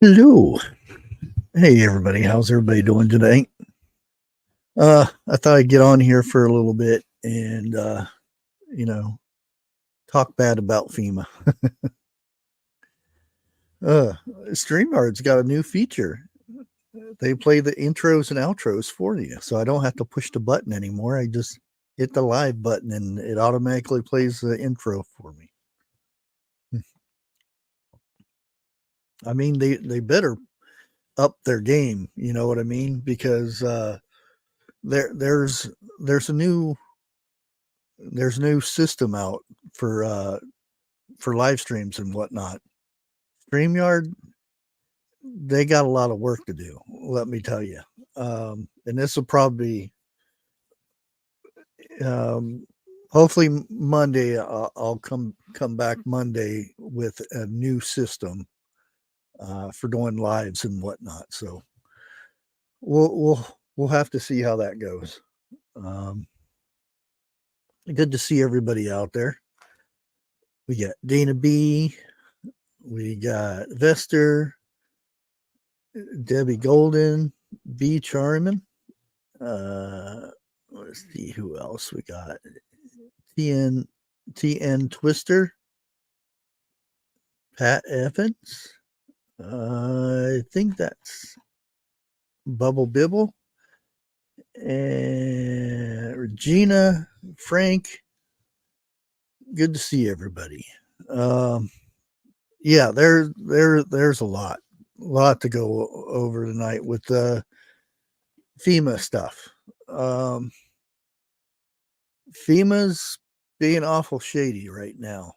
Hello. Hey everybody, how's everybody doing today? I thought I'd get on here for a little bit and you know, talk bad about Fema. StreamYard's got a new feature. They play the intros and outros for you, so I don't have to push the button anymore. I just hit the live button and it automatically plays the intro for me. I mean, they better up their game, you know what I mean? Because there's a new system out for live streams and whatnot. StreamYard, they got a lot of work to do, let me tell you. And this will probably hopefully Monday. I'll come back Monday with a new system for doing lives and whatnot. So we'll have to see how that goes. Good to see everybody out there. We got Dana B, we got Vester, Debbie Golden, B Charmin. Let's see who else we got. TN Twister, Pat Evans. I think that's Bubble Bibble, and Regina, Frank. Good to see everybody. Yeah, there's a lot to go over tonight with the FEMA stuff. FEMA's being awful shady right now.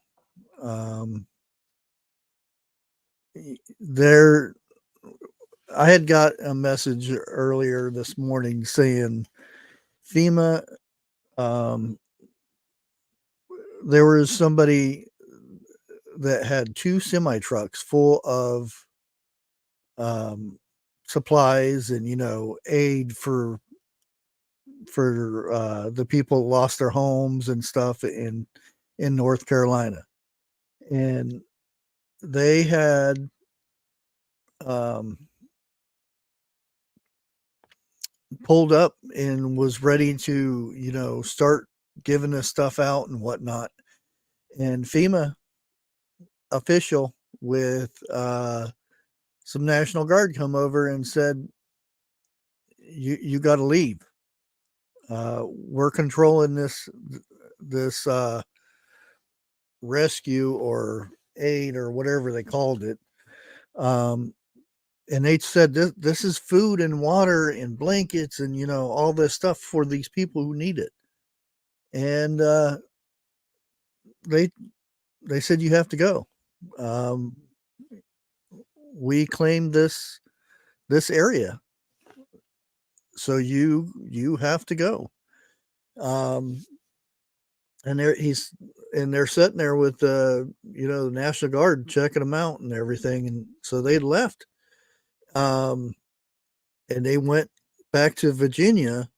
I had got a message earlier this morning saying FEMA, there was somebody that had 2 semi trucks full of supplies and aid for the people who lost their homes and stuff in North Carolina, and they had pulled up and was ready to start giving this stuff out and whatnot, and FEMA official with some National Guard come over and said, you got to leave. We're controlling this rescue or aid or whatever they called it. And they said this is food and water and blankets and all this stuff for these people who need it. And they said you have to go. We claim this area, so you have to go. And they're sitting there with the National Guard checking them out and everything, and so they left. And they went back to Virginia,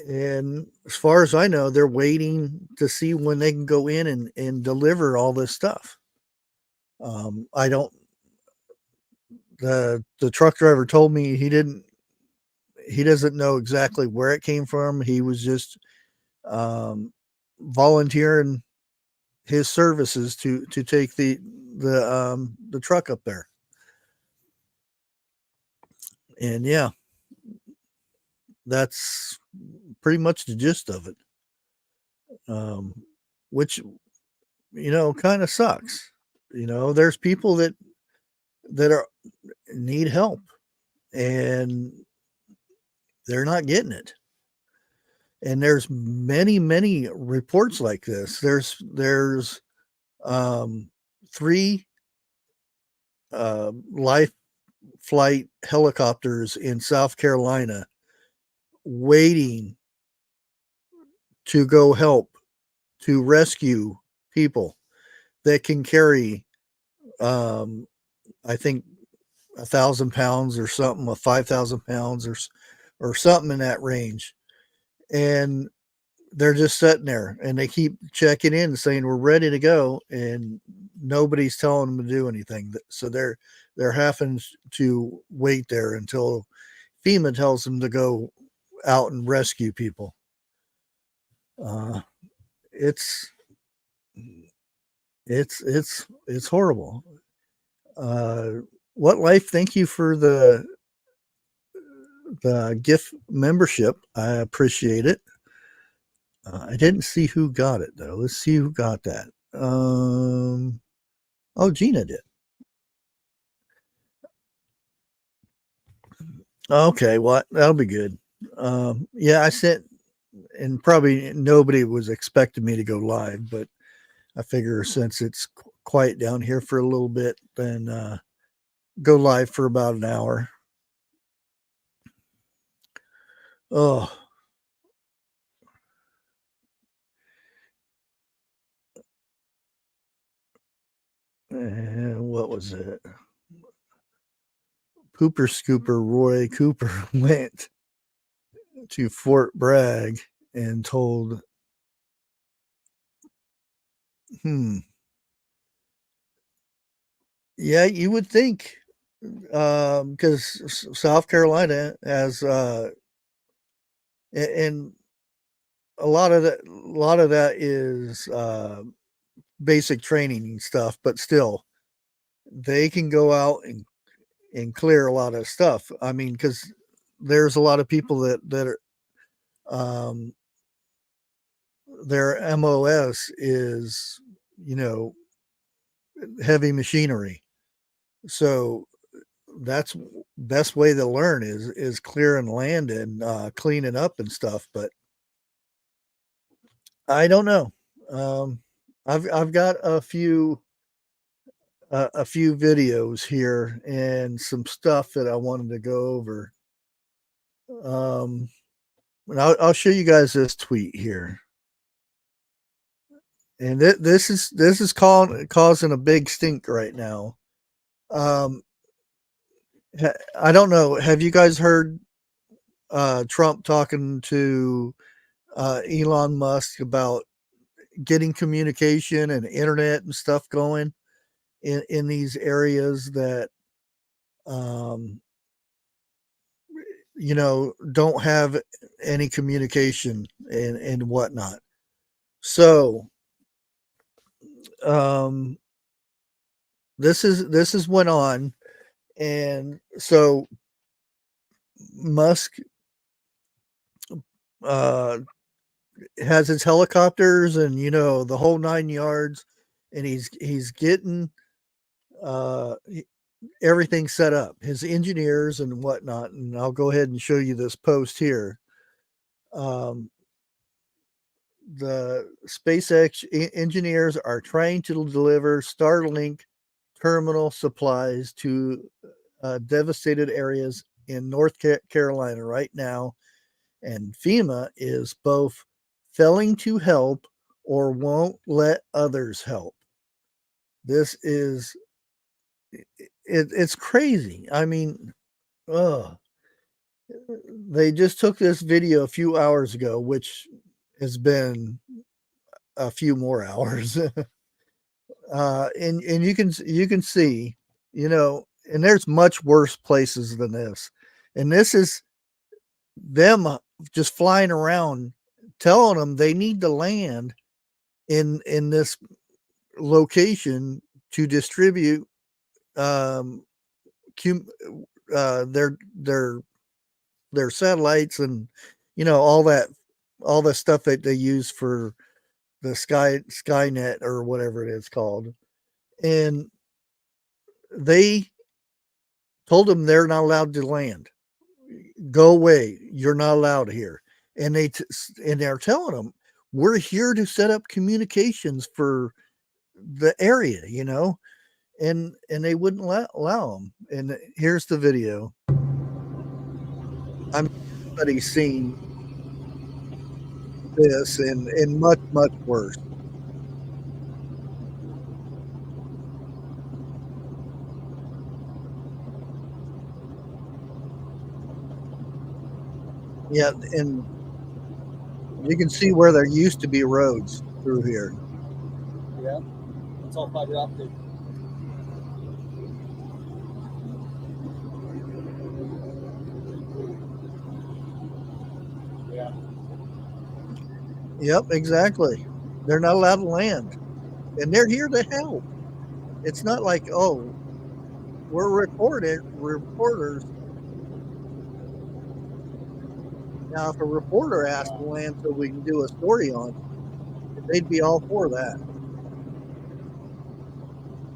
and as far as I know, they're waiting to see when they can go in and deliver all this stuff. I don't. The truck driver told me he doesn't know exactly where it came from. He was just volunteering his services to take the truck up there. And yeah, that's pretty much the gist of it. Which kind of sucks. There's people that need help and they're not getting it. And there's many reports like this. There's 3 life flight helicopters in South Carolina waiting to go help to rescue people that can carry I think 1,000 pounds or something, or 5,000 pounds or something in that range. And they're just sitting there and they keep checking in and saying we're ready to go, and nobody's telling them to do anything. So they're having to wait there until FEMA tells them to go out and rescue people. Uh, it's it's horrible. Uh, what life? Thank you for the gift membership. I appreciate it. I didn't see who got it though. Let's see who got that. Oh, Gina did. Okay, well that'll be good. Yeah, I sent, and probably nobody was expecting me to go live, but I figure since it's quiet down here for a little bit, then go live for about an hour. Oh, and what was it? Pooper Scooper Roy Cooper went to Fort Bragg and told, hmm, yeah, you would think, because South Carolina has, and a lot of that is basic training and stuff, but still, they can go out and clear a lot of stuff. I mean, because there's a lot of people that are, um, their MOS is, you know, heavy machinery. So that's best way to learn is clearing land and cleaning up and stuff. But I don't know. Um, I've got a few videos here and some stuff that I wanted to go over. And I'll show you guys this tweet here. And this is causing a big stink right now. Um, I don't know. Have you guys heard Trump talking to Elon Musk about getting communication and internet and stuff going in these areas that, um, don't have any communication and whatnot. So, um, this is went on, and so Musk uh, has his helicopters and the whole 9 yards, and he's getting uh, everything set up, his engineers and whatnot. And I'll go ahead and show you this post here. Um, the SpaceX engineers are trying to deliver Starlink terminal supplies to devastated areas in North Carolina right now, and FEMA is both failing to help or won't let others help. This is it's crazy. I mean, oh, they just took this video a few hours ago, which has been a few more hours. And you can see, and there's much worse places than this. And this is them just flying around telling them they need to land in this location to distribute um cum, their satellites and all the stuff that they use for the Skynet or whatever it is called. And they told them they're not allowed to land. Go away. You're not allowed here. And and they're telling them we're here to set up communications for the area, and they wouldn't allow them. And here's the video. I'm everybody's seen this and much worse. Yeah, and You can see where there used to be roads through here. Yeah, it's all fiber optic. Yeah. Yep, exactly. They're not allowed to land, and they're here to help. It's not like, oh, we're reporters. Now, if a reporter asked to land so we can do a story on, they'd be all for that.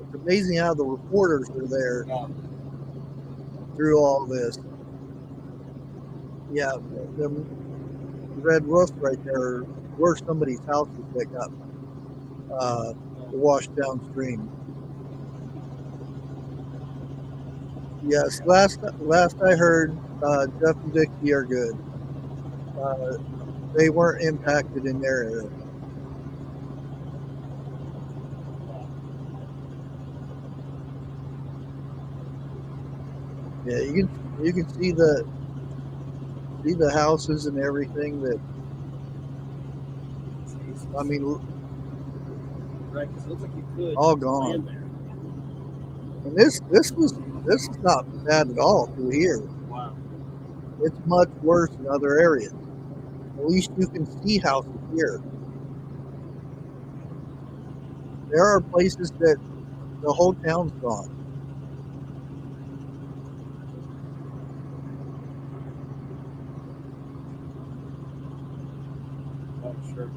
It's amazing how the reporters are there through all this. Yeah, the red roofs right there were somebody's houses that got washed downstream. Yes, last I heard, Jeff and Dixie are good. They weren't impacted in their area. Yeah, you can see the houses and everything that. I mean, right? Because it looks like you could all gone. land there. And this is not bad at all through here. Wow. It's much worse in other areas. At least you can see houses here. There are places that the whole town's gone. Oh, sure.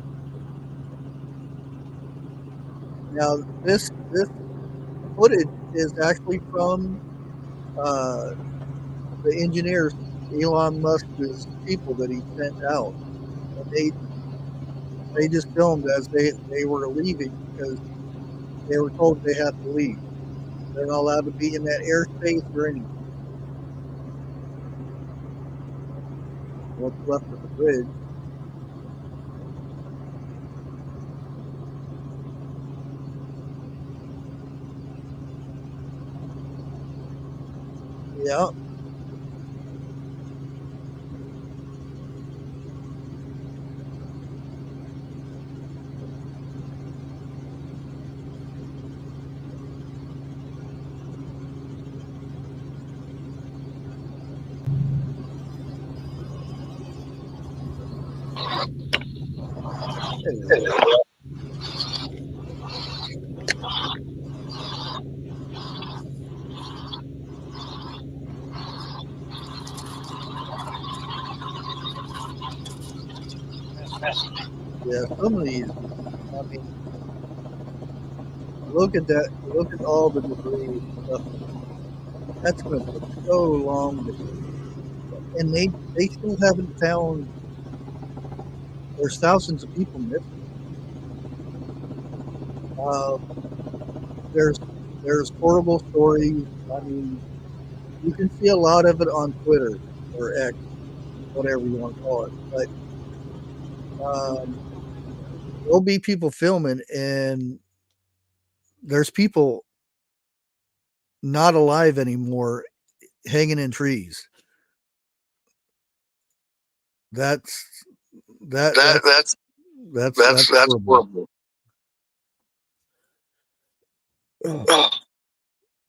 Now this footage is actually from the engineers, Elon Musk's people that he sent out. And they just filmed as they were leaving because they were told they had to leave. They're not allowed to be in that airspace or anything. What's left of the bridge. Yeah. Yeah, some of these, I mean, look at that. Look at all the debris and stuff. That's going to take so long. And they still haven't found, there's thousands of people missing. There's horrible stories. I mean, you can see a lot of it on Twitter or X, whatever you want to call it. But there'll be people filming, and there's people not alive anymore, hanging in trees. That's horrible.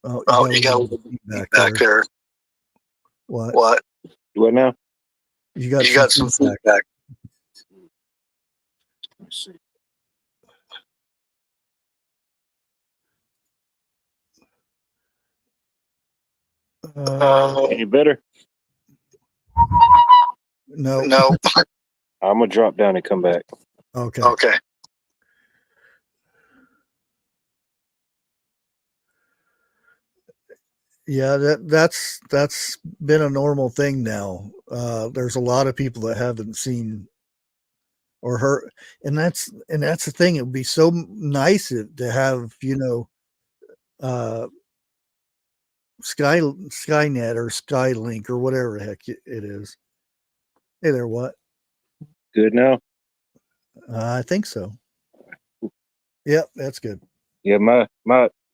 Oh, you got back there. What? What now? You got some feedback. Let's see. Any better? No. I'm gonna drop down and come back. Okay. Yeah, that's been a normal thing now. There's a lot of people that haven't seen or heard, and that's the thing. It would be so nice to have, Skynet or Skylink or whatever the heck it is. Hey there, what? Good now? I think so. Yep, that's good. Yeah, my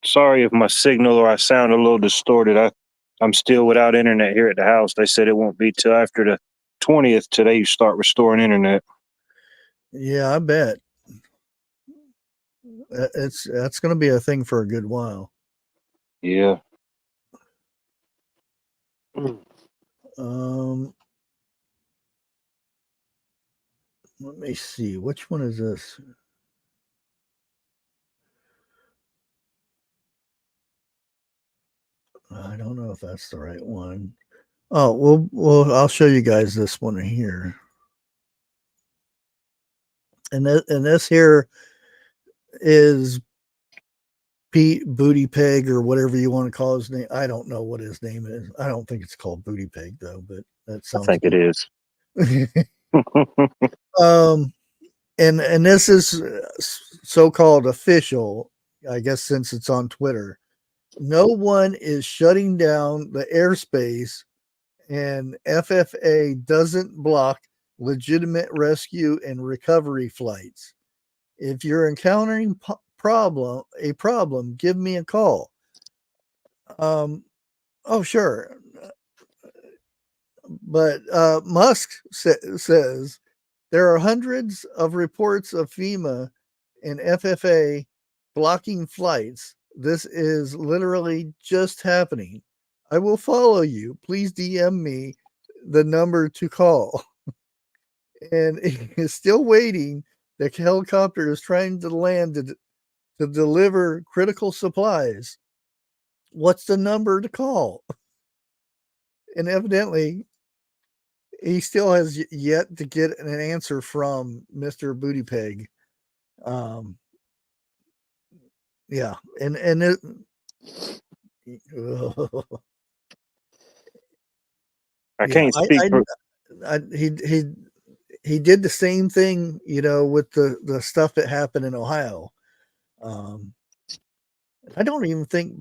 sorry if my signal or I sound a little distorted. I'm still without internet here at the house. They said it won't be till after the 20th till they start restoring internet. Yeah, I bet. That's going to be a thing for a good while. Yeah. Um, let me see. Which one is this? I don't know if that's the right one. Oh, well, I'll show you guys this one here. And this here is Pete Booty Peg or whatever you want to call his name. I don't know what his name is. I don't think it's called Booty Peg though, but that I sounds think it is. good. And this is so-called official, I guess, since it's on Twitter. No one is shutting down the airspace, and FFA doesn't block legitimate rescue and recovery flights. If you're encountering a problem, give me a call. Oh, sure. But Musk says there are hundreds of reports of FEMA and FFA blocking flights. This is literally just happening. I will follow you. Please DM me the number to call. And he is still waiting. The helicopter is trying to land to deliver critical supplies. What's the number to call? And evidently, he still has yet to get an answer from Mr. Booty Peg. Yeah, and it, I yeah, can't speak for. he did the same thing, with the stuff that happened in Ohio. I don't even think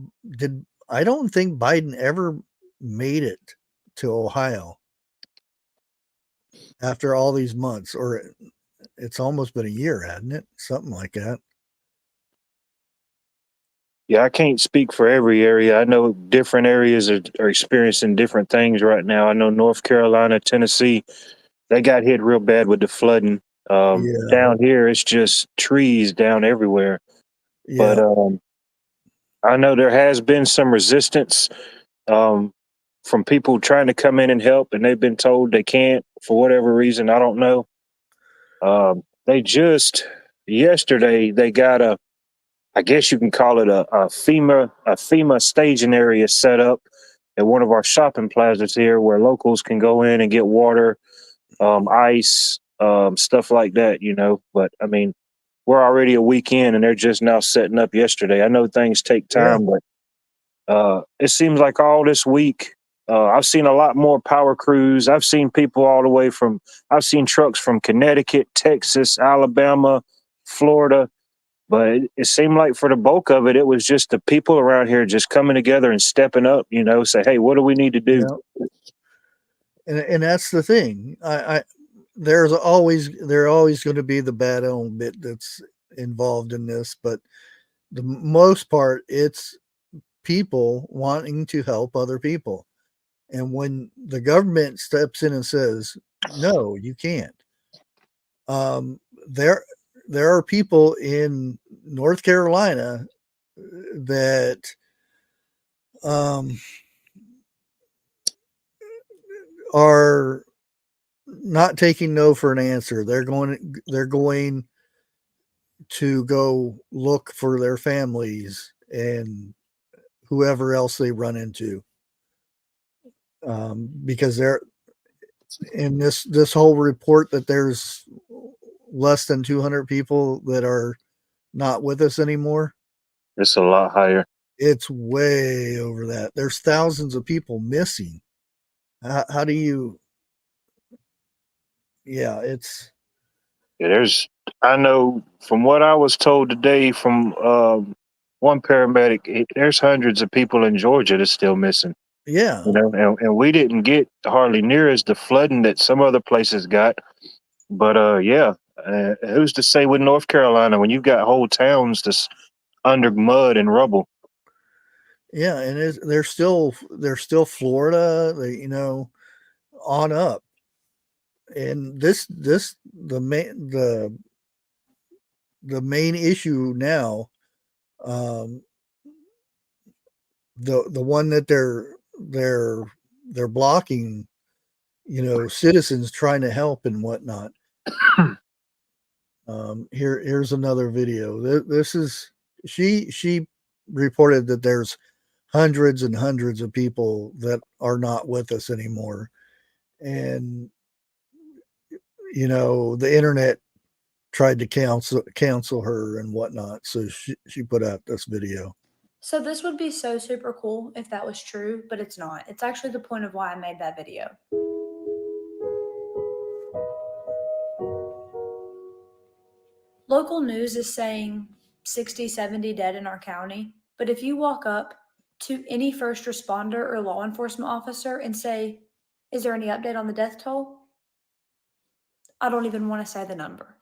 I don't think Biden ever made it to Ohio after all these months, or it's almost been a year, hadn't it? Something like that. Yeah, I can't speak for every area. I know different areas are experiencing different things right now. I know North Carolina, Tennessee, they got hit real bad with the flooding. Yeah, Down here, it's just trees down everywhere. But yeah, I know there has been some resistance um, from people trying to come in and help, and they've been told they can't for whatever reason. I don't know. They just yesterday they got I guess you can call it a FEMA staging area set up at one of our shopping plazas here, where locals can go in and get water, ice, stuff like that. But I mean, we're already a week in, and they're just now setting up yesterday. I know things take yeah, time, but it seems like all this week, I've seen a lot more power crews. I've seen people all the way from, I've seen trucks from Connecticut, Texas, Alabama, Florida. But it seemed like for the bulk of it, it was just the people around here just coming together and stepping up, say, hey, what do we need to do? yeah. And that's the thing. There's always going to be the bad element that's involved in this, but the most part, it's people wanting to help other people. And when the government steps in and says, "No, you can't," um, there there are people in North Carolina that um, are not taking no for an answer. They're going to go look for their families and whoever else they run into, because they're in this whole report that there's less than 200 people that are not with us anymore. It's a lot higher. It's way over that. There's thousands of people missing. How do you? Yeah, it's Yeah, I know from what I was told today from one paramedic, there's hundreds of people in Georgia that's still missing. yeah, And we didn't get hardly near as the flooding that some other places got. But yeah, who's to say with North Carolina when you've got whole towns that's under mud and rubble? yeah, and they're still Florida, on up. and the main issue now, um, the one that they're blocking, citizens trying to help and whatnot. Here's another video. This is she reported that there's hundreds and hundreds of people that are not with us anymore, and the internet tried to cancel her and whatnot. So she put out this video. So this would be so super cool if that was true, but it's not. It's actually the point of why I made that video. Local news is saying 60, 70 dead in our county, but if you walk up to any first responder or law enforcement officer and say, is there any update on the death toll? I don't even want to say the number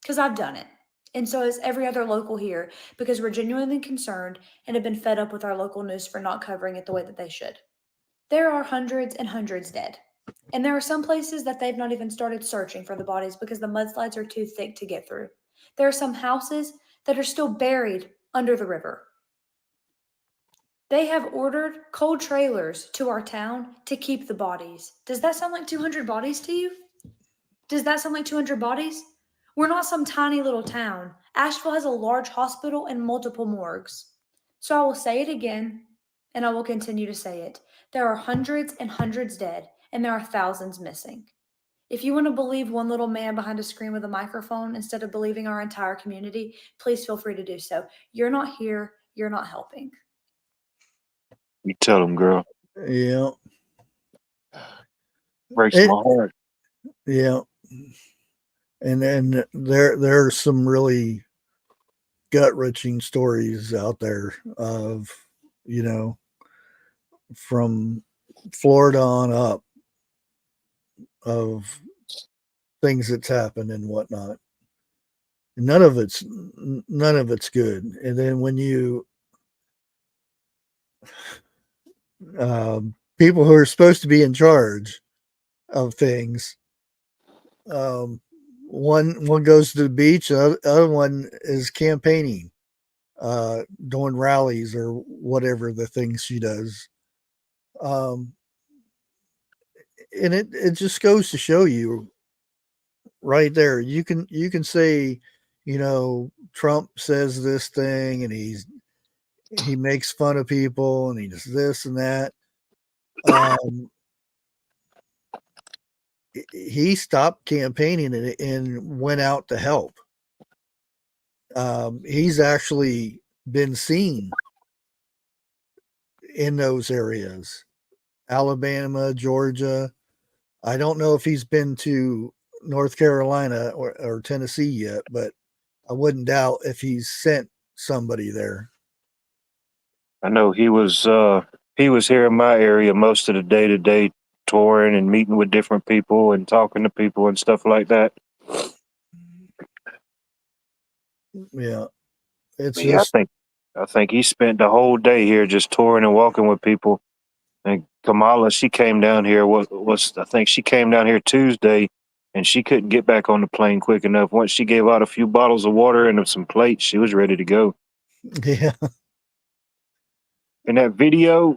because I've done it. And so is every other local here, because we're genuinely concerned and have been fed up with our local news for not covering it the way that they should. There are hundreds and hundreds dead. And there are some places that they've not even started searching for the bodies because the mudslides are too thick to get through. There are some houses that are still buried under the river. They have ordered cold trailers to our town to keep the bodies. Does that sound like 200 bodies to you? Does that sound like 200 bodies? We're not some tiny little town. Asheville has a large hospital and multiple morgues. So I will say it again, and I will continue to say it. There are hundreds and hundreds dead, and there are thousands missing. If you want to believe one little man behind a screen with a microphone instead of believing our entire community, please feel free to do so. You're not here. You're not helping. You tell them, girl. Yeah. Breaks my heart. Yeah. And then there are some really gut-wrenching stories out there of, from Florida on up, of things that's happened and whatnot. None of it's good. And then when you people who are supposed to be in charge of things, one goes to the beach, the other one is campaigning, doing rallies or whatever the things she does. And it just goes to show you right there. You can say, Trump says this thing and he makes fun of people and he does this and that. He stopped campaigning and went out to help. He's actually been seen in those areas, Alabama, Georgia. I don't know if he's been to North Carolina or Tennessee yet, but I wouldn't doubt if he's sent somebody there. I know he was here in my area most of the day-to-day touring and meeting with different people and talking to people and stuff like that. Yeah. It's Yeah, just, I think he spent the whole day here just touring and walking with people. And Kamala, she came down here I think she came down here Tuesday and she couldn't get back on the plane quick enough. Once she gave out a few bottles of water and some plates, she was ready to go. yeah. And that video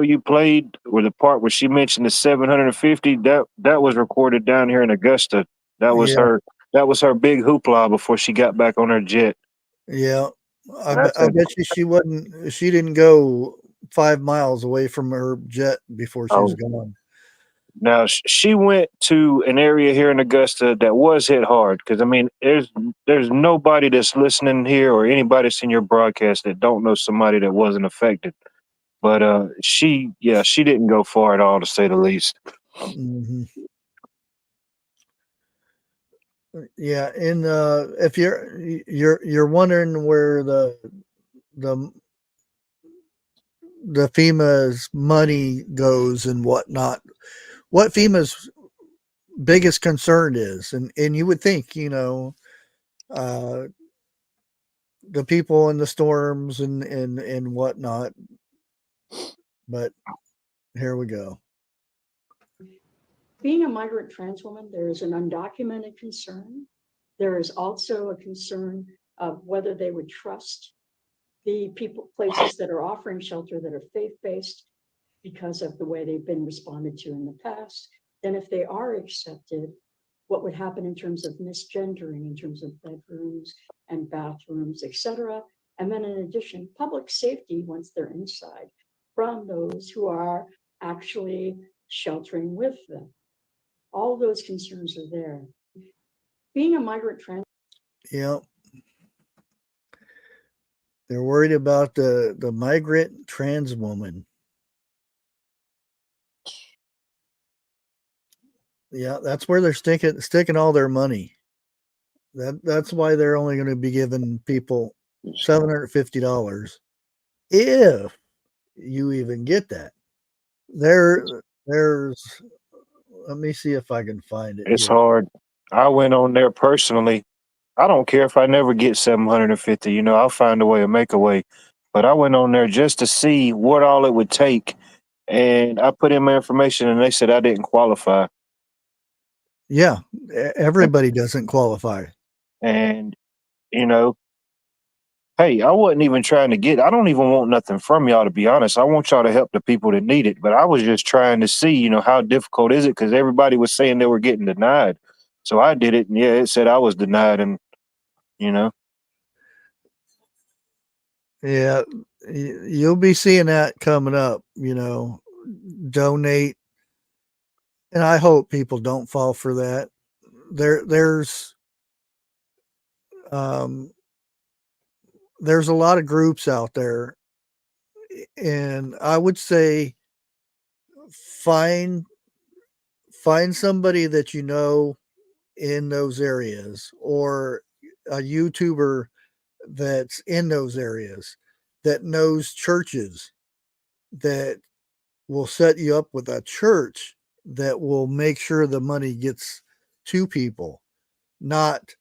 you played, or the part where she mentioned the 750, that was recorded down here in Augusta. That was Yeah. her big hoopla before she got back on her jet. Yeah. I bet she didn't go 5 miles away from her jet before she was gone. Now she went to an area here in Augusta that was hit hard, because I mean, there's nobody that's listening here or anybody that's in your broadcast that don't know somebody that wasn't affected. But she didn't go far at all, to say the least. Mm-hmm. Yeah, and if you're wondering where the FEMA's money goes and whatnot, what FEMA's biggest concern is, and you would think, the people in the storms and whatnot, but here we go. Being a migrant trans woman, there is an undocumented concern. There is also a concern of whether they would trust the places that are offering shelter that are faith-based because of the way they've been responded to in the past. Then if they are accepted, what would happen in terms of misgendering, in terms of bedrooms and bathrooms, et cetera. And then in addition, public safety once they're inside from those who are actually sheltering with them. All those concerns are there. Being a migrant trans. Yeah. They're worried about the migrant trans woman. Yeah, that's where they're sticking all their money. That's why they're only going to be giving people $750 if you even get that. There's let me see if I can find it. It's here. hard. I went on there personally. I don't care if I never get 750, you know, I'll find a way or make a way. But I went on there just to see what all it would take. And I put in my information and they said I didn't qualify. Yeah, everybody doesn't qualify. And, you know, hey, I wasn't even trying to I don't even want nothing from y'all, to be honest. I want y'all to help the people that need it. But I was just trying to see, you know, how difficult is it? Because everybody was saying they were getting denied. So I did it. And yeah, it said I was denied. And, you know. Yeah, you'll be seeing that coming up, you know, donate. And I hope people don't fall for that. There's a lot of groups out there, and I would say find somebody that you know in those areas, or a YouTuber that's in those areas that knows churches, that will set you up with a church that will make sure the money gets to people, not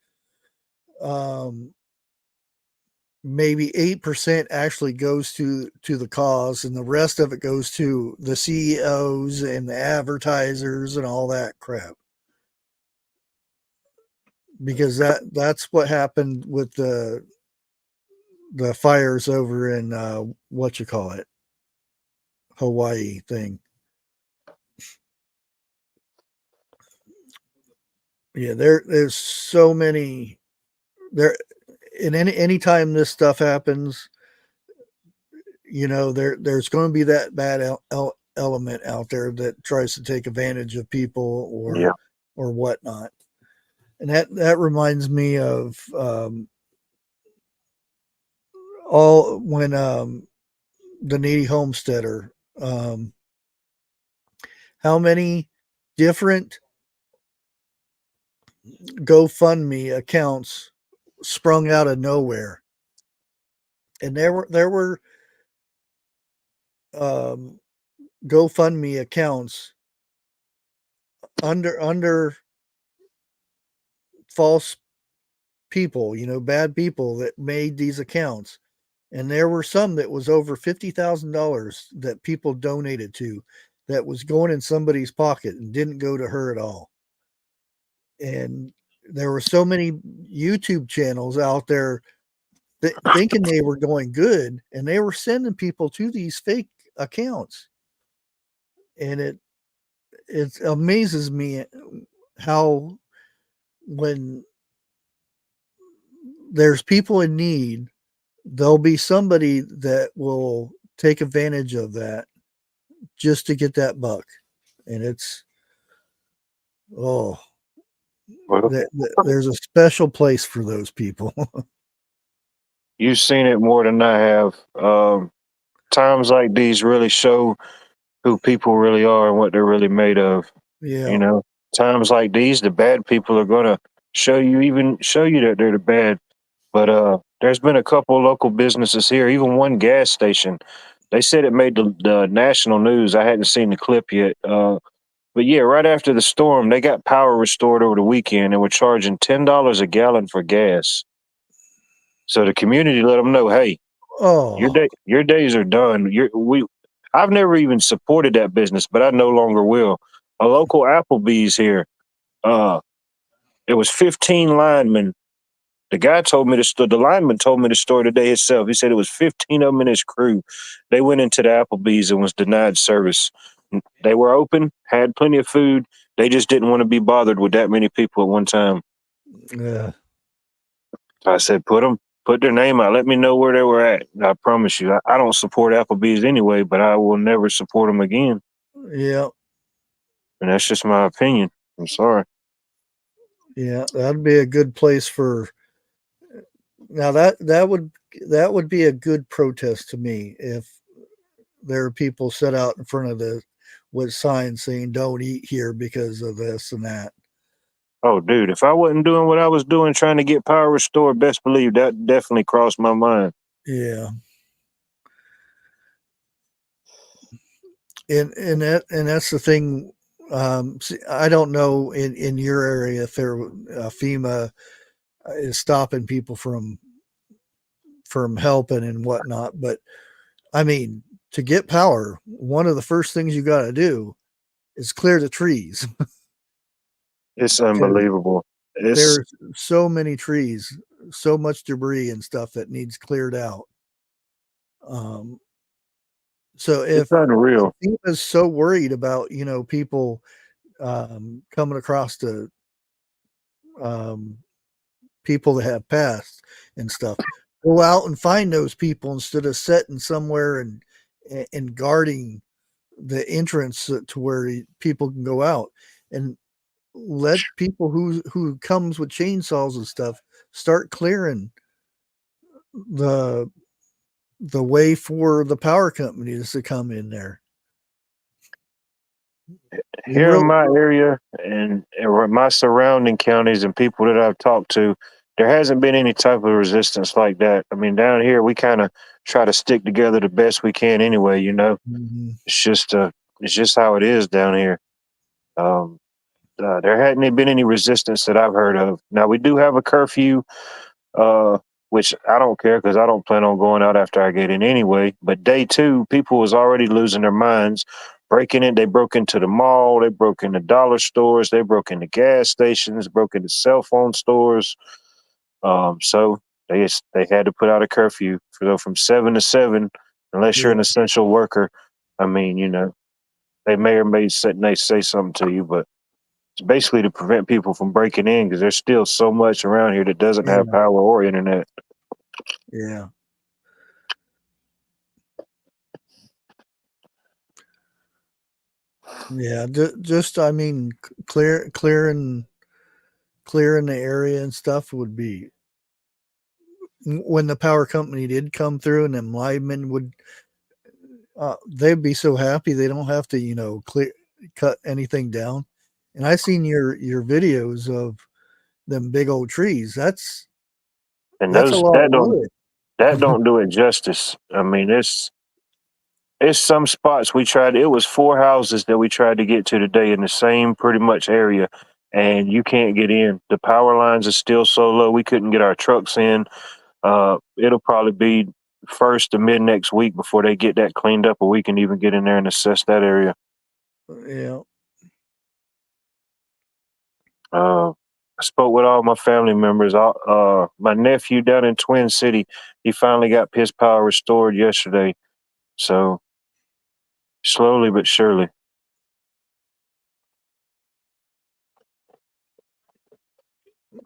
maybe 8% actually goes to the cause and the rest of it goes to the CEOs and the advertisers and all that crap. Because that's what happened with the fires over in Hawaii thing. Yeah, there's so many there. And any time this stuff happens, you know, there's going to be that bad element out there that tries to take advantage of people or whatnot. And that reminds me of the needy homesteader, how many different GoFundMe accounts sprung out of nowhere. And there were GoFundMe accounts under false people, you know, bad people that made these accounts. And there were some that was over $50,000 that people donated to, that was going in somebody's pocket and didn't go to her at all. And there were so many YouTube channels out there thinking they were going good, and they were sending people to these fake accounts. And it amazes me how when there's people in need, there'll be somebody that will take advantage of that just to get that buck. And it's, there's a special place for those people. You've seen it more than I have. Times like these really show who people really are and what they're really made of. Yeah. You know, times like these, the bad people are going to show you that they're the bad. But there's been a couple of local businesses here, even one gas station. They said it made the national news. I hadn't seen the clip yet. But yeah, right after the storm, they got power restored over the weekend and were charging $10 a gallon for gas. So the community let them know, hey, your days are done. I've never even supported that business, but I no longer will. a local Applebee's here. It was 15 linemen. The guy told me the lineman told me the story today himself. He said it was 15 of them in his crew. They went into the Applebee's and was denied service. They were open, had plenty of food. They just didn't want to be bothered with that many people at one time. Yeah. I said, put their name out. Let me know where they were at. I promise you, I don't support Applebee's anyway, but I will never support them again. Yeah. And that's just my opinion. I'm sorry. Yeah. That'd be a good place for. Now that would be a good protest to me if there are people set out in front of with signs saying "Don't eat here" because of this and that. Oh, dude, if I wasn't doing what I was doing trying to get power restored, best believe that definitely crossed my mind. Yeah. And that's the thing. See, I don't know in your area if there FEMA is stopping people from helping and whatnot, but I mean, to get power, one of the first things you got to do is clear the trees. It's unbelievable. There's so many trees, so much debris and stuff that needs cleared out. So if it's unreal. FEMA's so worried about people coming across to people that have passed and stuff, go out and find those people instead of sitting somewhere and guarding the entrance to where people can go out, and let people who comes with chainsaws and stuff start clearing the way for the power companies to come in there. Here in my area and my surrounding counties and people that I've talked to, there hasn't been any type of resistance like that. I mean, down here we kind of try to stick together the best we can anyway. Mm-hmm. It's just how it is down here. There hadn't been any resistance that I've heard of. Now we do have a curfew, which I don't care because I don't plan on going out after I get in anyway. But day 2, people was already losing their minds, breaking in. They broke into the mall, they broke into dollar stores, they broke into gas stations, broke into cell phone stores. So they had to put out a curfew from 7 to 7, unless you're an essential worker. I mean, they may or may say something to you, but it's basically to prevent people from breaking in because there's still so much around here that doesn't have power or internet. Yeah. Yeah. Just I mean, clearing the area and stuff would be, when the power company did come through and them linemen would, they'd be so happy they don't have to cut anything down. And I seen your videos of them big old trees. That's a lot of wood. That don't do it justice. I mean, it's some spots we tried. It was 4 houses that we tried to get to today in the same pretty much area, and you can't get in. The power lines are still so low we couldn't get our trucks in. It'll probably be first to mid next week before they get that cleaned up, or we can even get in there and assess that area. Yeah. I spoke with all my family members. My nephew down in Twin City, he finally got his power restored yesterday. So slowly but surely.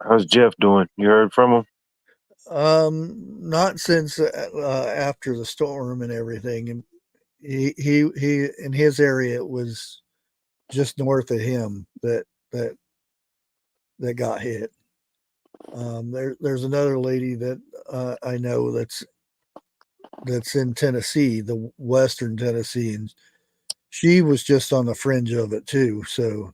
How's Jeff doing? You heard from him? Not since after the storm and everything. And he in his area, it was just north of him that got hit. There's another lady that I know that's in Tennessee, the Western Tennessee, and she was just on the fringe of it too. So,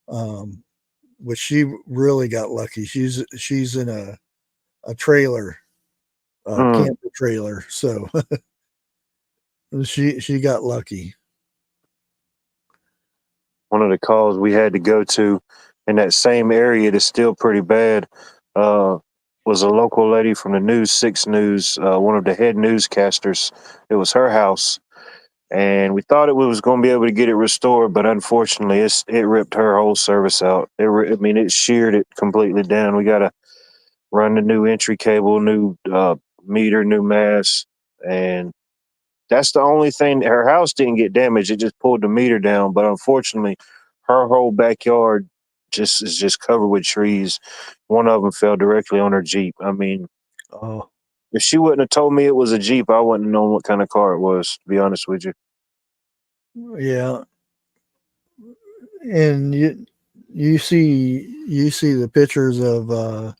but she really got lucky. She's in a trailer, camper trailer. So she got lucky. One of the calls we had to go to in that same area that's still pretty bad was a local lady from the News 6 News, one of the head newscasters. It was her house. and we thought it was going to be able to get it restored, but unfortunately, it ripped her whole service out. It sheared it completely down. We got to run the new entry cable, new meter, new mass, and that's the only thing. Her house didn't get damaged; it just pulled the meter down. But unfortunately, her whole backyard is just covered with trees. One of them fell directly on her Jeep. I mean, Oh, if she wouldn't have told me it was a Jeep, I wouldn't have known what kind of car it was, to be honest with you. yeah. And you see the pictures of the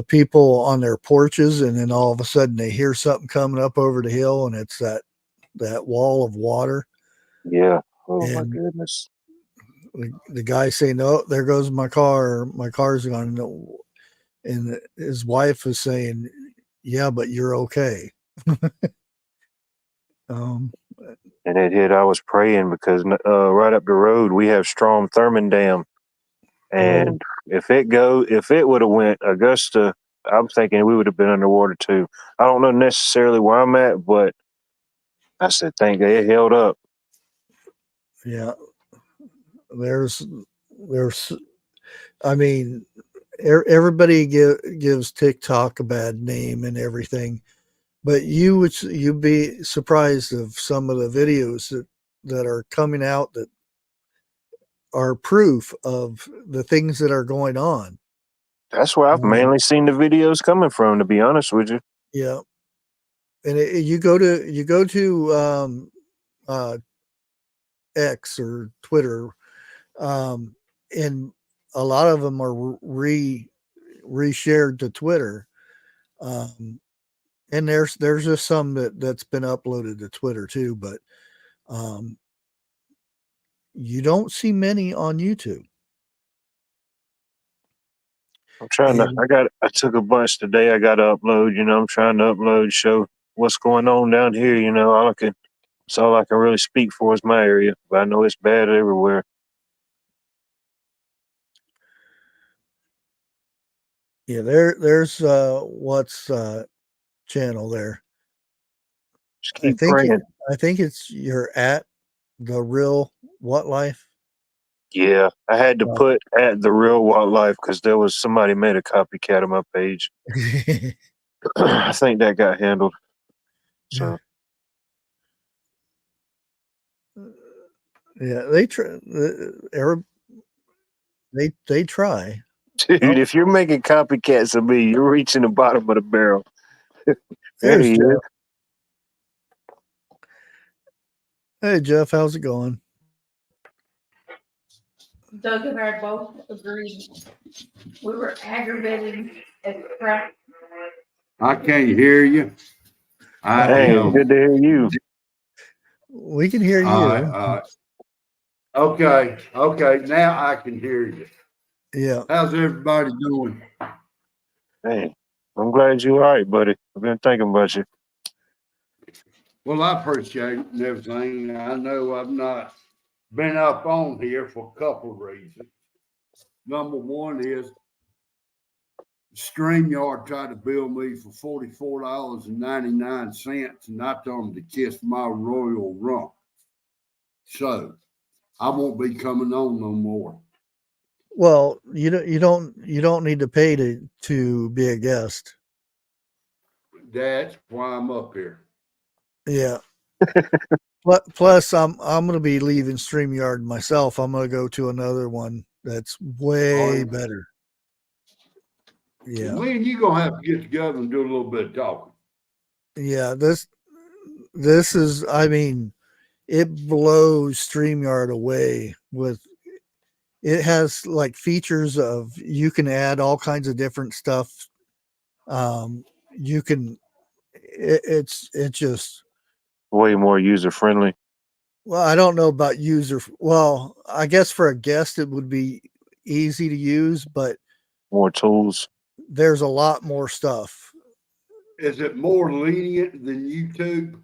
people on their porches, and then all of a sudden they hear something coming up over the hill, and it's that wall of water. Yeah. Oh, my And goodness. the guy saying, "Oh, there goes my car. My car's gone." And his wife is saying, "Yeah, but you're okay." And it hit. I was praying because right up the road, we have Strom Thurmond Dam. And if it would have went Augusta, I'm thinking we would have been underwater too. I don't know necessarily where I'm at, but I said, thank God it held up. Yeah, there's, I mean, everybody gives TikTok a bad name and everything, but you'd be surprised of some of the videos that are coming out that are proof of the things that are going on. That's where I've mainly seen the videos coming from, to be honest with you. Yeah, and you go to X or Twitter, and a lot of them are reshared to Twitter, and there's just some that's been uploaded to Twitter too, but you don't see many on YouTube. I'm trying I took a bunch today. I got to upload, I'm trying to upload, show what's going on down here. It's all I can really speak for is my area, but I know it's bad everywhere. Yeah, there's what's channel there. Just keep praying. I think it's you're at the real what life. Yeah, I had to put at the real wildlife because there was somebody made a copycat of my page. I think that got handled. So yeah, they try. They try. dude, if you're making copycats of me, you're reaching the bottom of the barrel. There he Jeff. is. Hey Jeff, how's it going? Doug and I both agreed we were aggravated at crap. I can't hear you. Hey, good to hear you. We can hear you. Okay. Now I can hear you. Yeah. How's everybody doing? Hey, I'm glad you're all right, buddy. I've been thinking about you. Well, I appreciate it and everything. I know I've not been up on here for a couple of reasons. Number one is StreamYard tried to bill me for $44.99, and I told them to kiss my royal rump. So I won't be coming on no more. Well, you don't need to pay to be a guest. That's why I'm up here. Yeah. Plus, I'm going to be leaving StreamYard myself. I'm going to go to another one that's way better. Yeah. Me and you gonna have to get together and do a little bit of talking. Yeah. This is, I mean, it blows StreamYard away with. It has like features of you can add all kinds of different stuff. You can. It's just way more user friendly. Well, I don't know about user. Well, I guess for a guest it would be easy to use, but more tools. There's a lot more stuff. Is it more lenient than YouTube?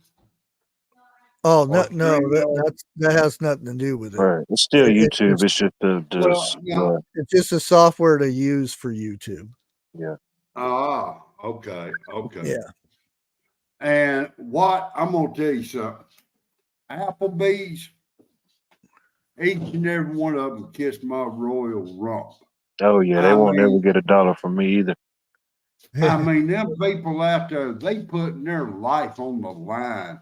Oh no, that has nothing to do with it. Right, it's still YouTube. It's just it's just a software to use for YouTube. Yeah. Ah, okay. Yeah. And what I'm gonna tell you something. Applebee's, each and every one of them kissed my royal rump. Oh yeah, they I won't ever mean, get $1 from me either. I mean, them people out there, they putting their life on the line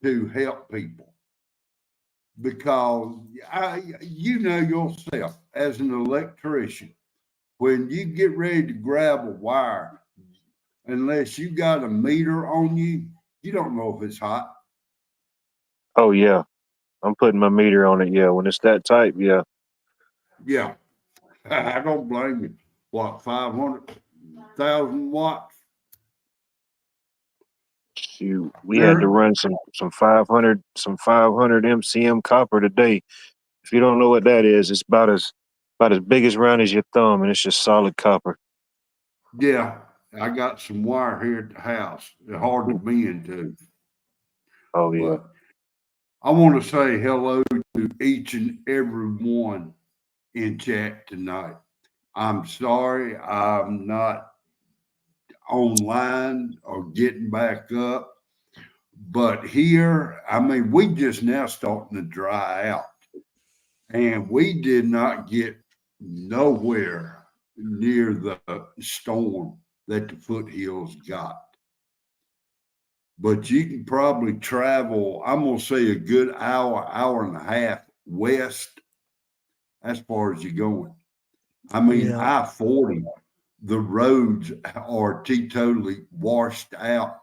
to help people. Because you know yourself as an electrician, when you get ready to grab a wire, unless you got a meter on you, you don't know if it's hot. Oh yeah, I'm putting my meter on it. Yeah, when it's that tight, yeah. Yeah, I don't blame you. What, 500,000 watts? Shoot, we had to run some 500 MCM copper today. If you don't know what that is, it's about as big as round as your thumb, and it's just solid copper. Yeah, I got some wire here at the house. They're hard to bend to. Oh yeah. But I want to say hello to each and every one in chat tonight. I'm sorry I'm not online or getting back up, but here, I mean, we just now starting to dry out, and we did not get nowhere near the storm that the foothills got. But you can probably travel, I'm going to say a good hour and a half west as far as you're going. I mean, Yeah. I-40, the roads are totally washed out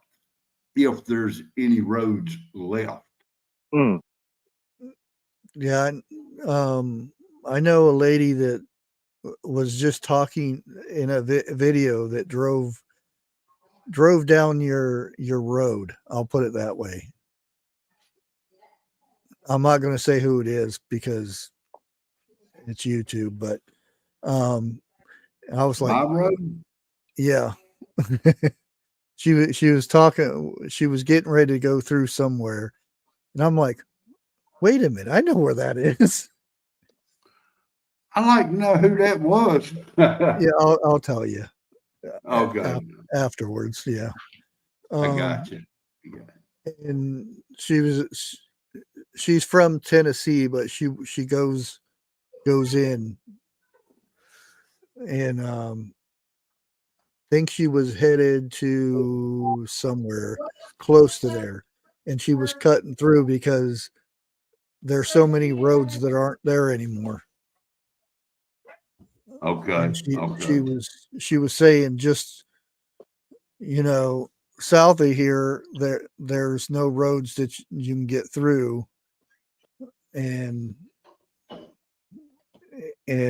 if there's any roads left. Mm. Yeah. I know a lady that was just talking in a video that drove down your road. I'll put it that way. I'm not going to say who it is because it's YouTube, but I was like, My road? yeah. she was talking, she was getting ready to go through somewhere, and I'm like, wait a minute, I know where that is. I like to know who that was. Yeah, I'll tell you. Okay. Afterwards, yeah. I got you. And she's from Tennessee, but she goes in, and think she was headed to somewhere close to there, and she was cutting through because there's so many roads that aren't there anymore. Okay. And Okay. she was saying, just, south of here, there's no roads that you can get through, and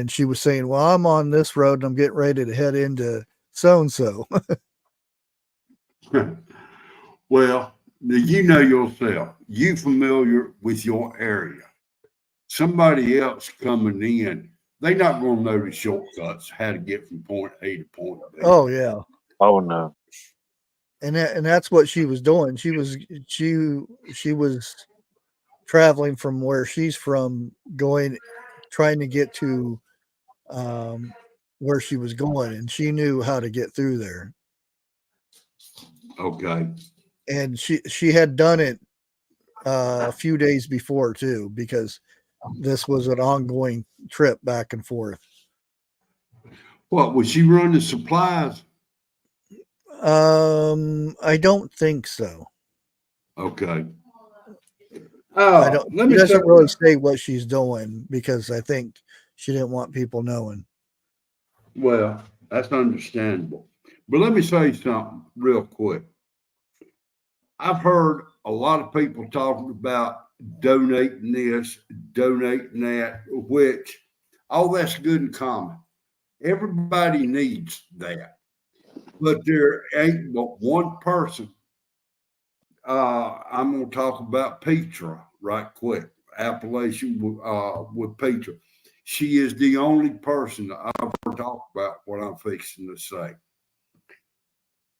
she was saying, well, I'm on this road and I'm getting ready to head into so and so. Well, you know yourself. You familiar with your area. Somebody else coming in, they're not going to know the shortcuts, how to get from point A to point B. Oh yeah. Oh no. And that's what she was doing. She was traveling from where she's from, trying to get to where she was going, and she knew how to get through there. Okay. And she had done it a few days before too, because this was an ongoing trip back and forth. What, was she running supplies? I don't think so. Okay. She doesn't really say what she's doing because I think she didn't want people knowing. Well, that's understandable. But let me say something real quick. I've heard a lot of people talking about donating this, donating that, which all that's good and common. Everybody needs that. But there ain't but one person. I'm going to talk about Petra right quick. Appalachian with Petra. She is the only person that I've heard talk about what I'm fixing to say.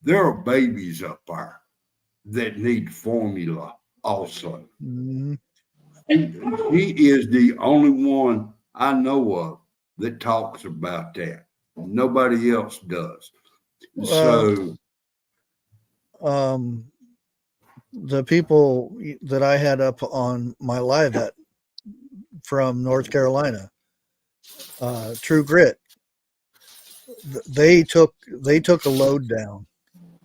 There are babies up there that need formula also. Mm-hmm. She is the only one I know of that talks about that. Nobody else does. So, the people that I had up on my live at from North Carolina, True Grit, they took a load down,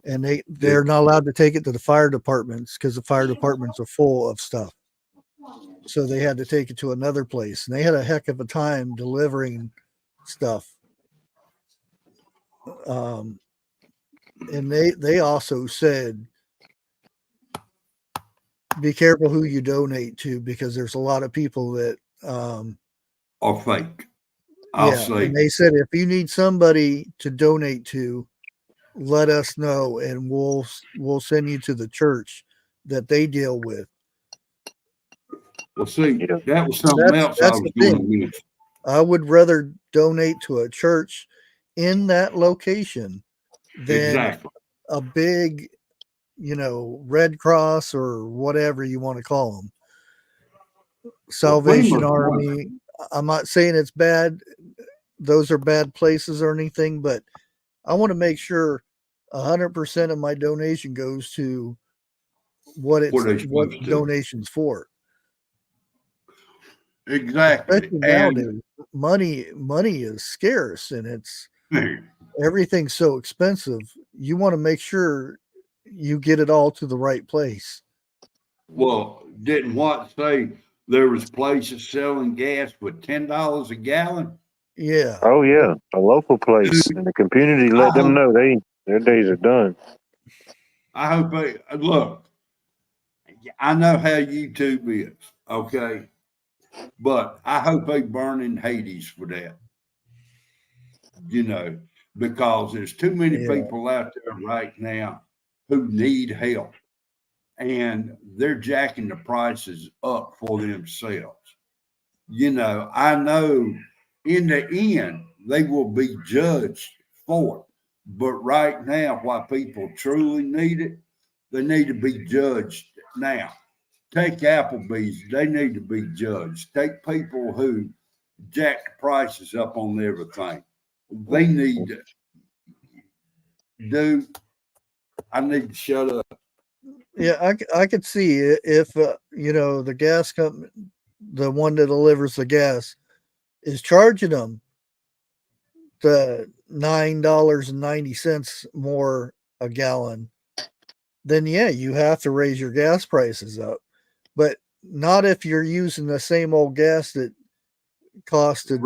and they're not allowed to take it to the fire departments because the fire departments are full of stuff. So they had to take it to another place, and they had a heck of a time delivering stuff. And they also said, be careful who you donate to, because there's a lot of people that Or fake. I'll say. And they said, if you need somebody to donate to, let us know, and we'll send you to the church that they deal with. Well, see, that was something else I was going to mention. I would rather donate to a church in that location than a big, Red Cross or whatever you want to call them. Salvation Army. I'm not saying it's bad. Those are bad places or anything, but I want to make sure 100% of my donation goes to what donation's for. Exactly. Especially nowadays, money is scarce, and everything's so expensive. You want to make sure you get it all to the right place. Well, didn't Watt say there was places selling gas for $10 a gallon? Yeah. Oh yeah, a local place, and the community let them know their days are done. I hope look. I know how YouTube is, okay, but I hope they burn in Hades for that. Because there's too many people out there right now who need help, and they're jacking the prices up for themselves. I know in the end they will be judged for it, but right now, why people truly need it, they need to be judged now. Take Applebee's, they need to be judged. Take people who jack the prices up on everything. They need to I need to shut up. Yeah, I could see if the gas company, the one that delivers the gas, is charging them the $9.90 more a gallon, then you have to raise your gas prices up. But not if you're using the same old gas that costed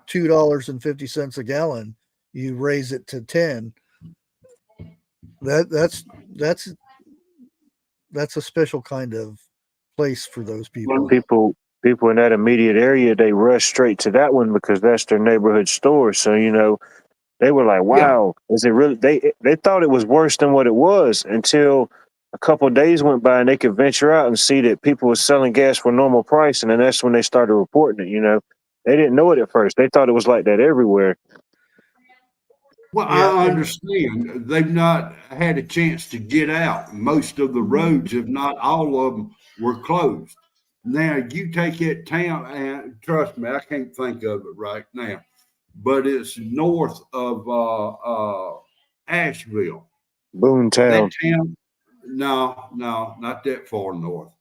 $2.50 a gallon. You raise it to 10. That's a special kind of place for those people. People in that immediate area, they rush straight to that one because that's their neighborhood store. So they were like, "Wow, is it really?" They thought it was worse than what it was until a couple of days went by and they could venture out and see that people were selling gas for normal price, and then that's when they started reporting it. They didn't know it at first; they thought it was like that everywhere. Well, I understand they've not had a chance to get out. Most of the roads, if not all of them, were closed. Now, you take that town, and trust me, I can't think of it right now, but it's north of Asheville. Boontown. That town, no, not that far north.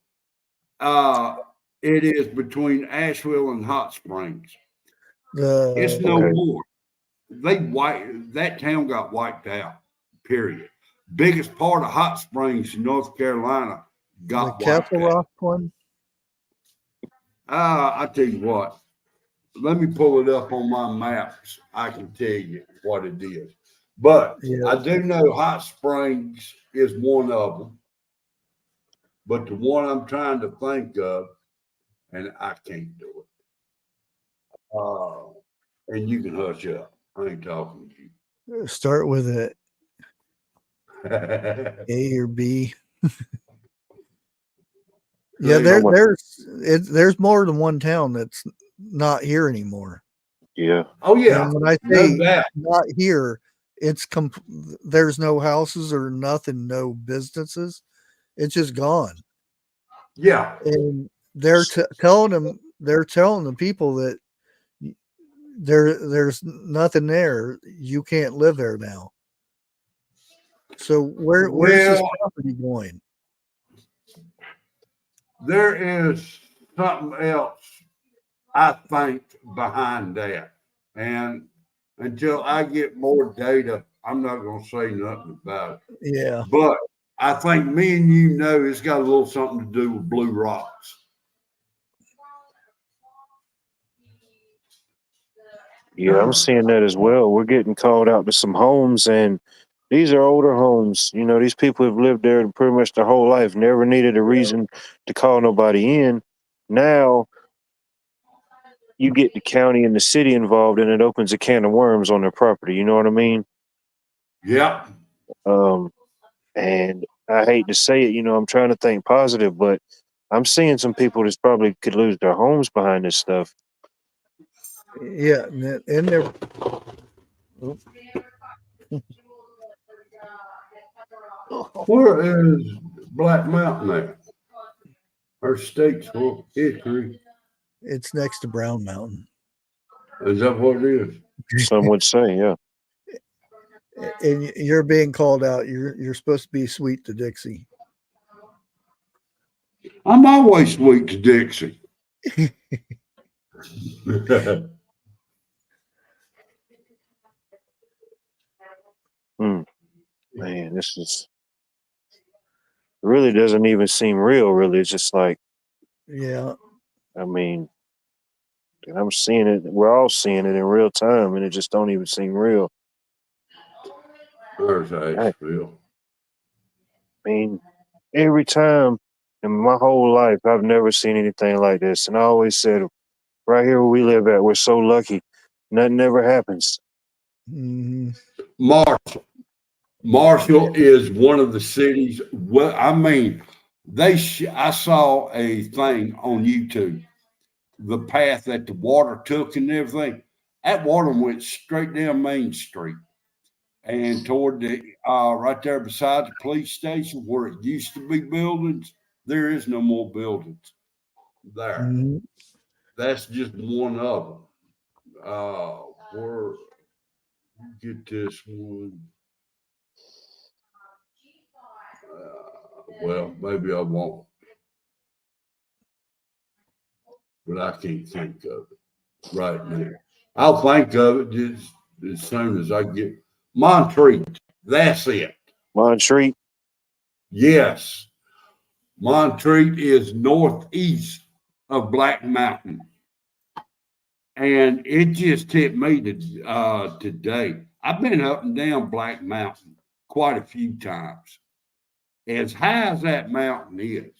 It is between Asheville and Hot Springs. It's no more. That town got wiped out. Period. Biggest part of Hot Springs in North Carolina got wiped out. Rock one. I tell you what. Let me pull it up on my maps. I can tell you what it is. But I do know Hot Springs is one of them. But the one I'm trying to think of, and I can't do it. And you can hush up. I ain't talking to you. Start with a A or B. There's more than one town that's not here anymore. Yeah. Oh yeah. And when I say not here, it's there's no houses or nothing, no businesses. It's just gone. Yeah. And they're telling the people that there's nothing there. You can't live there now. So where's this property going? there is something else, I think, behind that. And until I get more data, I'm not going to say nothing about it. Yeah. But I think me and you know it's got a little something to do with blue rocks. Yeah, I'm seeing that as well. We're getting called out to some homes, and these are older homes. You know, these people have lived there pretty much their whole life, never needed a reason to call nobody in. Now you get the county and the city involved, and it opens a can of worms on their property. You know what I mean? Yeah. Um, and I hate to say it, you know, I'm trying to think positive, but I'm seeing some people that probably could lose their homes behind this stuff. Yeah. And they're, Where is Black Mountain at? Our state's full hickory. it's next to Brown Mountain. Is that what it is? Some would say, yeah. And you're being called out. You're supposed to be sweet to Dixie. I'm always sweet to Dixie. Man, this is really doesn't even seem real, really. It's just like, Yeah. I mean, I'm seeing it, we're all seeing it in real time, and it just don't even seem real. There's Asheville. I mean, every time in my whole life, I've never seen anything like this. And I always said, right here where we live at, we're so lucky. Nothing ever happens. Mm-hmm. Marshall is one of the cities. Well, I mean, I saw a thing on YouTube, the path that the water took and everything. That water went straight down Main Street and toward the right there beside the police station where it used to be buildings. There is no more buildings there. Mm-hmm. That's just one of them. Where get this one? Well, maybe I won't, but I can't think of it right now. I'll think of it just as soon as I get Montreat. That's it. Montreat. Yes, Montreat is northeast of Black Mountain, and it just hit me today. I've been up and down Black Mountain quite a few times. As high as that mountain is,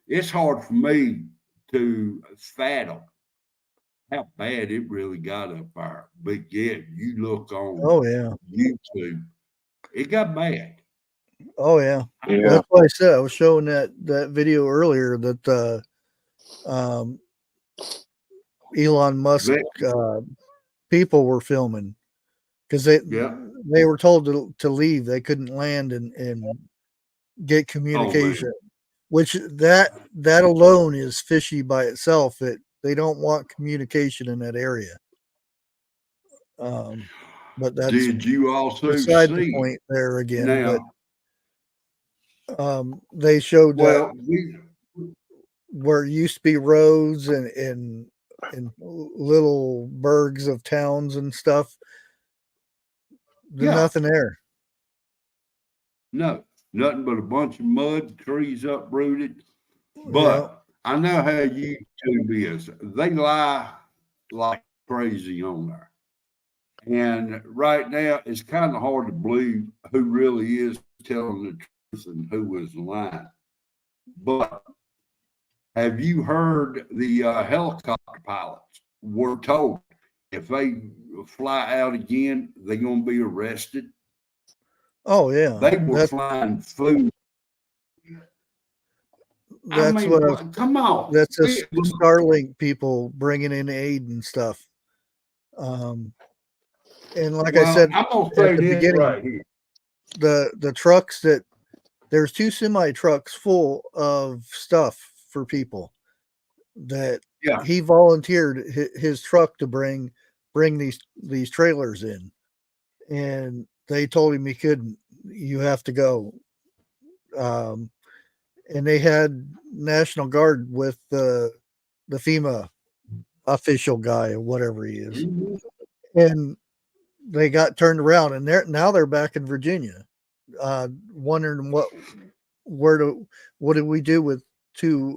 it's hard for me to fathom how bad it really got up there. But yet, you look on YouTube, it got bad. Oh yeah. Yeah. That's why I said I was showing that video earlier that Elon Musk people were filming because they were told to leave. They couldn't land and get communication, which that alone is fishy by itself. That they don't want communication in that area. But that's did you also beside see the point there again? now? But they showed where it used to be roads and little burgs of towns and stuff. There's nothing there. No, nothing but a bunch of mud, trees uprooted. But I know how YouTube is. They lie like crazy on there. And right now, it's kind of hard to believe who really is telling the truth and who is lying. But have you heard the helicopter pilots were told if they fly out again, they're going to be arrested? Oh, yeah. They were flying food. That's come on. That's a Starlink people bringing in aid and stuff. And like I said I'm gonna at say the this beginning, right here. the trucks there's 2 semi trucks full of stuff for people that he volunteered his truck to bring these trailers in, and they told him he couldn't. You have to go. and they had National Guard with the FEMA official guy or whatever he is, and they got turned around, and they're back in Virginia, wondering what did we do with two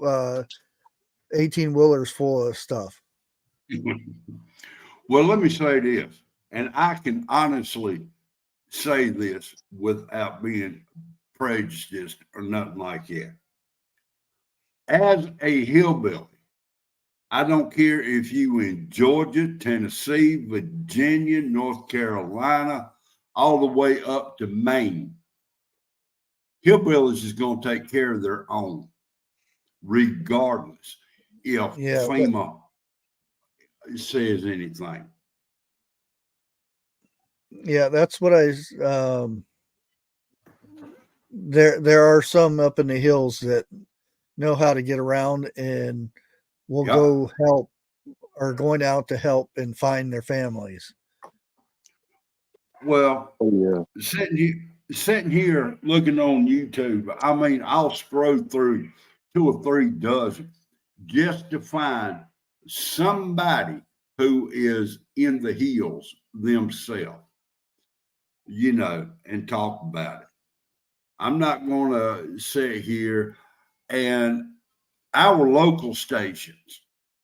18-wheelers full of stuff. Well, let me say this, and I can honestly say this without being prejudiced or nothing like that. As a hillbilly, I don't care if you in Georgia, Tennessee, Virginia, North Carolina, all the way up to Maine. Hillbillies is going to take care of their own, regardless if FEMA says anything. Yeah, that's what there are some up in the hills that know how to get around and will go help, or going out to help and find their families. Well, sitting here looking on YouTube, I mean, I'll scroll through 2 or 3 dozen just to find somebody who is in the hills themselves, you know, and talk about it. I'm not going to sit here and our local stations,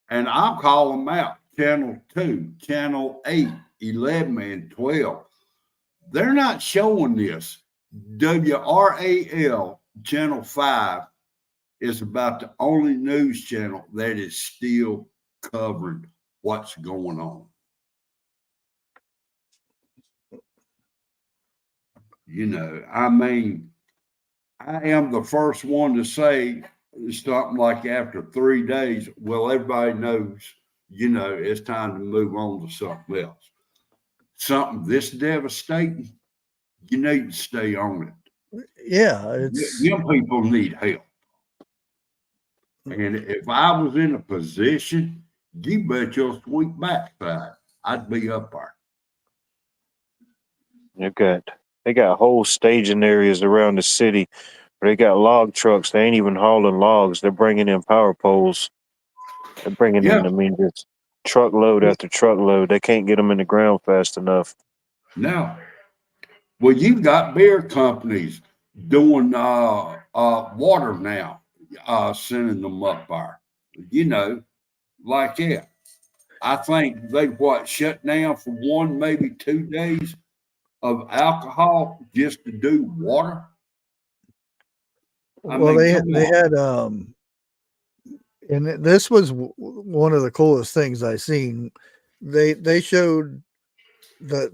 and I'll call them out, Channel 2, Channel 8, 11, and 12. They're not showing this. WRAL Channel 5 is about the only news channel that is still covering what's going on. You know, I mean, I am the first one to say something like after 3 days, well, everybody knows, you know, it's time to move on to something else. Something this devastating, you need to stay on it. Yeah, Young people need help. And if I was in a position, you bet your sweet backside, I'd be up there. They got whole staging areas around the city where they got log trucks. They ain't even hauling logs. They're bringing in power poles. They're bringing in, I mean, just truckload after truckload. They can't get them in the ground fast enough. No. Well, you've got beer companies doing water now, sending them up there, you know, like that. I think they shut down for 1, maybe 2 days of alcohol just to do water. Well, they had and this was one of the coolest things I seen. They showed the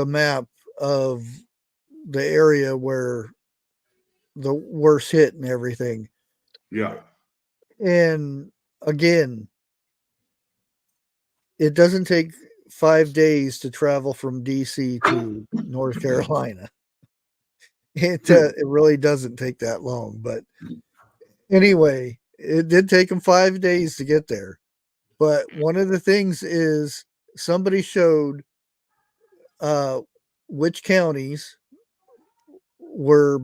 map of the area where the worst hit and everything. Yeah. And again, it doesn't take 5 days to travel from DC to North Carolina. It really doesn't take that long, but anyway, it did take them 5 days to get there. But one of the things is somebody showed which counties were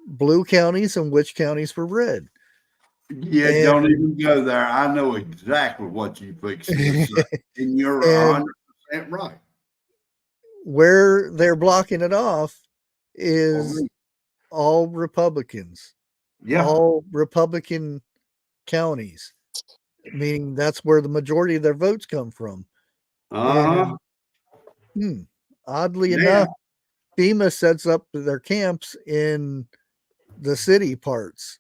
blue counties and which counties were red. Yeah, and don't even go there. I know exactly what you fix to say, and you're 100% right. Where they're blocking it off is all Republicans. Yeah. All Republican counties, meaning that's where the majority of their votes come from. Oddly enough, FEMA sets up their camps in the city parts.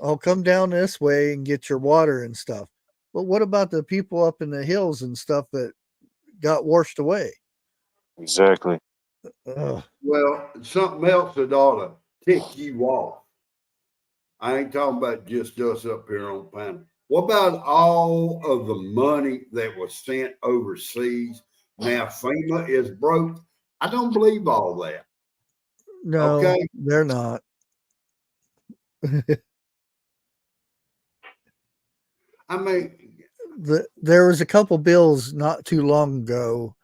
I'll come down this way and get your water and stuff. But what about the people up in the hills and stuff that got washed away? Exactly. Well, something else that ought to tick you off. I ain't talking about just us up here on panel. What about all of the money that was sent overseas? Now FEMA is broke. I don't believe all that. No, they're not. I mean, there was a couple bills not too long ago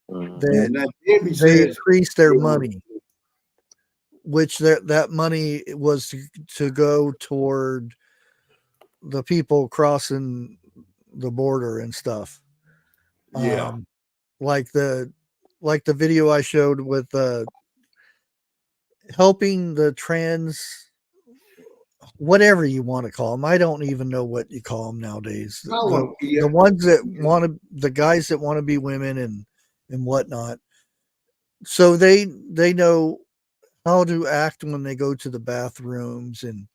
that they increased their money. which that money was to go toward the people crossing the border and stuff. Yeah. Like the video I showed with helping the trans, whatever you want to call them. I don't even know what you call them nowadays. Yeah. The ones that want to, the guys that want to be women and whatnot. So they know how to act when they go to the bathrooms and,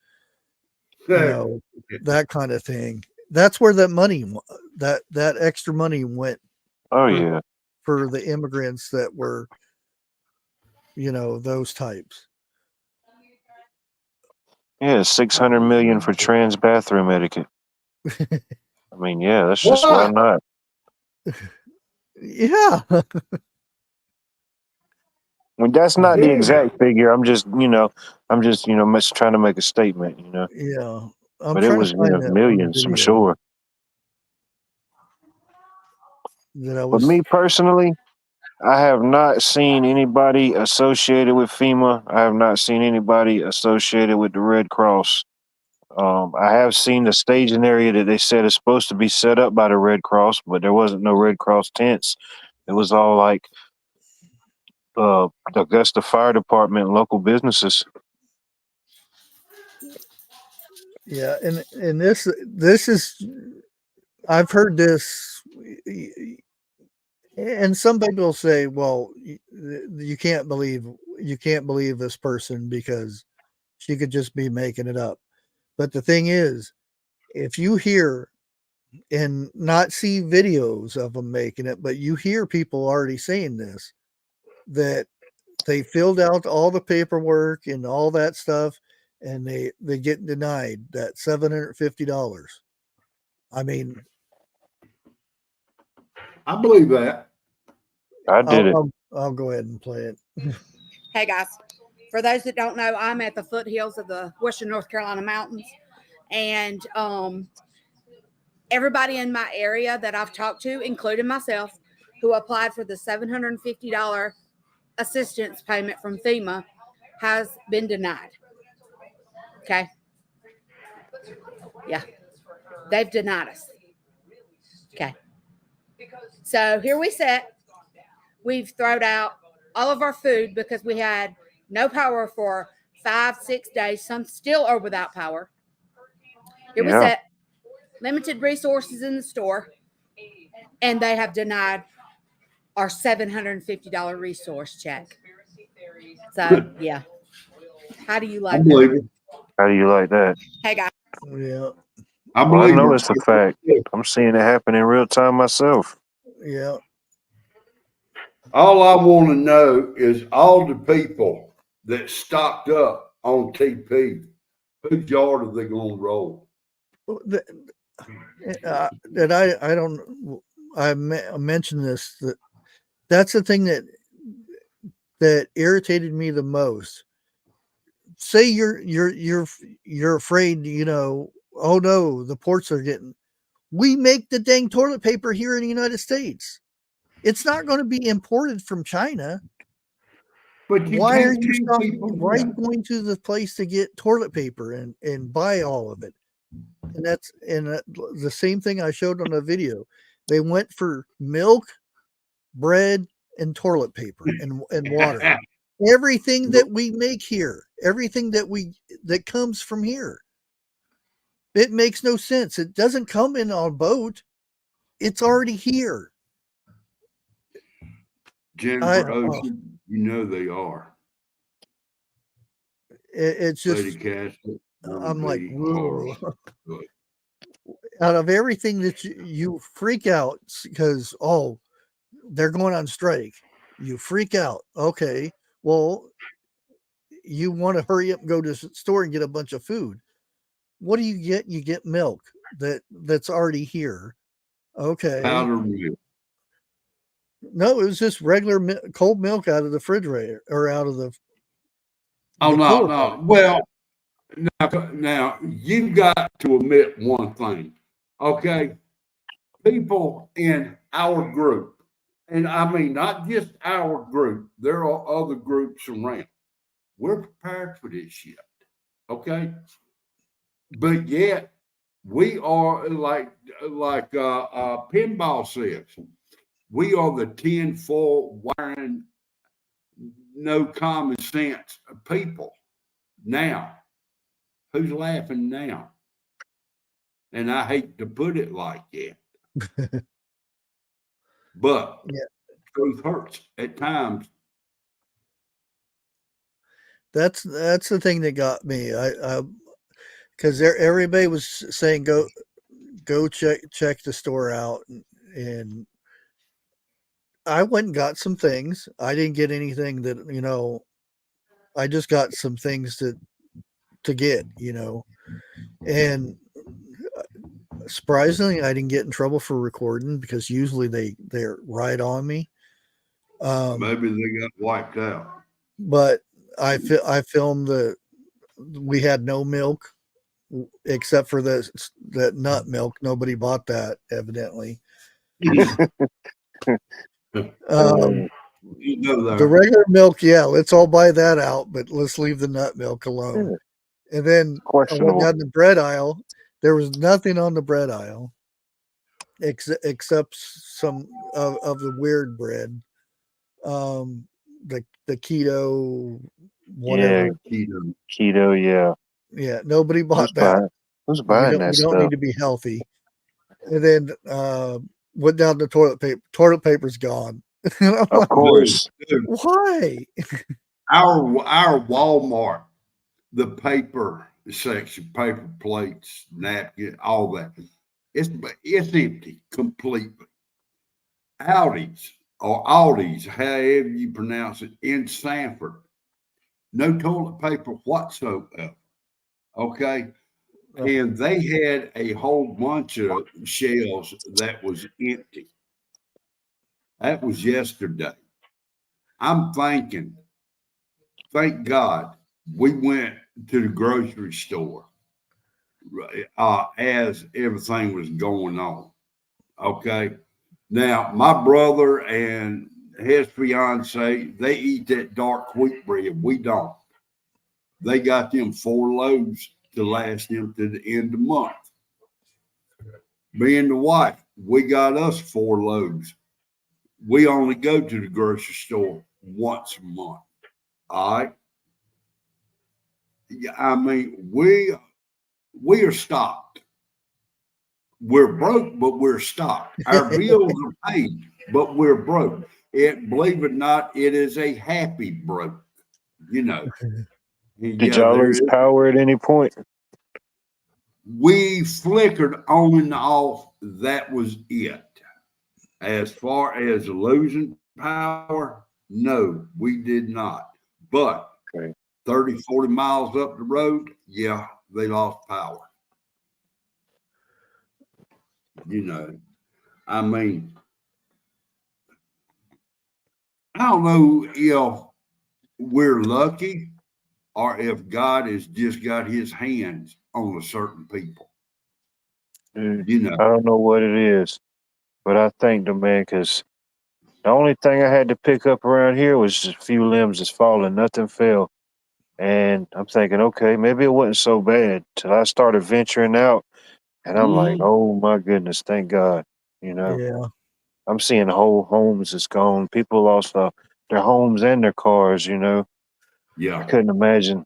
you know, that kind of thing. That's where that money, that extra money went. Oh yeah. For the immigrants that were, you know, those types. Yeah, 600 million for trans bathroom etiquette. I mean, yeah, that's just why not. Yeah. I mean, that's not the exact figure. I'm just trying to make a statement, you know. Yeah. But it was, millions, I'm sure. But me personally, I have not seen anybody associated with FEMA. I have not seen anybody associated with the Red Cross. I have seen the staging area that they said is supposed to be set up by the Red Cross, but there wasn't no Red Cross tents. It was all like, that's the fire department and local businesses. Yeah, and this is, I've heard this, and some people say, well, you can't believe this person because she could just be making it up. But the thing is, if you hear and not see videos of them making it, but you hear people already saying this, that they filled out all the paperwork and all that stuff, and they get denied that $750. I mean, I believe that. I did it. I'll go ahead and play it. Hey guys, for those that don't know, I'm at the foothills of the Western North Carolina mountains, and everybody in my area that I've talked to, including myself, who applied for the $750 assistance payment from FEMA, has been denied. Okay. Yeah. They've denied us. Okay. So here we sit. We've thrown out all of our food because we had no power for 5-6 days. Some still are without power. Here we sit. Limited resources in the store. And they have denied our $750 resource check. So, yeah. How do you like that? How do you like that? Hey, guys. Yeah. I know it's a fact. I'm seeing it happen in real time myself. Yeah. All I want to know is all the people that stocked up on TP, whose yard are they going to roll? And I don't, I mentioned this, that's the thing that irritated me the most. Say you're afraid, you know, oh no, the ports are getting, we make the dang toilet paper here in the United States. It's not going to be imported from China. But why are you going to the place to get toilet paper and buy all of it? And that's the same thing I showed on the video. They went for milk, bread, and toilet paper and water. Everything that we make here, everything that comes from here. It makes no sense. It doesn't come in on a boat. It's already here. Jennifer Ocean, you know they are. It's just, Lady Castle, I'm like, whoa. Out of everything that you freak out because, oh, they're going on strike. You freak out. Okay, well, you want to hurry up and go to the store and get a bunch of food. What do you get? You get milk that's already here. Okay. Powder milk. No, it was just regular cold milk out of the refrigerator or out of the. Oh, no. Well, now you've got to admit one thing, okay? People in our group, and I mean, not just our group, there are other groups around. We're prepared for this shit. Okay. But yet we are like Pinball says, we are the tinfoil wearing, no common sense people. Now, who's laughing now? And I hate to put it like that. But Yeah. truth hurts at times. That's the thing that got me. I because everybody was saying go check the store out, and I went and got some things. I didn't get anything that I just got some things to get, and surprisingly, I didn't get in trouble for recording because usually they're right on me. Maybe they got wiped out. But I filmed we had no milk except for that nut milk. Nobody bought that, evidently. The regular milk, yeah, let's all buy that out, but let's leave the nut milk alone. And then I went down the bread aisle. There was nothing on the bread aisle except some of the weird bread, the keto, whatever. Yeah, keto. Yeah, nobody bought that. Who's buying that We stuff? don't need to be healthy. And then went down the toilet paper. Toilet paper's gone. Of course. Why? Our Walmart, the paper section, paper plates, napkin, all that, it's empty completely. Aldi's, however you pronounce it, in Sanford, no toilet paper whatsoever. Okay. And they had a whole bunch of shelves that was empty. That was yesterday. I'm thinking, thank God we went to the grocery store as everything was going on. Okay. Now, my brother and his fiance, they eat that dark wheat bread. We don't. They got them 4 loaves to last them to the end of the month. Me and the wife, we got us 4 loaves. We only go to the grocery store once a month. All right. I mean, we are stocked. We're broke, but we're stocked. Our bills are paid, but we're broke. Believe it or not, it is a happy broke. Did y'all lose power at any point? We flickered on and off. That was it. As far as losing power, no, we did not. But 30, 40 miles up the road, yeah, they lost power. I mean, I don't know if we're lucky or if God has just got his hands on a certain people. I don't know what it is, but I thank the man, because the only thing I had to pick up around here was just a few limbs that's falling. Nothing fell. And I'm thinking, okay, maybe it wasn't so bad till I started venturing out. And I'm like, oh my goodness, thank God. Yeah. I'm seeing whole homes that's gone. People lost their homes and their cars, Yeah. I couldn't imagine.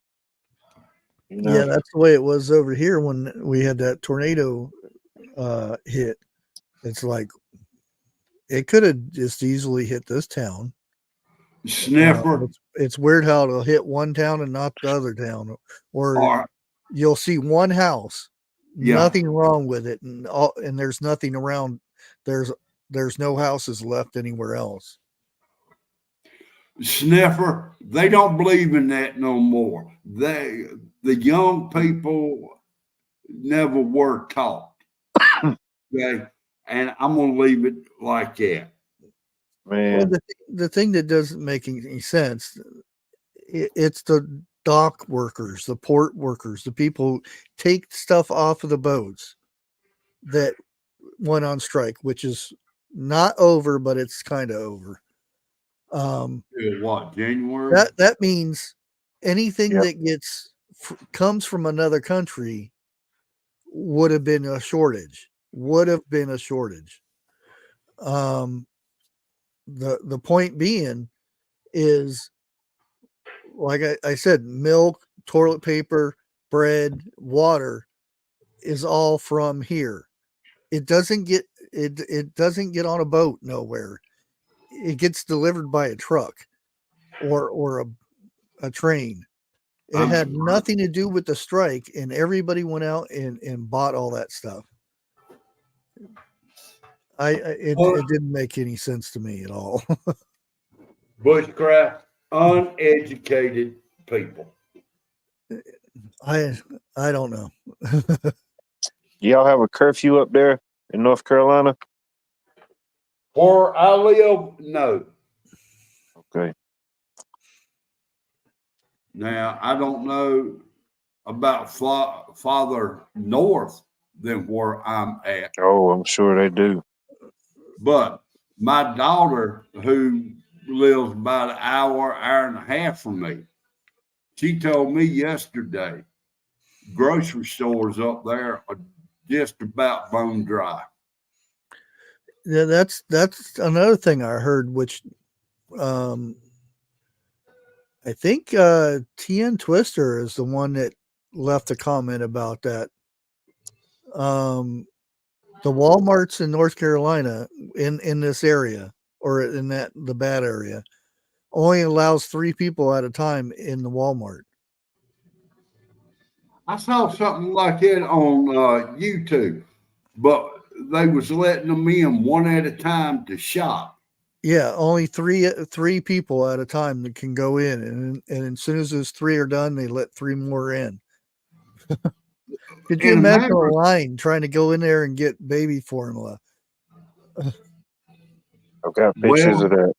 Yeah, that's the way it was over here when we had that tornado hit. It's like it could have just easily hit this town. Sniffer. It's weird how it'll hit one town and not the other town, or you'll see one house, nothing wrong with it, and there's nothing around. There's no houses left anywhere else. Sniffer, they don't believe in that no more. The young people never were taught. Okay, and I'm gonna leave it like that. Man, well, the thing that doesn't make any sense, it's the dock workers, the port workers, the people who take stuff off of the boats that went on strike, which is not over, but it's kind of over. What, January? That means anything Yep. that comes from another country would have been a shortage. The point being is, like I said, milk, toilet paper, bread, water is all from here. It doesn't get on a boat nowhere. It gets delivered by a truck or a train. It had nothing to do with the strike, and everybody went out and bought all that stuff. It didn't make any sense to me at all. Bushcraft, uneducated people. I don't know. Y'all have a curfew up there in North Carolina? Where I live, no. Okay. Now, I don't know about farther north than where I'm at, Oh, I'm sure they do. but my daughter, who lives about an hour and a half from me, she told me yesterday grocery stores up there are just about bone dry. Yeah, that's another thing I heard, which I think TN Twister is the one that left a comment about that. The Walmarts in North Carolina in this area, or in the bad area, only allows 3 people at a time in the Walmart. I saw something like it on YouTube, but they was letting them in one at a time to shop. Yeah, only three people at a time that can go in, and as soon as those 3 are done, they let 3 more in. Could you And imagine a line trying to go in there and get baby formula? I've got pictures of that.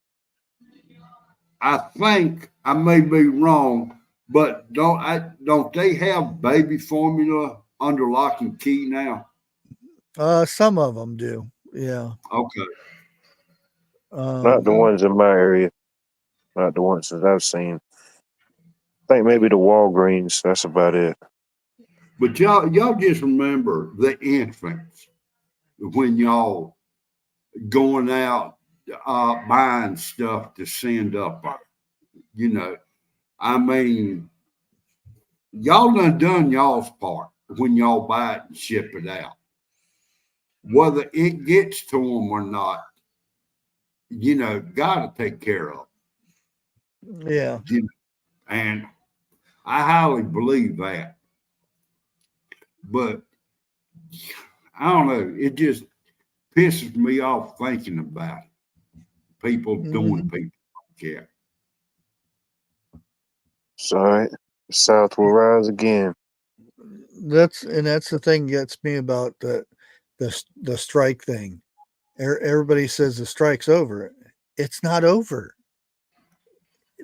I think I may be wrong, but don't they have baby formula under lock and key now? Some of them do. Yeah. Okay. Not the ones in my area. Not the ones that I've seen. I think maybe the Walgreens. That's about it. But y'all just remember the infants when y'all going out buying stuff to send up. You know, I mean, y'all done y'all's part when y'all buy it and ship it out. Whether it gets to them or not, you know, got to take care of. Yeah. And I highly believe that. But I don't know. It just pisses me off thinking about it. People doing people like that. It's all right. The South will rise again. That's the thing that gets me about the strike thing. Everybody says the strike's over. It's not over.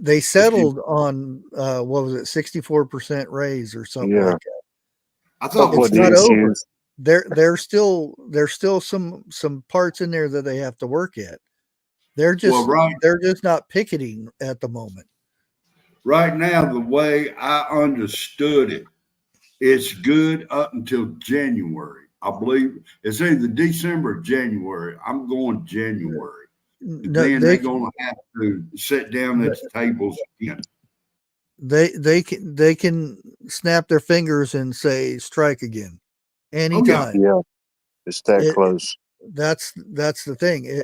They settled on what was it, 64% raise or something like that. I thought it's not over. There's still some parts in there that they have to work at. They're just not picketing at the moment. Right now, the way I understood it, it's good up until January. I believe it's either December or January. I'm going January. Then they're going to have to sit down at the tables again. They can snap their fingers and say strike again anytime. Yeah, it's that close. That's the thing.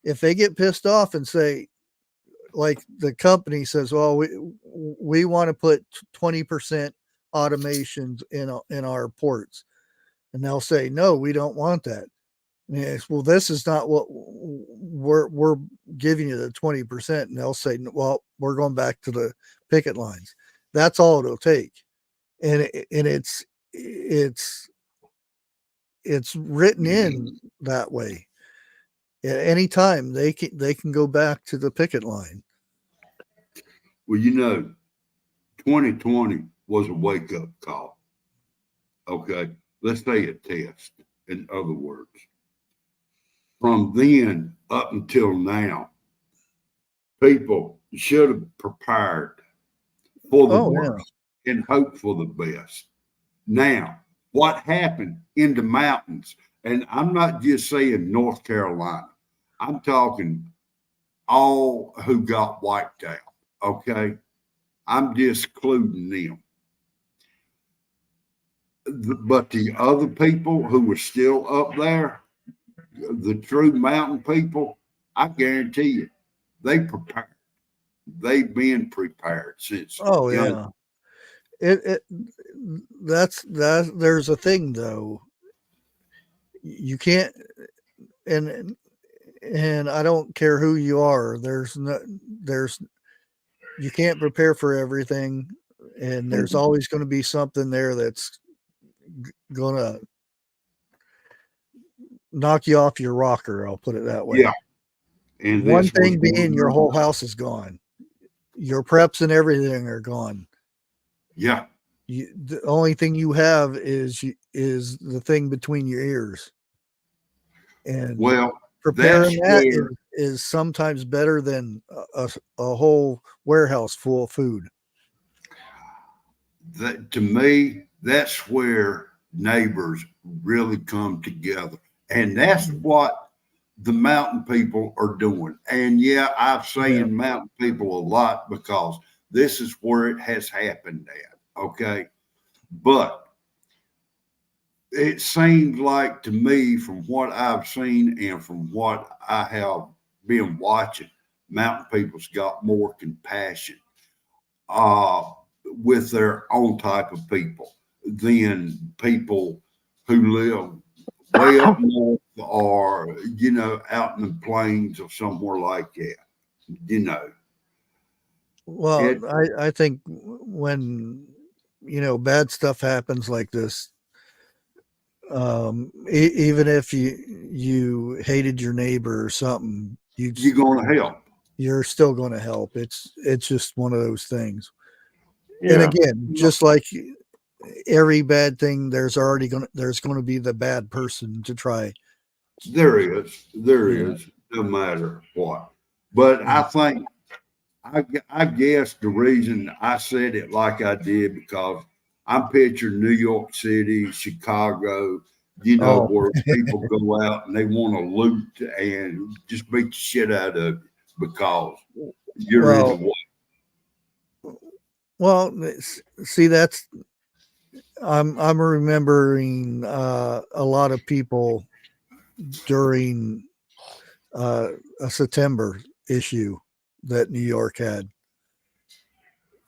If they get pissed off and say, like the company says, well, we want to put 20% automations in our ports, and they'll say, no, we don't want that. Yes, well, this is not what we're giving you, the 20%, and they'll say, well, we're going back to the picket lines. That's all it'll take, and it's written in that way. At any time they can go back to the picket line. Well, you know, 2020 was a wake-up call. Okay, let's say a test. In other words, from then up until now, people should have prepared for the Oh, yeah. worst and hope for the best. Now, what happened in the mountains, and I'm not just saying North Carolina, I'm talking all who got wiped out, okay? I'm just including them. But the other people who were still up there, the true mountain people, I guarantee you, they prepared. They've been prepared since Oh, young. yeah. It that's there's a thing though. You can't, and I don't care who you are. There's you can't prepare for everything, and there's always going to be something there that's going to knock you off your rocker. I'll put it that way. Yeah. And One this was thing being your one- whole house is gone. Your preps and everything are gone. Yeah. The only thing you have is the thing between your ears. And Well, preparing that's that where is sometimes better than a whole warehouse full of food. that to me, that's where neighbors really come together. And that's what the mountain people are doing. And yeah, I've seen mountain people a lot because this is where it has happened at. Okay. But it seems like to me, from what I've seen and from what I have been watching, mountain people's got more compassion with their own type of people than people who live way up north or, you know, out in the plains or somewhere like that, you know. Well, I think when, you know, bad stuff happens like this, even if you hated your neighbor or something, You're going to help. you're still going to help. It's just one of those things. Yeah. And again, just like every bad thing, there's going to be the bad person to try. There is, no matter what. But I think, I guess the reason I said it like I did, because I'm picturing New York City, Chicago, you know, where people go out and they want to loot and just beat the shit out of you because you're in the way. Well, see, that's I'm remembering a lot of people during a September issue that New York had.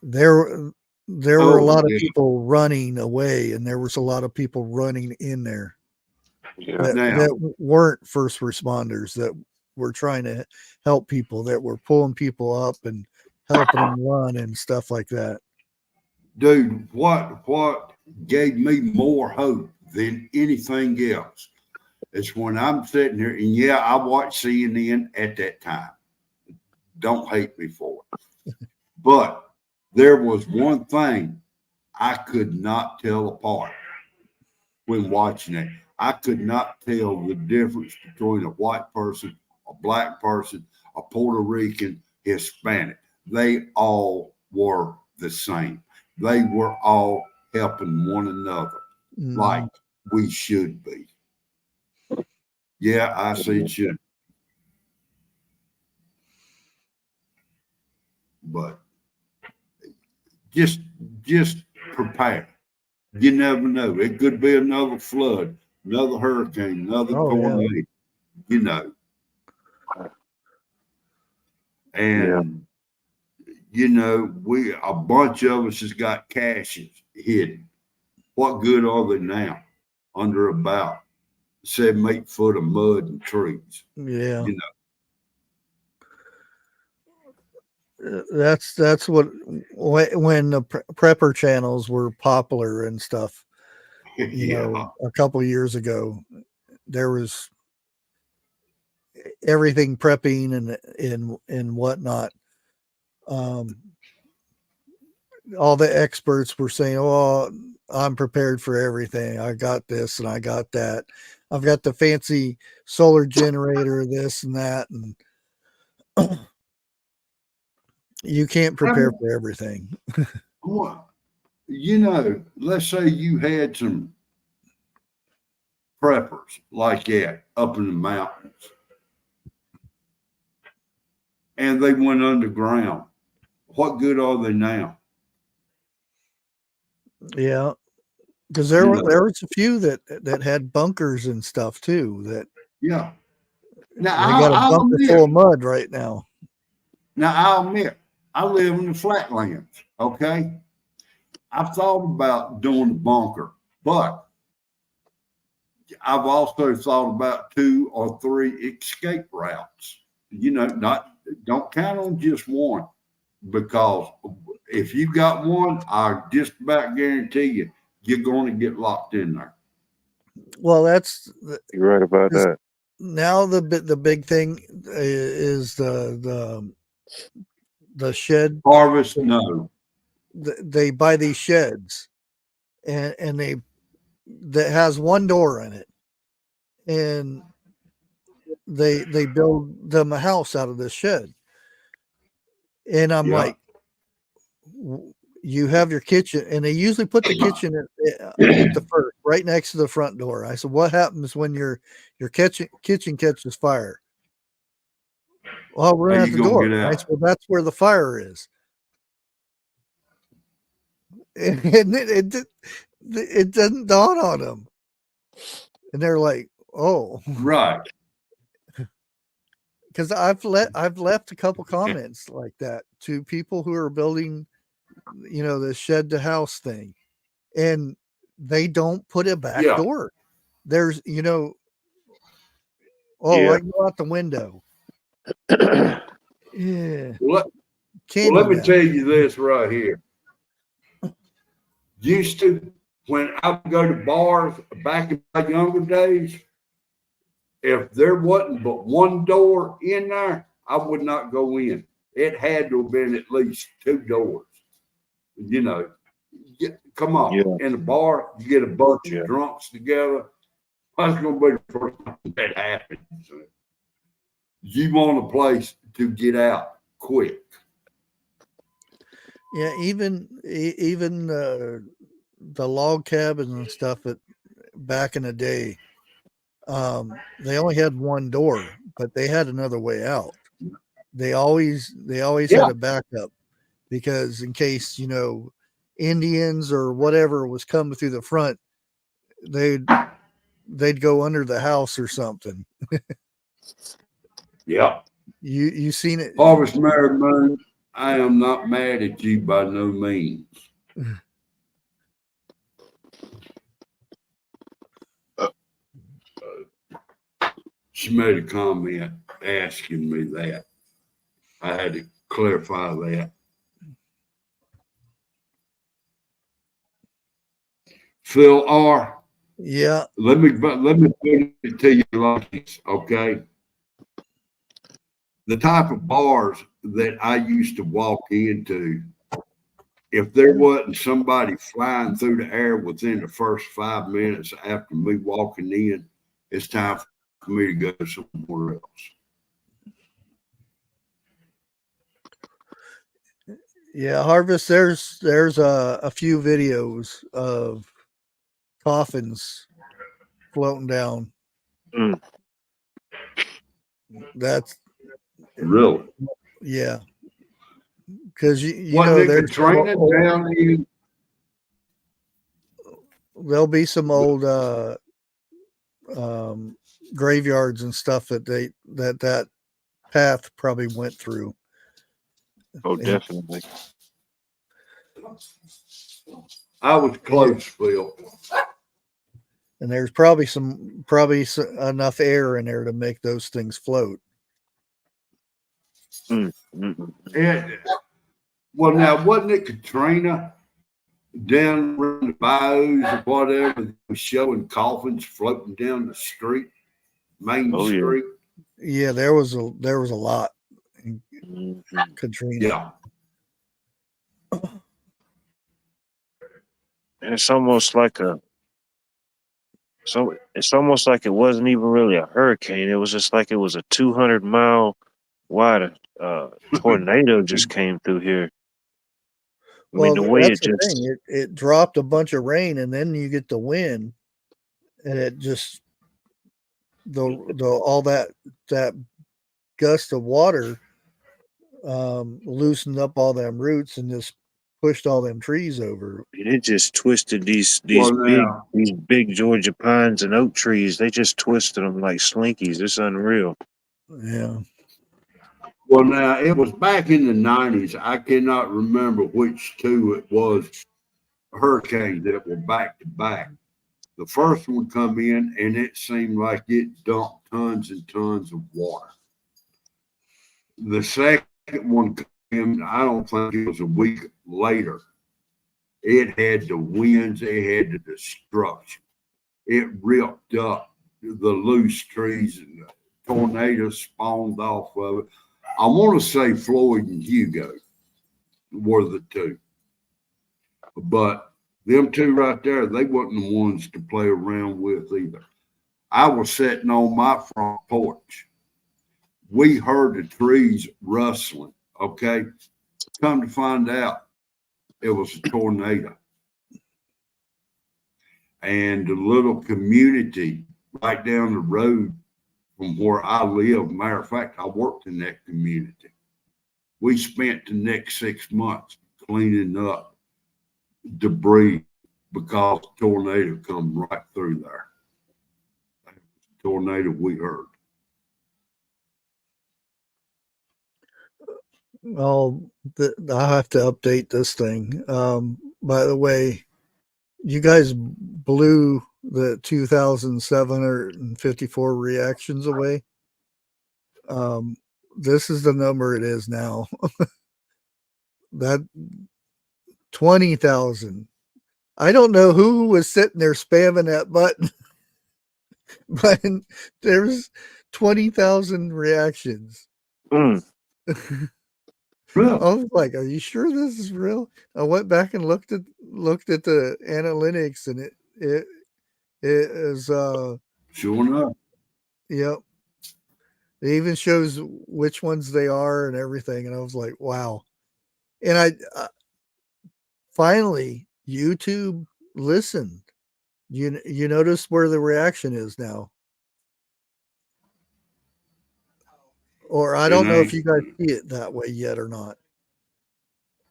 There were a lot of people running away, and there was a lot of people running in there that weren't first responders, that were trying to help people, that were pulling people up and helping them run and stuff like that. Dude, what gave me more hope than anything else is when I'm sitting here, and yeah, I watched CNN at that time. Don't hate me for it. But there was one thing I could not tell apart when watching it. I could not tell the difference between a white person, a black person, a Puerto Rican, Hispanic. They all were the same. They were all helping one another like we should be. Yeah, I say it should. But just prepare. You never know. It could be another flood, another hurricane, another tornado, you know. And you know, a bunch of us has got caches hidden. What good are they now? Under about 7-8 foot of mud and trees. Yeah. You know. That's what, when the prepper channels were popular and stuff, you know, a couple of years ago, there was everything prepping and whatnot. All the experts were saying, "Oh, I'm prepared for everything. I got this and I got that. I've got the fancy solar generator, this and that." And you can't prepare for everything. Well, you know, let's say you had some preppers like that up in the mountains and they went underground. What good are they now? Yeah, because You know, there was a few that had bunkers and stuff too. That yeah. they Now got a I'll bunker admit, full of mud right now. I live in the flatlands. Okay, I've thought about doing a bunker, but I've also thought about 2 or 3 escape routes. You know, don't count on just one, because if you got one, I just about guarantee you're going to get locked in there. Well, You're right about that. now the big thing is the shed. Harvest, no. They buy these sheds, and that has one door in it, and they build them a house out of this shed. And I'm Yeah. like, you have your kitchen, and they usually put the kitchen at the first, right next to the front door. I said, what happens when your kitchen catches fire? Well, we're How at you the gonna door. get I out? said, well, that's where the fire is. And it doesn't dawn on them. And they're like, oh, Right. because I've left a couple comments like that to people who are building, the shed to house thing, and they don't put a back Yeah. door. There's, oh, Yeah. I go out the window. Yeah, Well, can't let do me that. tell you this right here. Used to, when I would go to bars back in my younger days, if there wasn't but one door in there, I would not go in. It had to have been at least 2 doors. You know, come on. Yeah. In a bar, you get a bunch Yeah. of drunks together. That's going to be the first time that happens. You want a place to get out quick. Yeah, even the log cabins and stuff that back in the day, they only had one door, but they had another way out. They always Yeah. had a backup, because in case Indians or whatever was coming through the front, they'd go under the house or something. Yeah. You seen it? Harvest Mary Moon, I am not mad at you by no means. She made a comment asking me that. I had to clarify that. Phil R., Yeah, let me put it to you like this, okay? The type of bars that I used to walk into, if there wasn't somebody flying through the air within the first 5 minutes after me walking in, it's time for me to go somewhere else. yeah. Harvest. There's a few videos of coffins floating down. Mm. That's Really? yeah, because Wasn't it there's Katrina down in? there'll be some old graveyards and stuff that path probably went through. Oh, And- definitely. I was close, Phil. And there's probably enough air in there to make those things float. Mm. Mm. And, well, now, wasn't it Katrina down around the bayous or whatever that was showing coffins floating down the street, Main Oh, yeah. Street? Yeah, there was a lot in Mhm. Katrina. Yeah. And it's almost like it's almost like it wasn't even really a hurricane. It was just like it was a 200-mile wide tornado just came through here. I mean, the way that's it the just, thing. It dropped a bunch of rain, and then you get the wind, and it just the all that gust of water loosened up all them roots and just pushed all them trees over. it just twisted these Well, now, big Georgia pines and oak trees. They just twisted them like slinkies. It's unreal. Yeah. it was back in the 90s. I cannot remember which two it was, hurricanes that were back to back. The first one come in and it seemed like it dumped tons and tons of water. The second one came in, I don't think it was a week later. It had the winds, it had the destruction. It ripped up the loose trees and the tornadoes spawned off of it. I want to say Floyd and Hugo were the two. But them two right there, they wasn't the ones to play around with either. I was sitting on my front porch. We heard the trees rustling, okay? Come to find out, it was a tornado. And the little community right down the road from where I live, matter of fact, I worked in that community. We spent the next 6 months cleaning up debris because the tornado come right through there. Tornado we heard. I'll have to update this thing. By the way, you guys blew the 2,754 reactions away. This is the number it is now. That 20,000. I don't know who was sitting there spamming that button, but there's 20,000 reactions. Mm. Really? I was like, "Are you sure this is real?" I went back and looked at the analytics, and it is Sure enough. yep. It even shows which ones they are and everything, and I was like, "Wow!" And I finally YouTube listened. You notice where the reaction is now, or I don't know if you guys see it that way yet or not.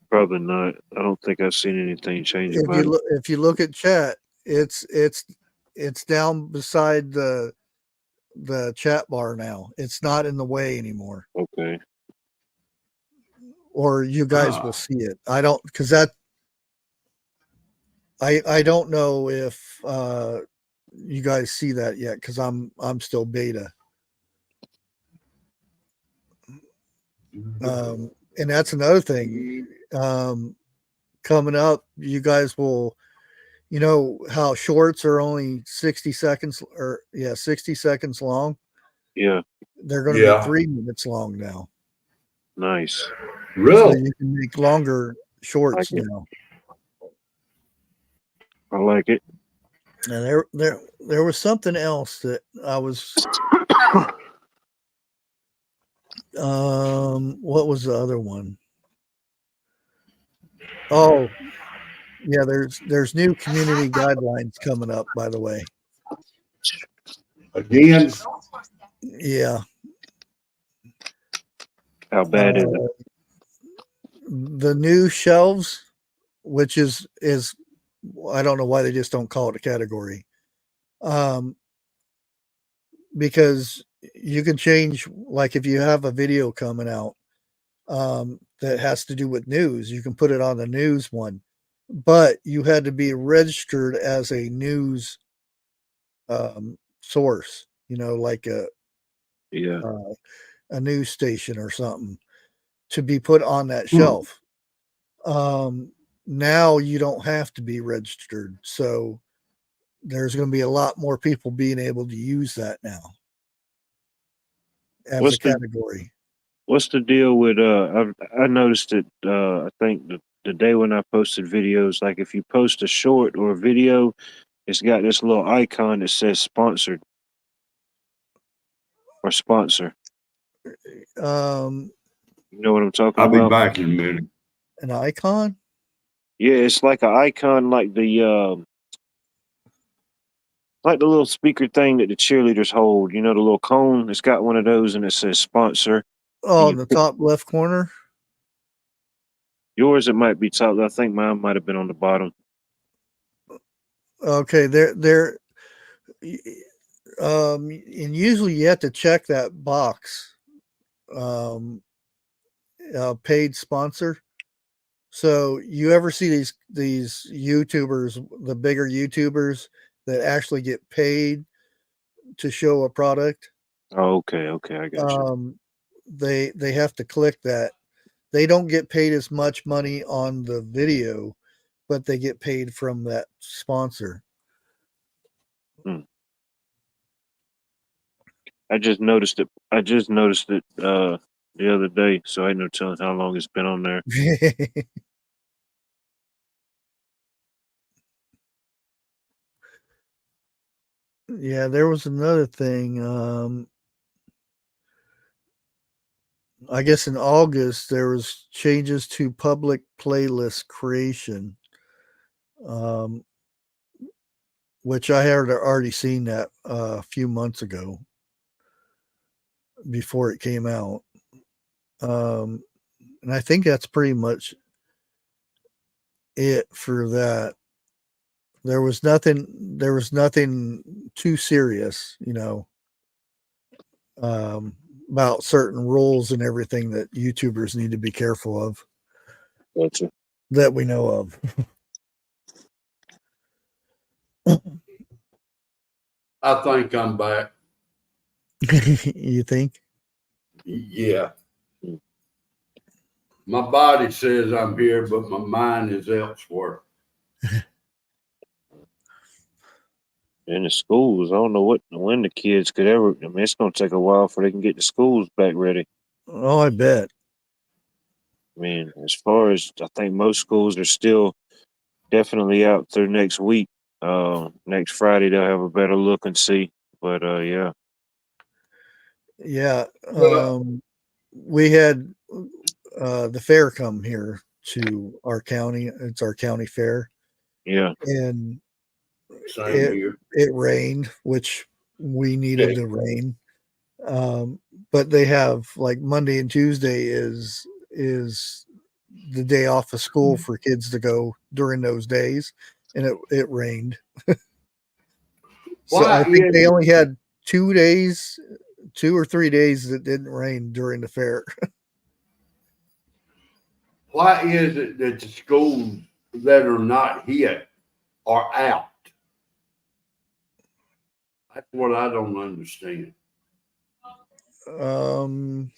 Probably not. I don't think I've seen anything change about it. If you look at chat, it's down beside the chat bar now. It's not in the way anymore. Okay. Or you guys will see it. I don't, because that I don't know if you guys see that yet, because I'm still beta. And that's another thing. Coming up, you guys will, you know how shorts are only 60 seconds 60 seconds long. Yeah. They're going to be 3 minutes long now. Nice. Really? So you can make longer shorts Like it. now. I like it. And there was something else that I was what was the other one? Oh, yeah, there's new community guidelines coming up, by the way. Again? Yeah. How bad is it? The new shelves, which is I don't know why they just don't call it a category. Because you can change, like if you have a video coming out that has to do with news, you can put it on the news one, but you had to be registered as a news source, you know, like a news station or something, to be put on that shelf. Now you don't have to be registered, so there's going to be a lot more people being able to use that now as a category. What's the deal with I noticed it I think the day when I posted videos, like if you post a short or a video, it's got this little icon that says sponsored or sponsor. You know what I'm talking I'll about? be back in a minute. An icon? Yeah, it's like an icon, like the little speaker thing that the cheerleaders hold. You know, the little cone. It's got one of those, and it says sponsor. Oh, And in you the pick top left corner. yours. It might be top. I think mine might have been on the bottom. Okay, there. And usually you have to check that box. Paid sponsor. So you ever see these YouTubers, the bigger YouTubers that actually get paid to show a product? Oh, okay, I got you. They have to click that. They don't get paid as much money on the video, but they get paid from that sponsor. Hmm. I just noticed it. The other day, so I had no telling how long it's been on there. Yeah, there was another thing. I guess in August there was changes to public playlist creation, um, which I had already seen that a few months ago before it came out, and I think that's pretty much it for that. There was nothing. There was nothing too serious, um, about certain rules and everything that YouTubers need to be careful of Gotcha. that we know of. I think I'm back. You think? Yeah. My body says I'm here, but my mind is elsewhere. In the schools, I don't know when the kids could ever. I mean, it's going to take a while for they can get the schools back ready. Oh, I bet. I mean, as far as I think most schools are still definitely out through next week. Next Friday they'll have a better look and see. But yeah, Yeah. Well, We had the fair come here to our county. It's our county fair, yeah, and same it here. it rained, which we Yeah. needed the rain. But they have like Monday and Tuesday is the day off of school for kids to go during those days, and it rained. So I Why think they is only had 2 days, 2 or 3 days that didn't rain during the fair. why is it that the schools that are not hit are out? That's what I don't understand. Um,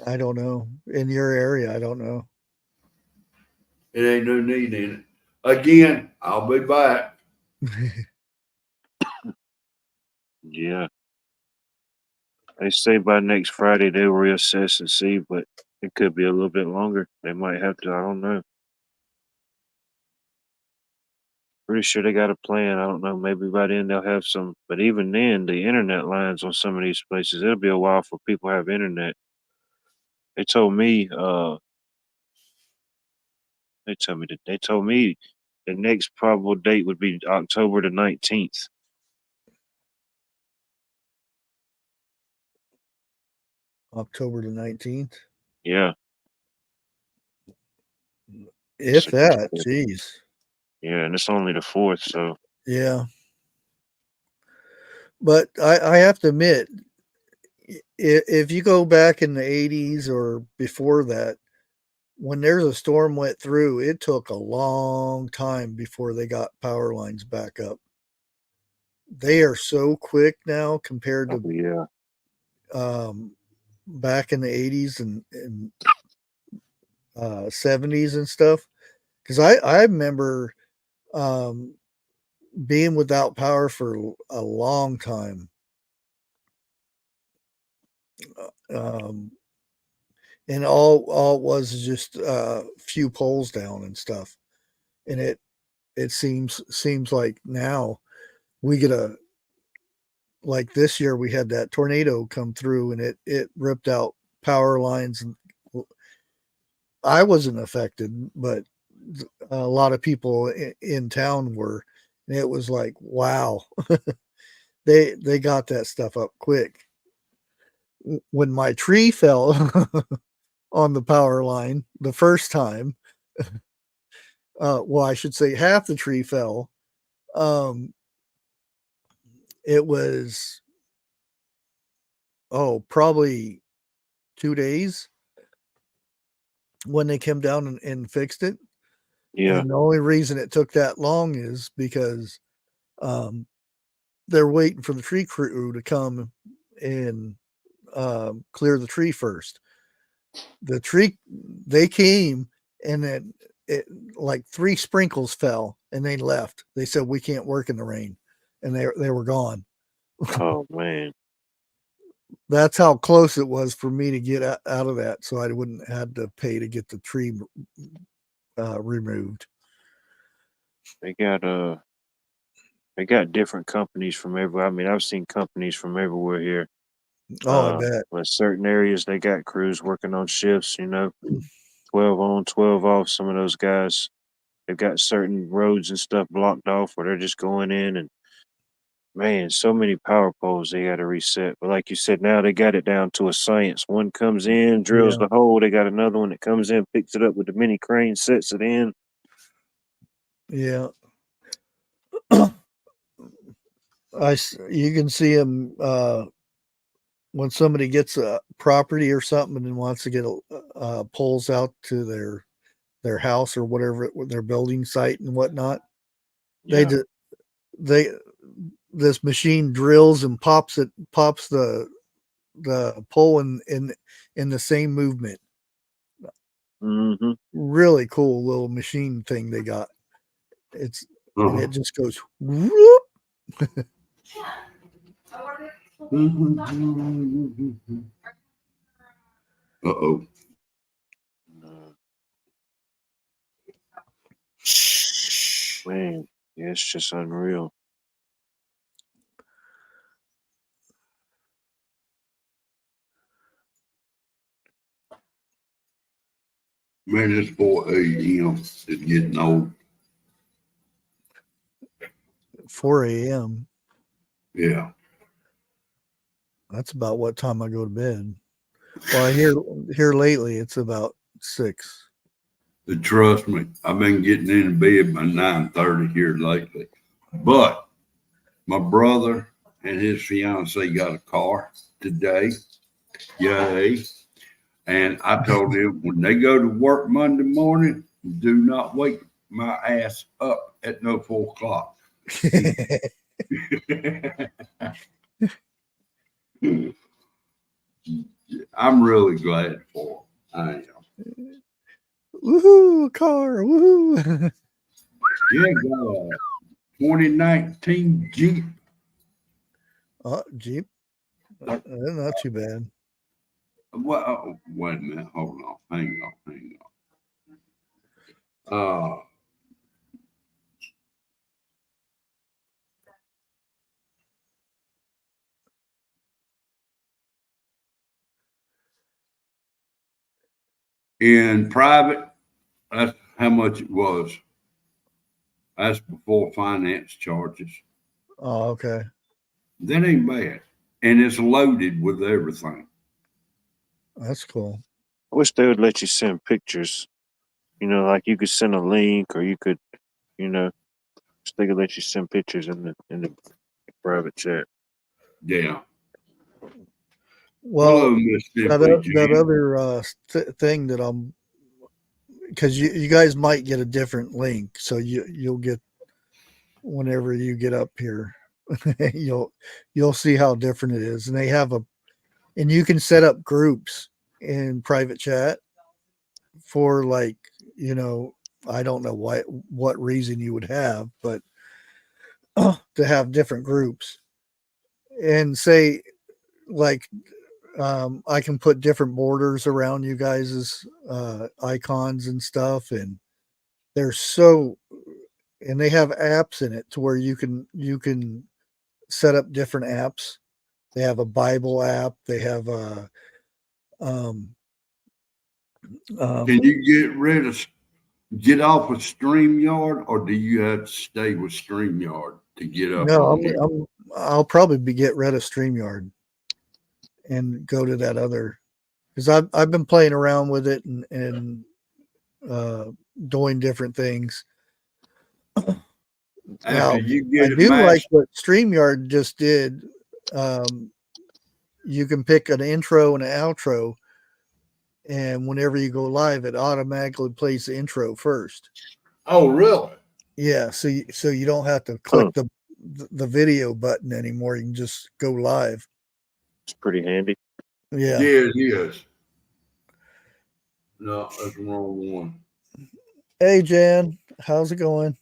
I don't know. In your area, I don't know. It ain't no need in it. Again, I'll be back. yeah. They say by next Friday they'll reassess and see, but it could be a little bit longer. They might have to. I don't know. Pretty sure they got a plan. I don't know. Maybe by then they'll have some. But even then, the internet lines on some of these places, it'll be a while for people to have internet. They told me. They told me the next probable date would be October the 19th. October the 19th. Yeah. If So, that, geez. yeah, and it's only the 4th, so Yeah. But I have to admit, if you go back in the 80s or before that, when there's a storm went through, it took a long time before they got power lines back up. They are so quick now compared to yeah. back in the 80s and 70s and stuff. Because I remember being without power for a long time. Um, and all it was is just a few poles down and stuff. And it seems like now we get like this year we had that tornado come through and it ripped out power lines, and I wasn't affected, but a lot of people in town were, and it was like, wow, they got that stuff up quick. When my tree fell on the power line the first time, well, I should say half the tree fell. It was, probably 2 days when they came down and fixed it. Yeah. And the only reason it took that long is because they're waiting for the tree crew to come and clear the tree first. They came, and then like 3 sprinkles fell and they left. They said, we can't work in the rain, and they were gone. Oh man. That's how close it was for me to get out of that, so I wouldn't have to pay to get the tree removed. They got different companies from everywhere. I mean, I've seen companies from everywhere here. I bet. But certain areas they got crews working on shifts, 12 on, 12 off. Some of those guys, they've got certain roads and stuff blocked off where they're just going in, and man, so many power poles they got to reset. But like you said, now they got it down to a science. One comes in, drills Yeah. the hole. They got another one that comes in, picks it up with the mini crane, sets it in. Yeah. You can see them when somebody gets a property or something and wants to get poles out to their house or whatever, their building site and whatnot. Yeah. This machine drills and pops the pole in the same movement. Mm-hmm. Really cool little machine thing they got. And it just goes whoop. Uh-oh. Man, yeah, it's just unreal. Man, it's 4 a.m. It's getting old. 4 a.m. Yeah. That's about what time I go to bed. Well, here lately it's about 6. But trust me, I've been getting in bed by 9:30 here lately. But my brother and his fiance got a car today. Yay. And I told him when they go to work Monday morning, do not wake my ass up at no 4 o'clock. I'm really glad for him. I am. Woohoo, a car, woohoo. Yeah, got a 2019 Jeep. Jeep. Not too bad. Well, wait a minute. Hold on. Hang on. In private, that's how much it was. That's before finance charges. Oh, okay. That ain't bad. And it's loaded with everything. That's cool. I wish they would let you send pictures. Like you could send a link, or you could, they could let you send pictures in the private chat. Yeah. Well, Hello, Miss that other thing that because you guys might get a different link, so you'll get whenever you get up here, you'll see how different it is, and they have and you can set up groups in private chat for I don't know what reason you would have, but to have different groups and say I can put different borders around you guys's icons and stuff, and they have apps in it to where you can set up different apps. They have a Bible app. They have can you get rid of get off of StreamYard, or do you have to stay with StreamYard to get up No, on there? I'll probably get rid of StreamYard and go to that other, because I've been playing around with it and doing different things. After Now, you I get it do like maxed, what StreamYard just did. You can pick an intro and an outro, and whenever you go live, it automatically plays the intro first. oh, really? Yeah, so you don't have to click the video button anymore. You can just go live. It's pretty handy. Yeah. Yeah, it is. No, that's the wrong one. Hey, Jan, how's it going?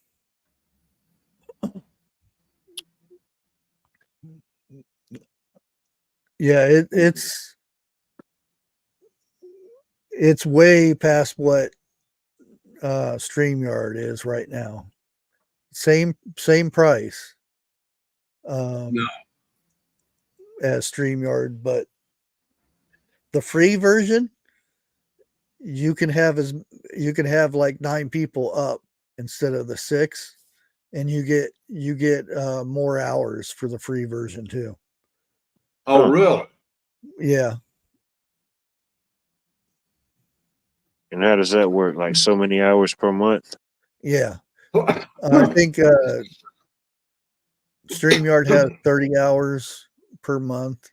Yeah, it's way past what StreamYard is right now. Same price No. as StreamYard, but the free version, you can have like 9 people up instead of the 6, and you get more hours for the free version too. Oh, Huh. really? Yeah. And how does that work? Like so many hours per month? Yeah. I think StreamYard has 30 hours per month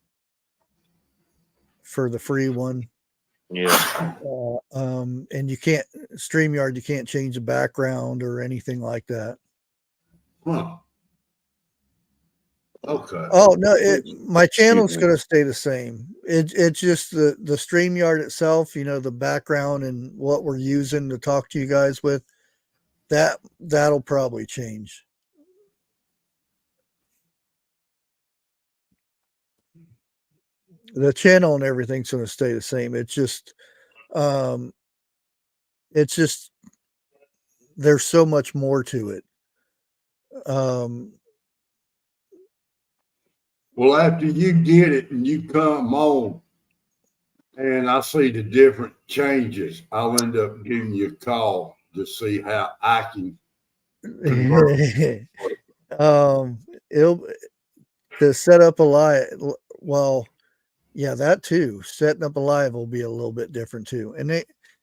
for the free one. Yeah. And you can't StreamYard, you can't change the background or anything like that. Huh. Okay. Oh no, my channel's me. going to stay the same. It's just the StreamYard itself, the background and what we're using to talk to you guys with, that'll probably change. The channel and everything's going to stay the same. It's just there's so much more to it. Well, after you get it and you come on and I see the different changes, I'll end up giving you a call to see how I can convert. It'll to set up a live. Well, yeah, that too. Setting up a live will be a little bit different too. And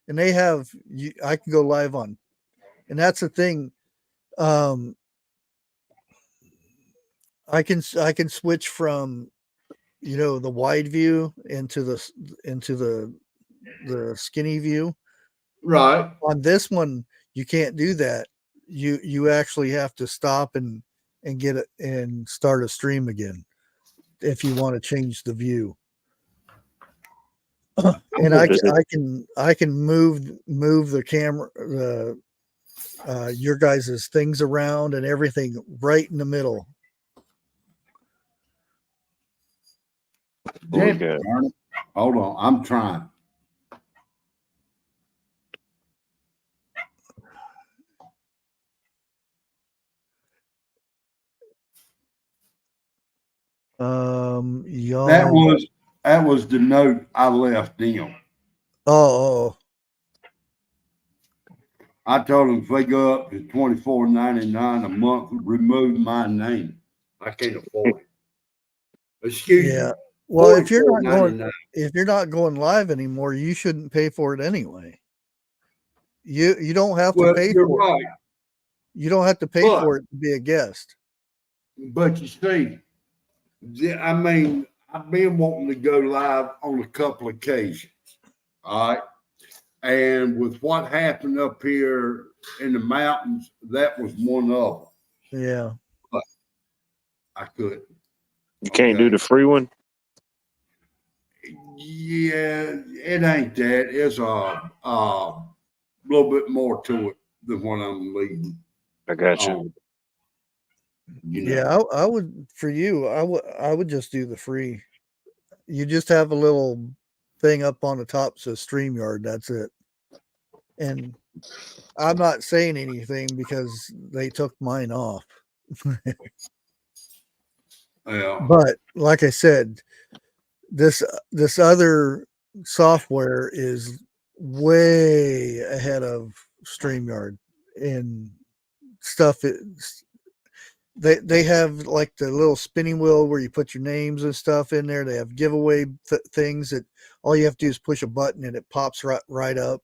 they have I can go live on, and that's the thing. I can switch from the wide view into the skinny view. Right. On this one, you can't do that. You actually have to stop and get it and start a stream again if you want to change the view. And I can move the camera, your guys' things around and everything right in the middle. Okay. Hold on, I'm trying. That was the note I left them. Oh. I told them if they go up to $24.99 a month, remove my name. I can't afford it. Excuse Yeah. me. Well, if you're not $44.99. going live anymore, you shouldn't pay for it anyway. You don't have to Well, pay you're for right. it. You don't have to pay for it to be a guest. But you see, I mean, I've been wanting to go live on a couple of occasions. All right. And with what happened up here in the mountains, that was one of them. Yeah. But I couldn't. You can't do the free one? Yeah, it ain't that. It's a little bit more to it than what I'm leading. I got you. Yeah, I would for you. I would just do the free. You just have a little thing up on the top says StreamYard. That's it. And I'm not saying anything because they took mine off. Yeah. But like I said, this other software is way ahead of StreamYard and stuff. They have like the little spinning wheel where you put your names and stuff in there. They have giveaway things that all you have to do is push a button and it pops right up.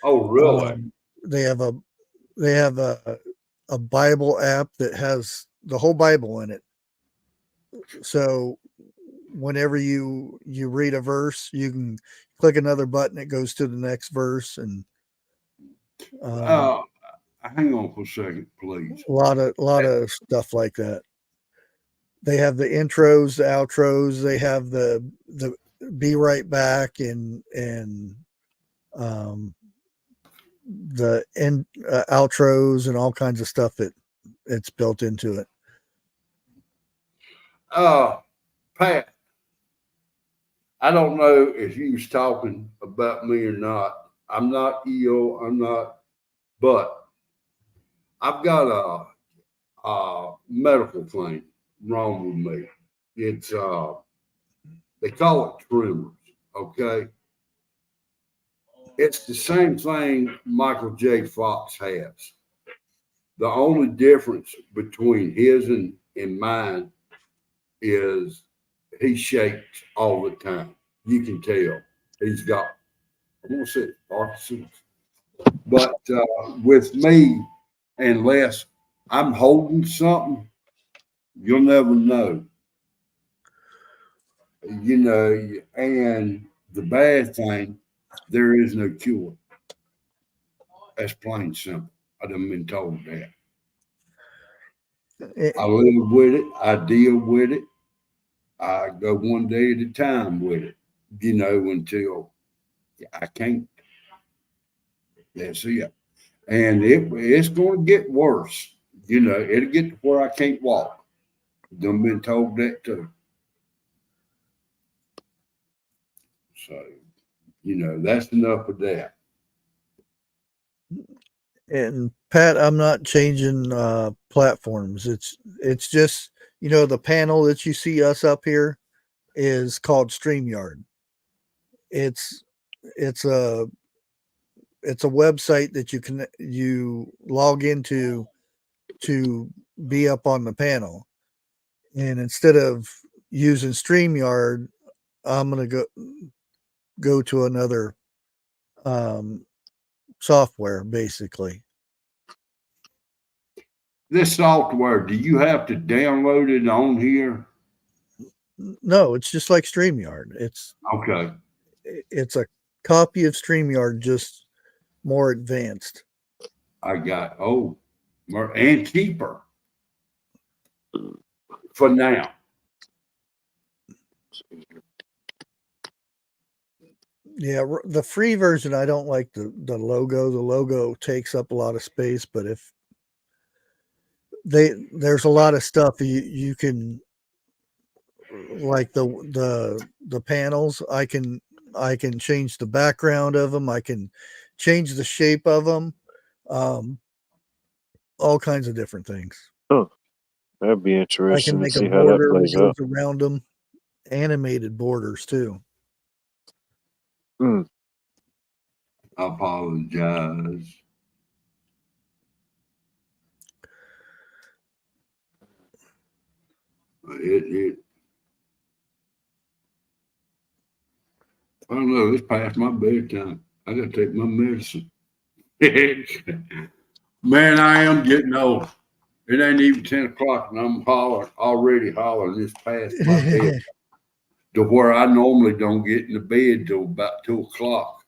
Oh, really? They have a Bible app that has the whole Bible in it. So whenever you read a verse, you can click another button, it goes to the next verse, and hang on for a second, please. a lot of stuff like that. They have the intros, the outros. They have the be right back and the end outros and all kinds of stuff that it's built into it. Pat, I don't know if you was talking about me or not. I'm not EO. I'm not, but I've got a medical thing wrong with me. It's they call it tremors. Okay, it's the same thing Michael J. Fox has. The only difference between his and mine is he shakes all the time. You can tell he's got, I'm gonna say Parkinson's, but with me, unless I'm holding something, you'll never know. You know, and the bad thing, there is no cure. That's plain simple. I done been told that. I live with it. I deal with it. I go one day at a time with it, you know, until I can't. That's it. And it's going to get worse. You know, it'll get to where I can't walk. Done been told that too. So, you know, that's enough of that. And Pat, I'm not changing platforms. It's just, you know, the panel that you see us up here is called StreamYard. It's a website that you log into to be up on the panel. And instead of using StreamYard, I'm gonna go to another software, basically. This software, do you have to download it on here? No, it's just like StreamYard. Okay. It's a copy of StreamYard, just more advanced. I got and cheaper for now. Yeah, the free version, I don't like the logo. The logo takes up a lot of space, but if there's a lot of stuff you can, like the panels, I can change the background of them. I can change the shape of them. All kinds of different things. Oh, that'd be I interesting can to make a see how that border that plays goes out. around them. Animated borders too. I apologize. I don't know. It's past my bedtime. I got to take my medicine. Man, I am getting old. It ain't even 10 o'clock and I'm already hollering. It's past my bed to where I normally don't get in the bed till about 2 o'clock.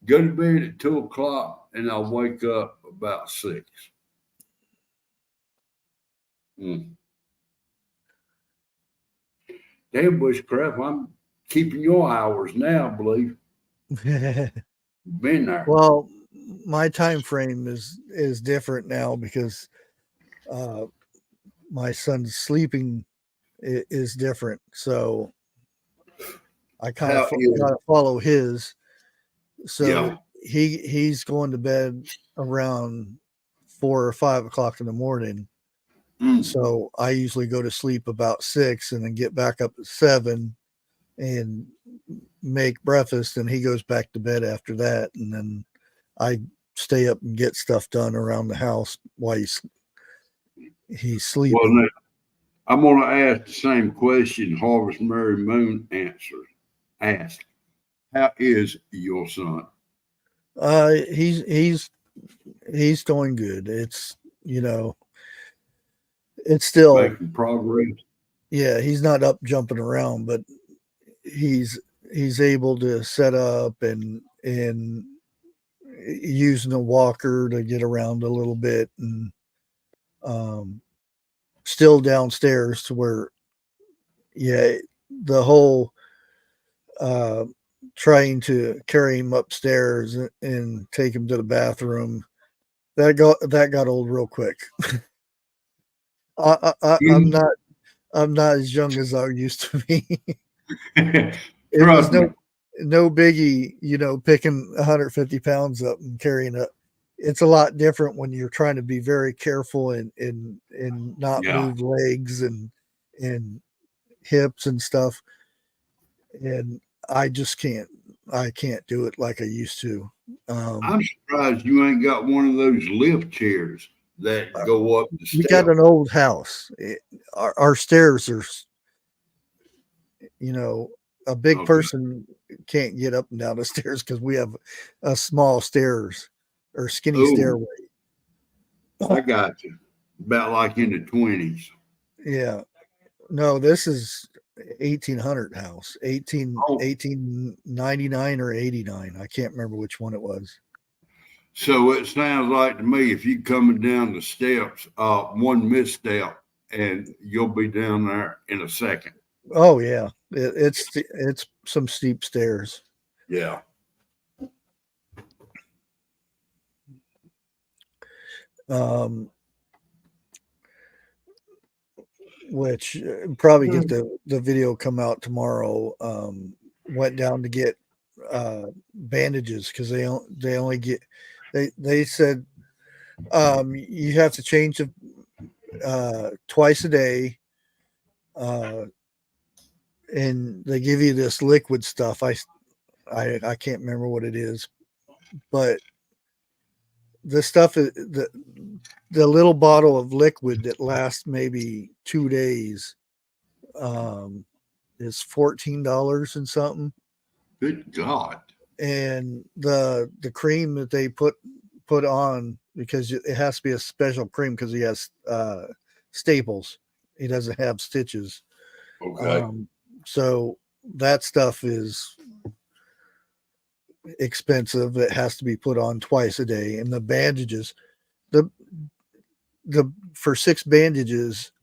Go to bed at 2 o'clock and I'll wake up about 6. Damn, Bushcraft, I'm keeping your hours now, I believe. Been there. Well, my time frame is different now because my son's sleeping is different, so I kind of gotta follow his. So he's going to bed around 4 or 5 o'clock in the morning. So I usually go to sleep about 6 and then get back up at 7 and make breakfast, and he goes back to bed after that, and then I stay up and get stuff done around the house while he's sleeping. Well, now, I'm going to ask the same question Harvest Mary Moon asked. How is your son? He's doing good. It's, you know, it's still Making progress. Yeah, he's not up jumping around, but he's able to set up and using a walker to get around a little bit, and still downstairs to where, yeah, the whole trying to carry him upstairs and take him to the bathroom, that got old real quick. I'm not as young as I used to be. It was no biggie, you know, picking 150 pounds up and carrying it. It's a lot different when you're trying to be very careful and not move legs and hips and stuff. And I just can't do it like I used to. I'm surprised you ain't got one of those lift chairs that go up the steps. We got an old house. Our stairs are, you know, a big person can't get up and down the stairs because we have a small stairs or skinny stairway. I got you. About like in the 20s. Yeah. No, this is 1800 house, 1899 or 89. I can't remember which one it was. So it sounds like to me, if you coming down the steps, one misstep and you'll be down there in a second. Oh yeah, it's some steep stairs. Yeah. Which probably get the video come out tomorrow. Went down to get bandages because they only get they said you have to change them twice a day, and they give you this liquid stuff. I can't remember what it is, but the stuff is the little bottle of liquid that lasts maybe 2 days is $14 and something. Good God. And the cream that they put on, because it has to be a special cream because he has staples. He doesn't have stitches. Okay. So that stuff is expensive. It has to be put on twice a day. And the bandages, the for 6 bandages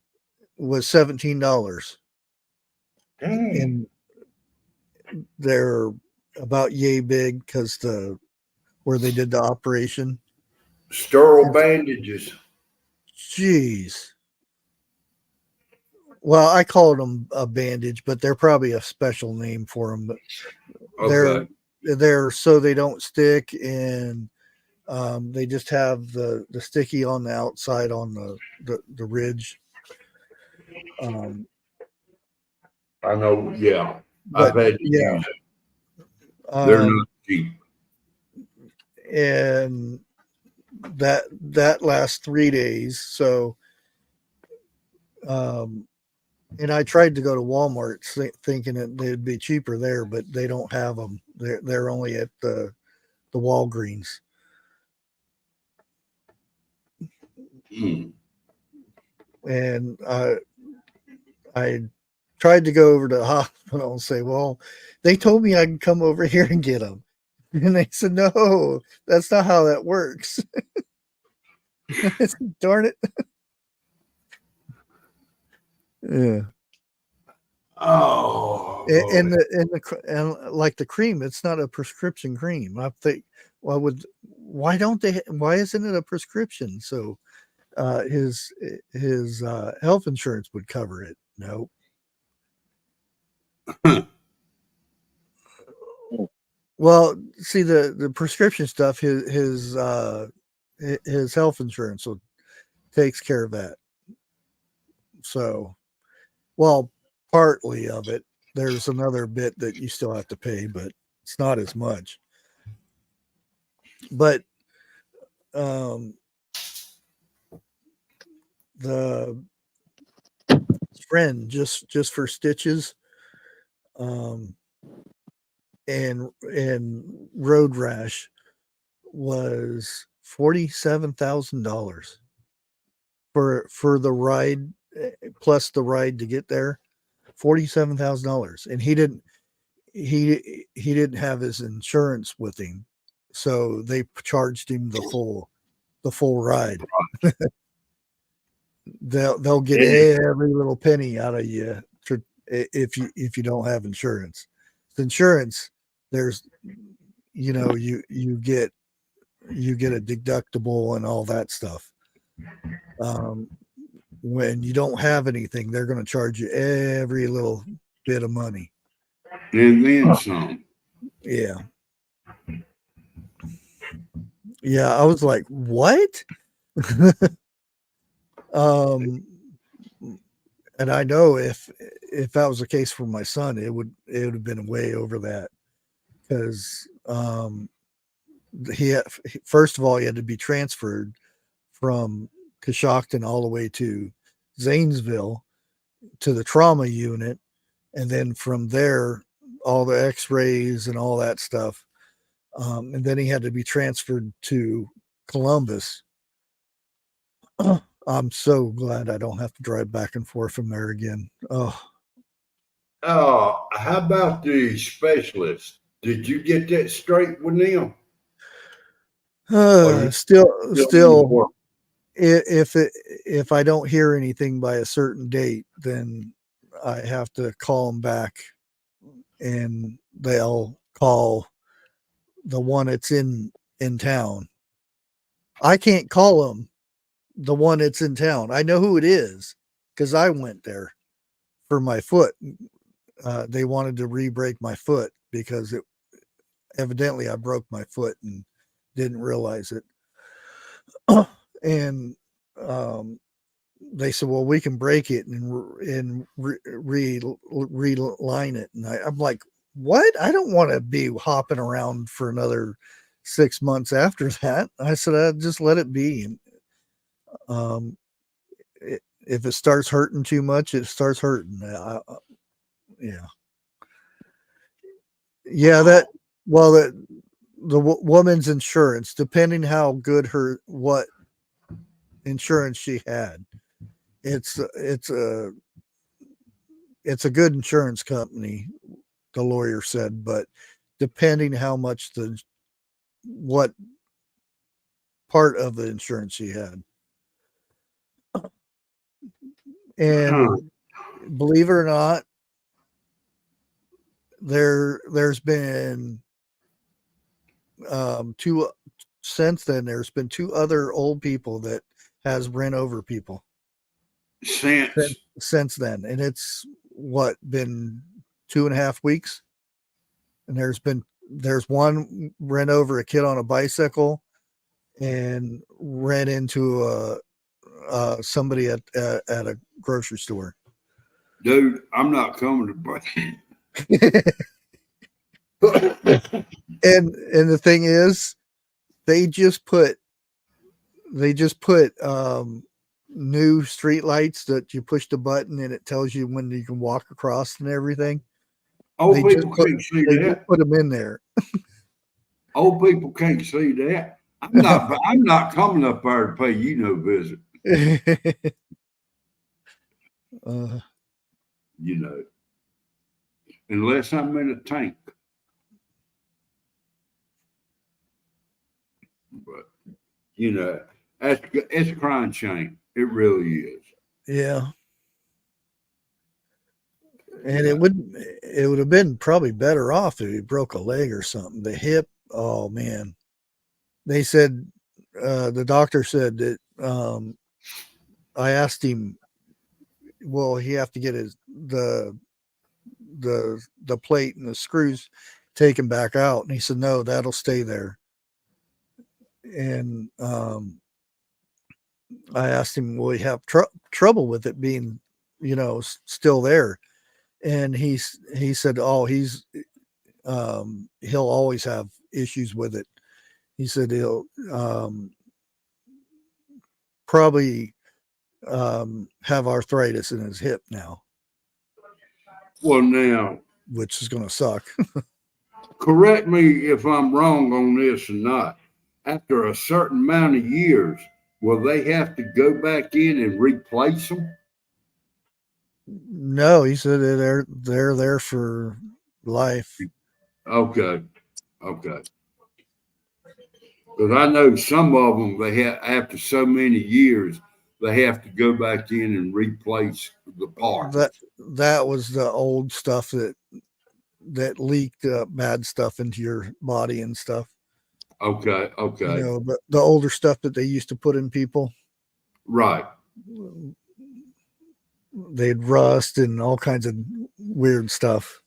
was $17. And they're about yay big because where they did the operation. Sterile bandages. Jeez. Well, I called them a bandage, but they're probably a special name for them. But they're so they don't stick, and they just have the sticky on the outside on the ridge. I know. Yeah, I've had to use it. They're not cheap. And that lasts 3 days. So, and I tried to go to Walmart thinking that they'd be cheaper there, but they don't have them. They're only at the Walgreens. And I tried to go over to the hospital and say, well, they told me I can come over here and get them. And they said, no, that's not how that works. Darn it. Yeah. Oh. And like the cream, it's not a prescription cream. I think, why isn't it a prescription? So his health insurance would cover it. No. Well, see, the prescription stuff, his health insurance takes care of that. So, well, partly of it. there's another bit that you still have to pay, but it's not as much. But the friend just for stitches and road rash was $47,000 for the ride, plus the ride to get there. $47,000, and he didn't have his insurance with him, so they charged him the full ride. They'll get every little penny out of you if you don't have insurance. The insurance, there's you get a deductible and all that stuff. When you don't have anything, they're going to charge you every little bit of money. And then some. Yeah. Yeah, I was like, what? And I know if that was the case for my son, it would have been way over that, because first of all, he had to be transferred from Coshocton all the way to Zanesville to the trauma unit, and then from there all the x-rays and all that stuff, and then he had to be transferred to Columbus. I'm so glad I don't have to drive back and forth from there again. Oh, how about the specialist? Did you get that straight with them? Still, if I don't hear anything by a certain date, then I have to call them back, and they'll call the one that's in town. I can't call them the one that's in town. I know who it is because I went there for my foot. They wanted to re-break my foot because evidently I broke my foot and didn't realize it. And they said, well, we can break it and reline it. And I'm like, what? I don't want to be hopping around for another 6 months after that. I said, I'd just let it be. And if it starts hurting too much, it starts hurting. The woman's insurance, depending how good what insurance she had, it's a good insurance company, the lawyer said, but depending how much what part of the insurance she had. And believe it or not, there's been since then there's been 2 other old people that has ran over people since then, and it's been 2.5 weeks, and there's one ran over a kid on a bicycle and ran into somebody at a grocery store. Dude, I'm not coming to break. And the thing is, they just put new street lights that you push the button and it tells you when you can walk across and everything. Old people can't see that. Just put them in there. Old people can't see that. I'm not coming up there to pay you no visit. Unless I'm in a tank. But it's a crying shame. It really is. Yeah. And it would have been probably better off if he broke a leg or something. The hip, oh man. They said, the doctor said that, I asked him, will he have to get the plate and the screws taken back out? And he said, no, that'll stay there. And I asked him, will he have trouble with it being, still there? And he said, oh, he'll always have issues with it. He said he'll probably have arthritis in his hip now, Well, now, which is going to suck. correct me if I'm wrong on this or not. After a certain amount of years, will they have to go back in and replace them? No, he said they're there for life. Okay. Okay. Because I know some of them, they have, after so many years, they have to go back in and replace the part. That was the old stuff that leaked bad stuff into your body and stuff. Okay. Okay. You know, the older stuff that they used to put in people. Right. They'd rust and all kinds of weird stuff.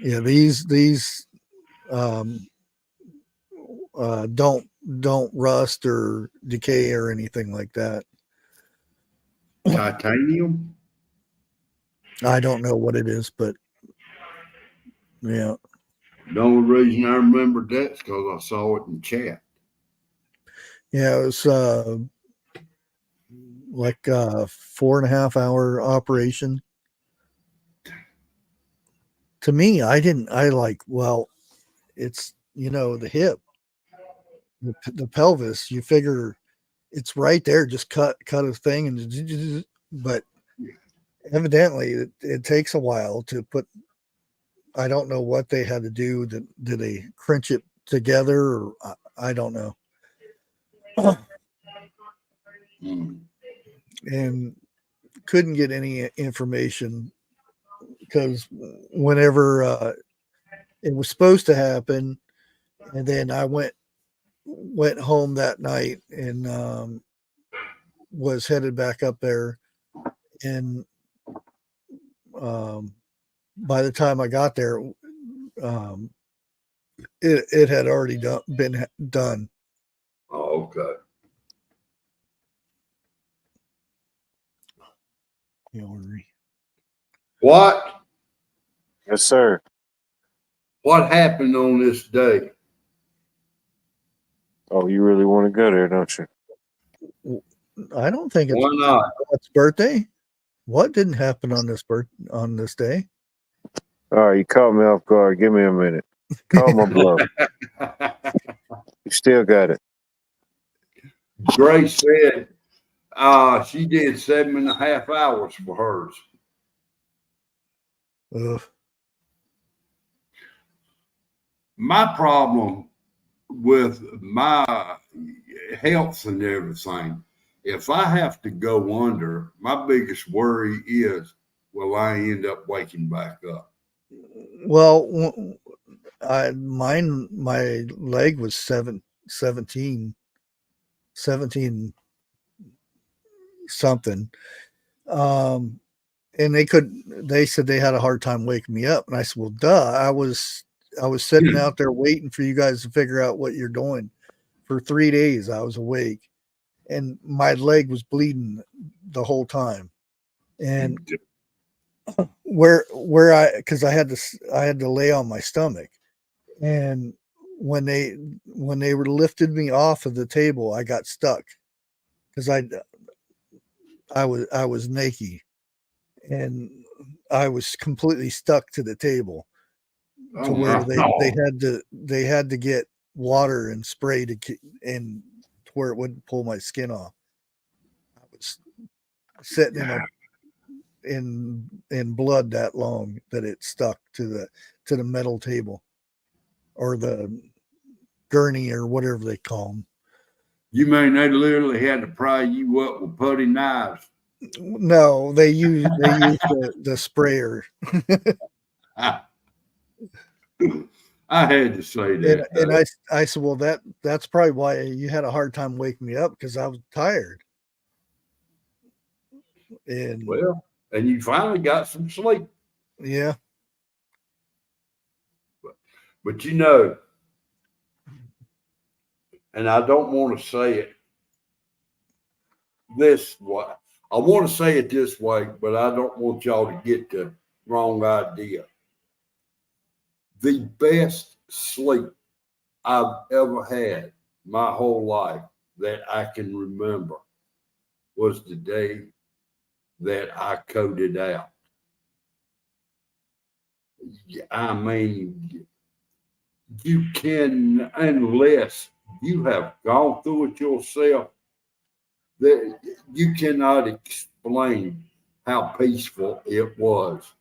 Yeah, these don't rust or decay or anything like that. Titanium? I don't know what it is, but yeah. The only reason I remember that's because I saw it in chat. Yeah, it was like a 4.5 hour operation. To me, well, it's, you know, the hip, the pelvis, you figure it's right there, just cut a thing, and but evidently it takes a while to put. I don't know what they had to do. Did they crunch it together, or I don't know. And couldn't get any information because whenever it was supposed to happen, and then I went home that night and was headed back up there, and by the time I got there, it had already been done. Oh, okay. What? Yes, sir. What happened on this day? Oh, you really want to go there, don't you? I don't think it's Why not? What's birthday. What didn't happen on this day? All right, you caught me off guard. Give me a minute. Call my bluff. You still got it. Grace said she did 7.5 hours for hers. Ugh. My problem with my health and everything, if I have to go under, my biggest worry is, will I end up waking back up? Well, my leg was 17 something. And they said they had a hard time waking me up. And I said, well, duh, I was sitting out there waiting for you guys to figure out what you're doing. For 3 days, I was awake and my leg was bleeding the whole time. And cause I had to lay on my stomach. And when they were lifted me off of the table, I got stuck because I was naked and I was completely stuck to the table to where they had to get water and spray to where it wouldn't pull my skin off. I was sitting in blood that long that it stuck to the metal table or the gurney or whatever they call them. You mean they literally had to pry you up with putty knives? No, they used the sprayer. I had to say that. And I said, well, that's probably why you had a hard time waking me up because I was tired. And and you finally got some sleep. Yeah. But you know, and I don't want to say it this way. I want to say it this way, but I don't want y'all to get wrong idea. The best sleep I've ever had my whole life that I can remember was the day that I coded out. I mean, you can, unless you have gone through it yourself, that you cannot explain how peaceful it was.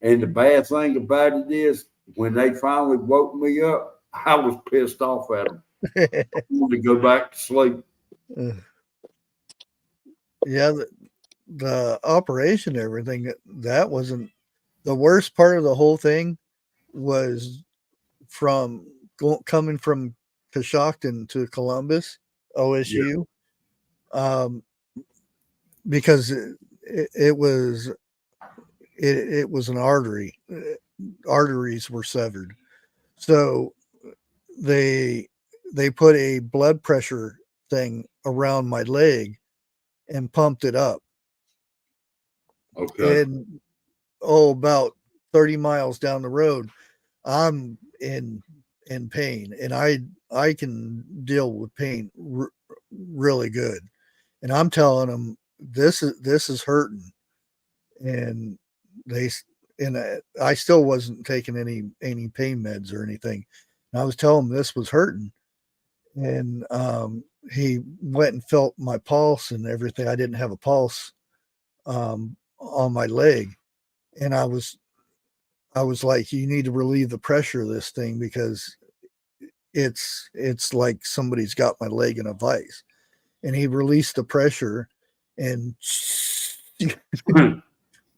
And the bad thing about it is, when they finally woke me up, I was pissed off at them. I wanted to go back to sleep. Yeah, the operation, everything, that wasn't the worst part of the whole thing. Was from coming from Coshocton to Columbus, OSU, because it was an artery. Arteries were severed, so they put a blood pressure thing around my leg and pumped it up. Okay. And about 30 miles down the road, I'm in pain, and I can deal with pain really good. And I'm telling them this is hurting, and I still wasn't taking any pain meds or anything. And I was telling him this was hurting, and he went and felt my pulse and everything. I didn't have a pulse on my leg, and I was like, you need to relieve the pressure of this thing, because it's like somebody's got my leg in a vice. And he released the pressure, and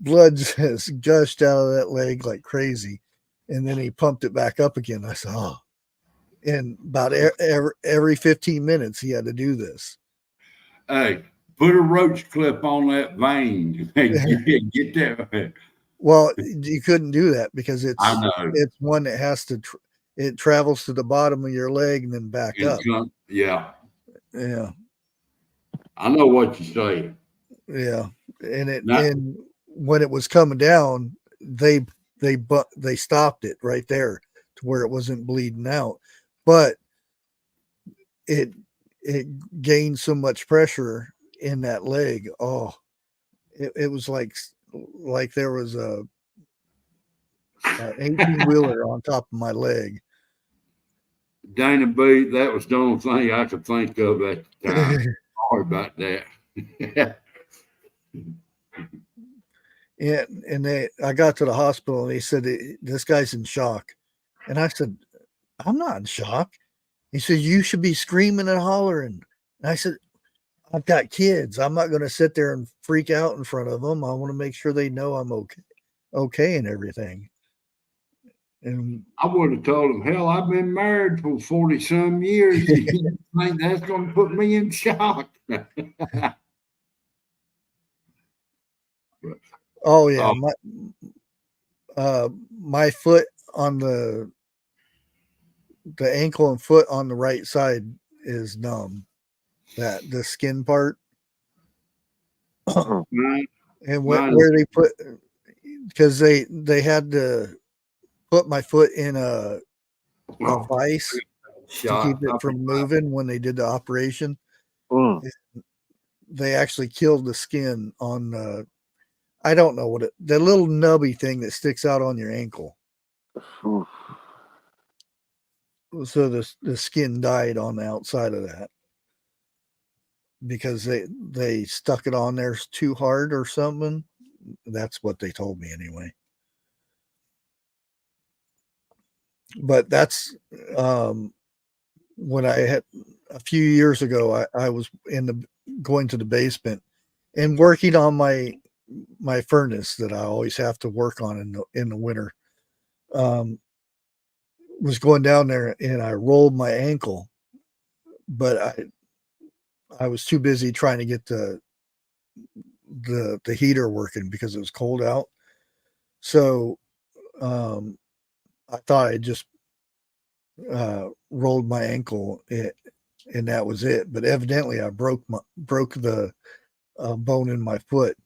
blood just gushed out of that leg like crazy. And then he pumped it back up again. I said, oh. And about every 15 minutes, he had to do this. Hey, put a roach clip on that vein and get that. Well, you couldn't do that because I know. it's one that has to it travels to the bottom of your leg and then back up. Yeah. Yeah. I know what you're saying. Yeah. And when it was coming down, they stopped it right there to where it wasn't bleeding out. But it gained so much pressure in that leg. Oh, it was like there was a 18-wheeler on top of my leg. Dana B, that was the only thing I could think of at the time. Sorry about that. Yeah, and I got to the hospital, and they said, this guy's in shock. And I said, I'm not in shock. He said, you should be screaming and hollering. And I said, I've got kids. I'm not going to sit there and freak out in front of them. I want to make sure they know I'm okay and everything. And I would have told him, hell, I've been married for 40 some years. You think that's going to put me in shock? oh yeah, my foot on the ankle and foot on the right side is numb. That the skin part. And where they put, because they had to put my foot in a vice to keep it from moving when they did the operation. They actually killed the skin on the, I don't know what the little nubby thing that sticks out on your ankle. So the skin died on the outside of that because they stuck it on there too hard or something. That's what they told me anyway. But that's when I had a few years ago, I was going to the basement and working on my furnace that I always have to work on in the winter. Was going down there and I rolled my ankle, but I was too busy trying to get the heater working because it was cold out. So I thought I just rolled my ankle and that was it. But evidently I broke the bone in my foot.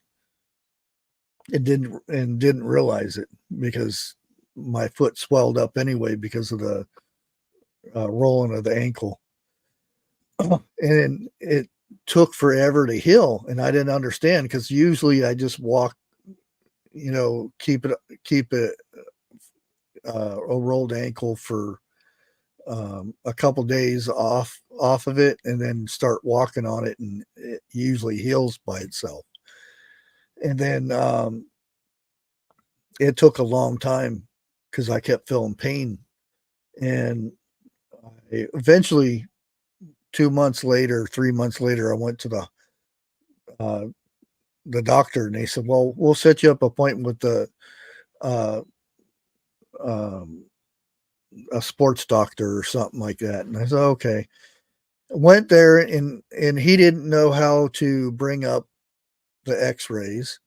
It didn't realize it because my foot swelled up anyway because of the rolling of the ankle. And it took forever to heal, and I didn't understand because usually I just walk, keep it a rolled ankle for a couple days off of it, and then start walking on it, and it usually heals by itself. And then it took a long time because I kept feeling pain, and eventually 2 months later, 3 months later, I went to the doctor, and they said, well, we'll set you up an appointment with the a sports doctor or something like that. And I said, okay. Went there, and he didn't know how to bring up the x-rays.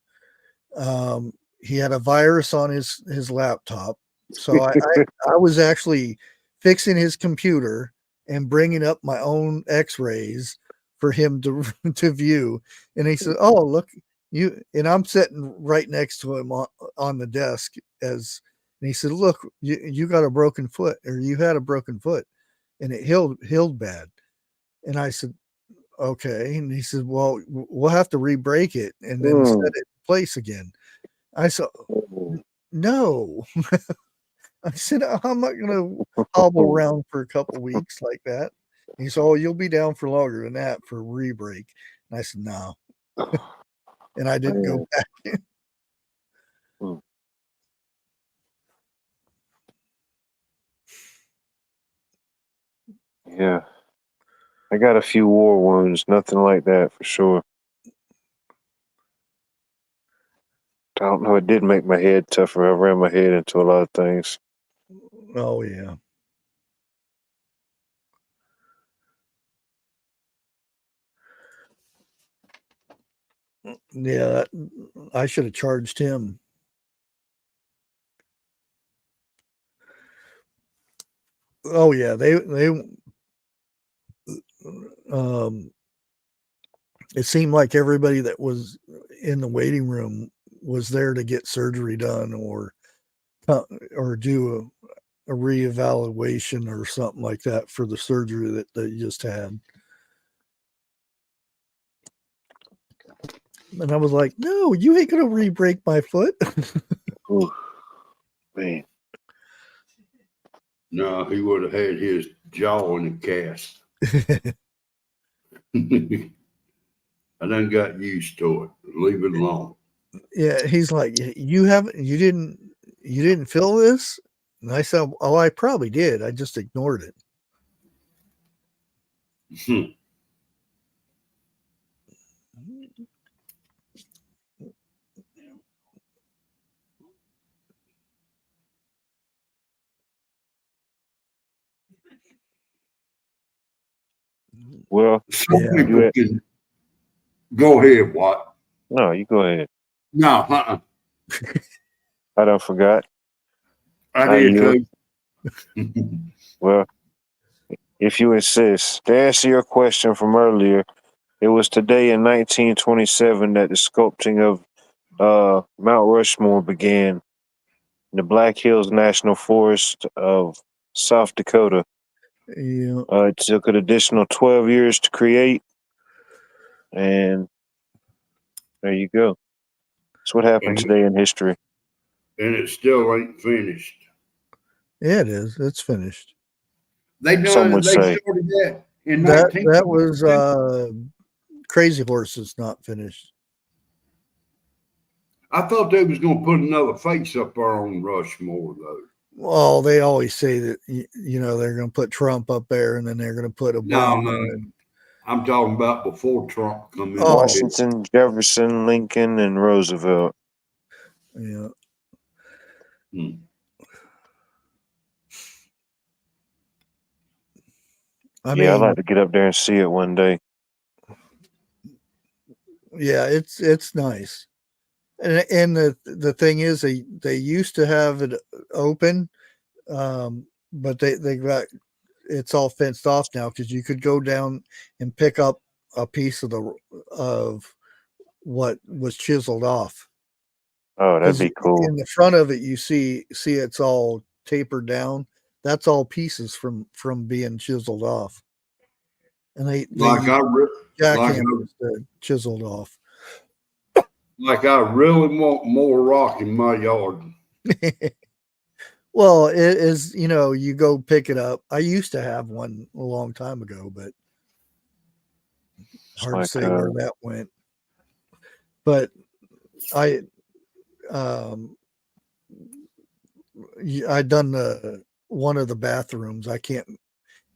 He had a virus on his laptop. So I was actually fixing his computer and bringing up my own x-rays for him to view. And he said, oh, look, and I'm sitting right next to him on the desk and he said, look, you got a broken foot, or you had a broken foot, and it healed bad. And I said, okay. And he said, well, we'll have to re-break it and then set it in place again. I said, no. I said, I'm not going to hobble around for a couple of weeks like that. And he said, oh, you'll be down for longer than that for re-break. And I said, no. And I didn't go back. Yeah. I got a few war wounds, nothing like that for sure. I don't know, it did make my head tougher. I ran my head into a lot of things. Oh, yeah. Yeah, I should have charged him. Oh, yeah, they it seemed like everybody that was in the waiting room was there to get surgery done or do a reevaluation or something like that for the surgery that they just had. And I was like, no, you ain't gonna re-break my foot. Ooh, man. No, he would have had his jaw in a cast. I done got used to it. Leave it alone. Yeah, he's like, you didn't feel this? And I said, oh, I probably did. I just ignored it. Well, Some people can go ahead, what? No, you go ahead. No, I done forgot. I did too. Well, if you insist, to answer your question from earlier, it was today in 1927 that the sculpting of Mount Rushmore began in the Black Hills National Forest of South Dakota. Yeah. It took an additional 12 years to create, and there you go. That's what happened today in history. And it still ain't finished. Yeah, it is. It's finished. They Some started would say. that in That was Crazy Horse is not finished. I thought they was gonna put another face up there on Rushmore though. Well, they always say that they're going to put Trump up there, and then they're going to put a No, bomb. I'm talking about before Trump come in. Washington, Jefferson, Lincoln, and Roosevelt. Yeah. I'd like to get up there and see it one day. Yeah, it's nice. And the thing is, they used to have it open, but they got it's all fenced off now because you could go down and pick up a piece of what was chiseled off. Oh, that'd 'Cause be cool. in the front of it, you see it's all tapered down. That's all pieces from being chiseled off. And they Like use I, like, jackhammers to chisel it off. like I really want more rock in my yard. Well, it is, you go pick it up. I used to have one a long time ago, but It's hard to like say where that went. But I done one of the bathrooms. I can't,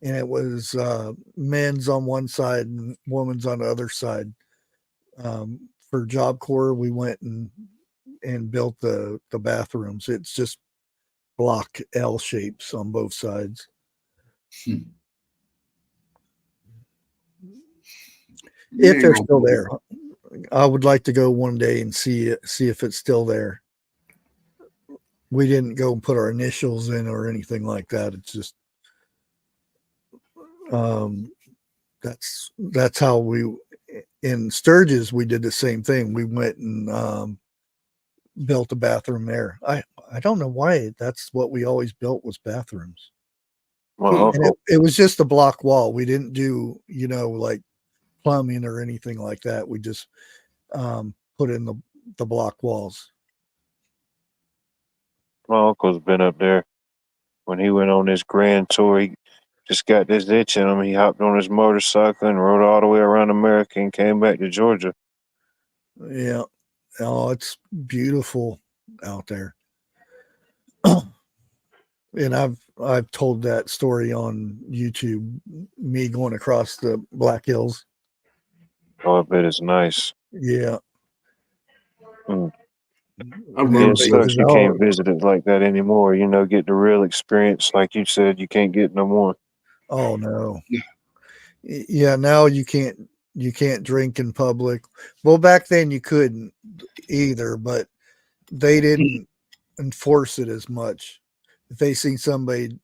and it was men's on one side and women's on the other side. For Job Corps, we went and built the bathrooms. It's just block L shapes on both sides. If they're still there, I would like to go one day and see if it's still there. We didn't go and put our initials in or anything like that. It's just that's how we in Sturgis we did the same thing. We went and built a bathroom there. I don't know why that's what we always built was bathrooms. my And uncle. it was just a block wall. We didn't do, like plumbing or anything like that. We just put in the block walls. My uncle's been up there. When he went on this grand tour, he just got this itch in him. He hopped on his motorcycle and rode all the way around America and came back to Georgia. Yeah. Oh, it's beautiful out there. And I've told that story on YouTube, me going across the Black Hills. Oh, I bet it's nice. Yeah. Mm. I And Yeah, it love everybody sucks says, you "Oh, can't visit it like that anymore. Get the real experience, like you said, you can't get no more. oh no." Yeah, now you can't drink in public. Well, back then you couldn't either, but they didn't enforce it as much. If they see somebody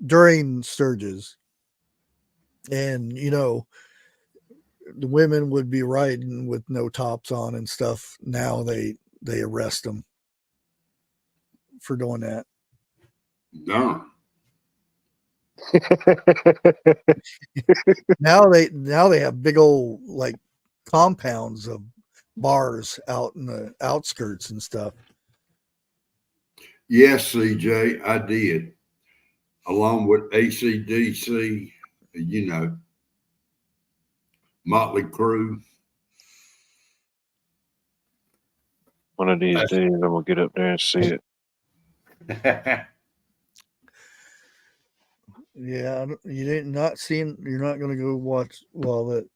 during Sturgis and the women would be riding with no tops on and stuff, now they arrest them for doing that. Darn. Now they have big old like compounds of bars out in the outskirts and stuff. Yes, CJ, I did. Along with ACDC, Motley Crue. One of these days, I'm gonna get up there and see it. Yeah, you didn't not seeing. You're not going to go watch. Well, that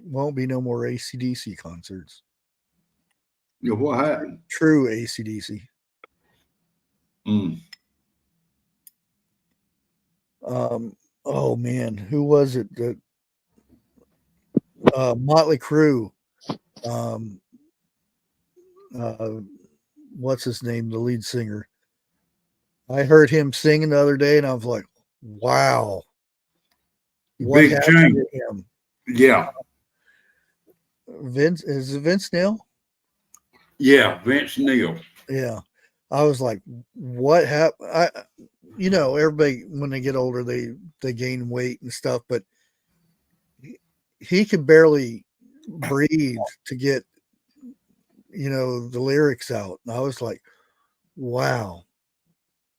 won't be no more ACDC concerts. What happened? True ACDC. Oh man, who was it that? Motley Crue. What's his name? The lead singer. I heard him singing the other day, and I was like, "Wow, what Big happened change. to him?" Yeah. Vince, is it Vince Neil? Yeah, Vince Neil. Yeah, I was like, "What happened?" Everybody when they get older, they gain weight and stuff, but he could barely breathe to get the lyrics out. And I was like, "Wow."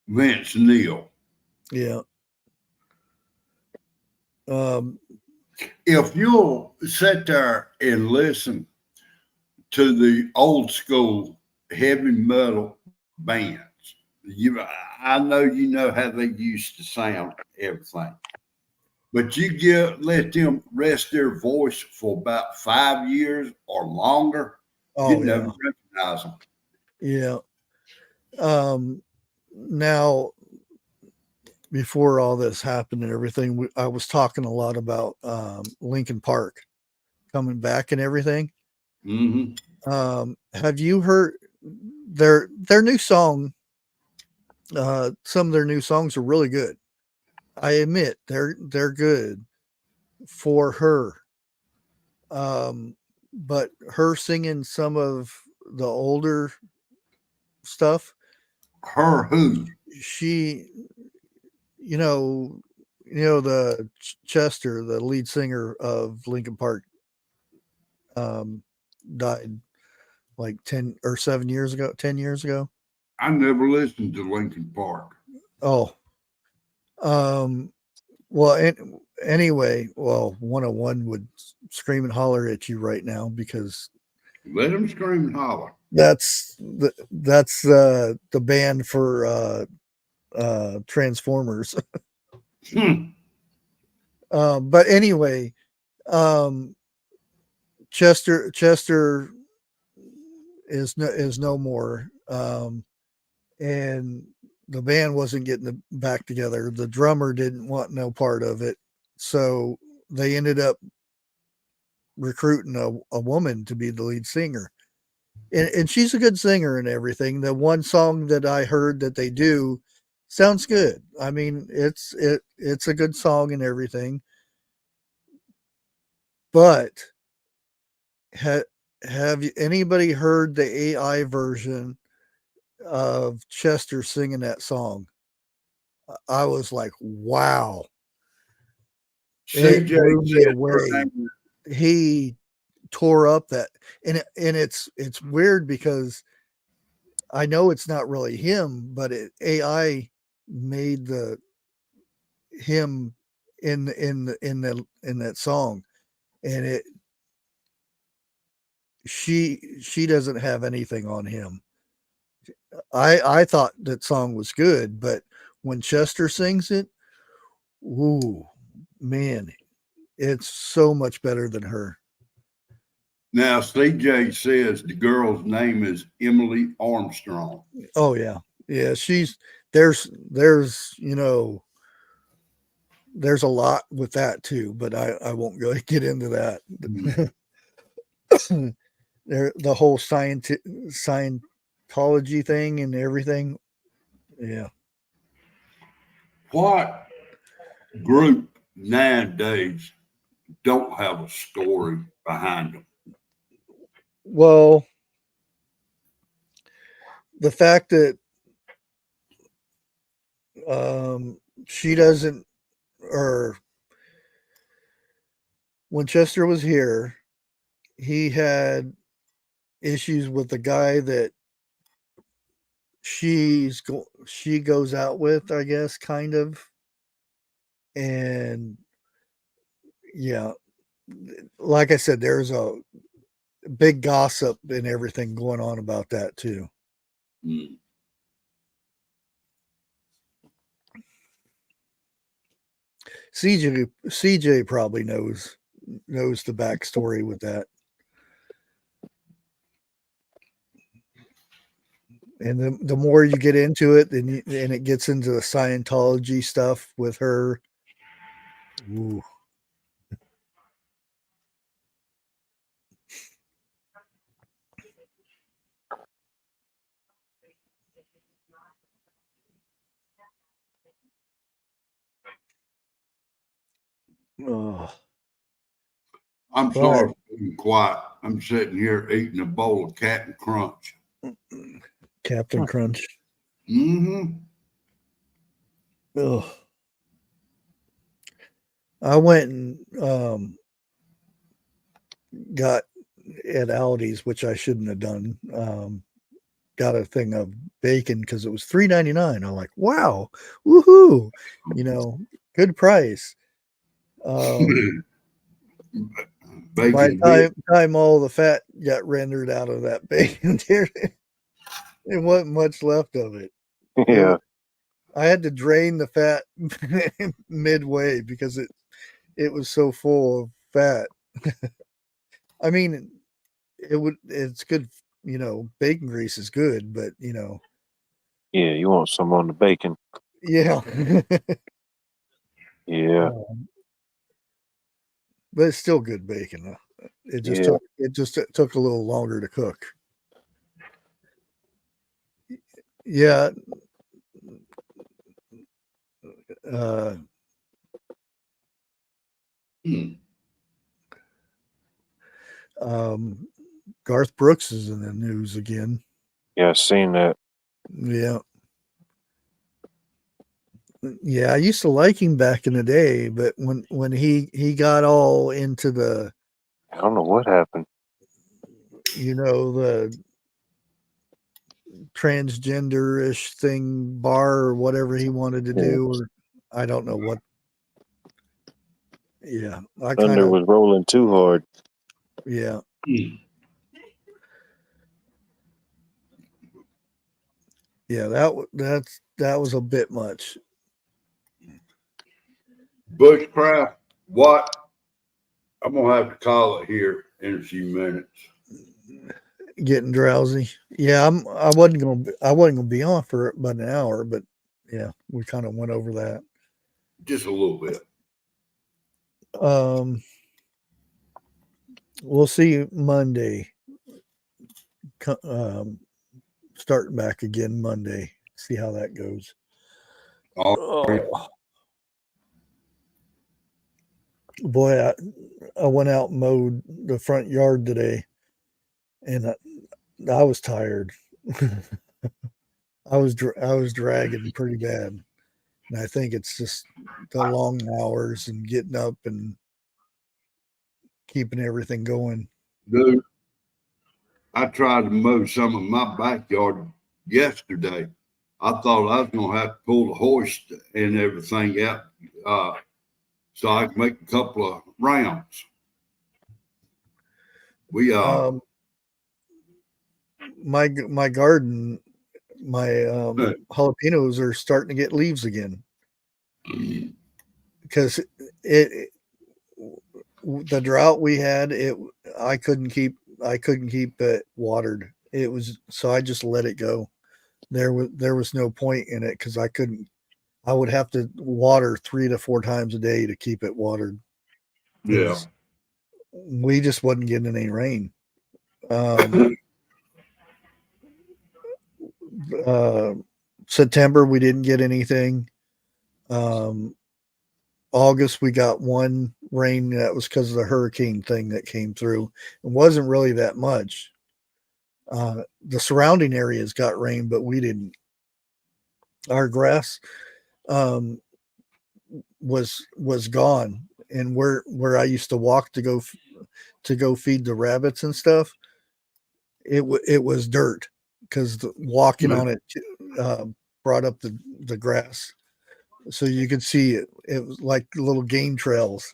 Vince Neil. Yeah. If you'll sit there and listen to the old school heavy metal bands, I know how they used to sound, everything. But let them rest their voice for about 5 years or longer, Oh, you never recognize them. yeah. Now, before all this happened and everything, I was talking a lot about Linkin Park coming back and everything. Mm-hmm. Have you heard their new song? Some of their new songs are really good. I admit they're good for her. But her singing some of the older stuff. Her who? She, the Chester, the lead singer of Linkin Park, died like 10 or 7 years ago, 10 years ago. I never listened to Linkin Park. Oh, well, anyway, well, 101 would scream and holler at you right now because Let them scream and holler. that's the band for Transformers. But anyway, Chester is no more, and the band wasn't getting back together. The drummer didn't want no part of it, so they ended up recruiting a woman to be the lead singer, and she's a good singer and everything. The one song that I heard that they do sounds good. I mean, it's a good song and everything, but have anybody heard the AI version of Chester singing that song? I was like, wow. It blew me away. He tore up that, and it's weird because I know it's not really him, but AI made him in that song, and she doesn't have anything on him. I thought that song was good, but when Chester sings it, ooh, man, it's so much better than her. Now, CJ says the girl's name is Emily Armstrong. Oh yeah. She's there's there's a lot with that too, but I won't really get into that. The whole Scientology thing and everything. Yeah. What group nowadays don't have a story behind them? Well, the fact that she doesn't, or when Chester was here, he had issues with the guy that she goes out with, I guess, kind of. And yeah, like I said, there's a big gossip and everything going on about that too. Mm. CJ probably knows the backstory with that. And the more you get into it, and it gets into the Scientology stuff with her. Ooh. Oh. I'm sorry for being quiet. I'm sitting here eating a bowl of Captain Crunch. Captain Crunch. Mm-hmm. Ugh. I went and got at Aldi's, which I shouldn't have done. Got a thing of bacon because it was $3.99. I'm like, wow, woohoo! Good price. By the time all the fat got rendered out of that bacon, there wasn't much left of it. Yeah. I had to drain the fat midway because it was so full of fat. I mean, it's good, bacon grease is good, but Yeah, you want some on the bacon. Yeah. Yeah. But it's still good bacon. It just took a little longer to cook. Yeah. Garth Brooks is in the news again. Yeah, I seen that. Yeah. Yeah, I used to like him back in the day, but when he got all into the, I don't know what happened. the transgender-ish thing, bar or whatever he wanted to do, or I don't know what. Yeah, I kind Thunder of, was rolling too hard. yeah. Yeah, that was a bit much. Bushcraft, what? I'm gonna have to call it here in a few minutes. Getting drowsy. Yeah, I wasn't gonna be on for about an hour, but yeah, we kind of went over that. Just a little bit. We'll see Monday. Starting back again Monday. See how that goes. Oh. Boy, I went out and mowed the front yard today, and I was tired. I was dragging pretty bad, and I think it's just the long hours and getting up and keeping everything going. Dude, I tried to mow some of my backyard yesterday. I thought I was gonna have to pull the hoist and everything out, so I could make a couple of rounds. We My garden, my jalapenos are starting to get leaves again because the drought we had, I couldn't keep it watered. It was, so I just let it go. There was no point in it because I would have to water 3 to 4 times a day to keep it watered. yeah. We just wasn't getting any rain. September we didn't get anything. August we got one rain. That was because of the hurricane thing that came through. It wasn't really that much. The surrounding areas got rain, but we didn't. Our grass was gone, and where I used to walk to go feed the rabbits and stuff, it was dirt because walking on it brought up the grass, so you could see it. It was like little game trails.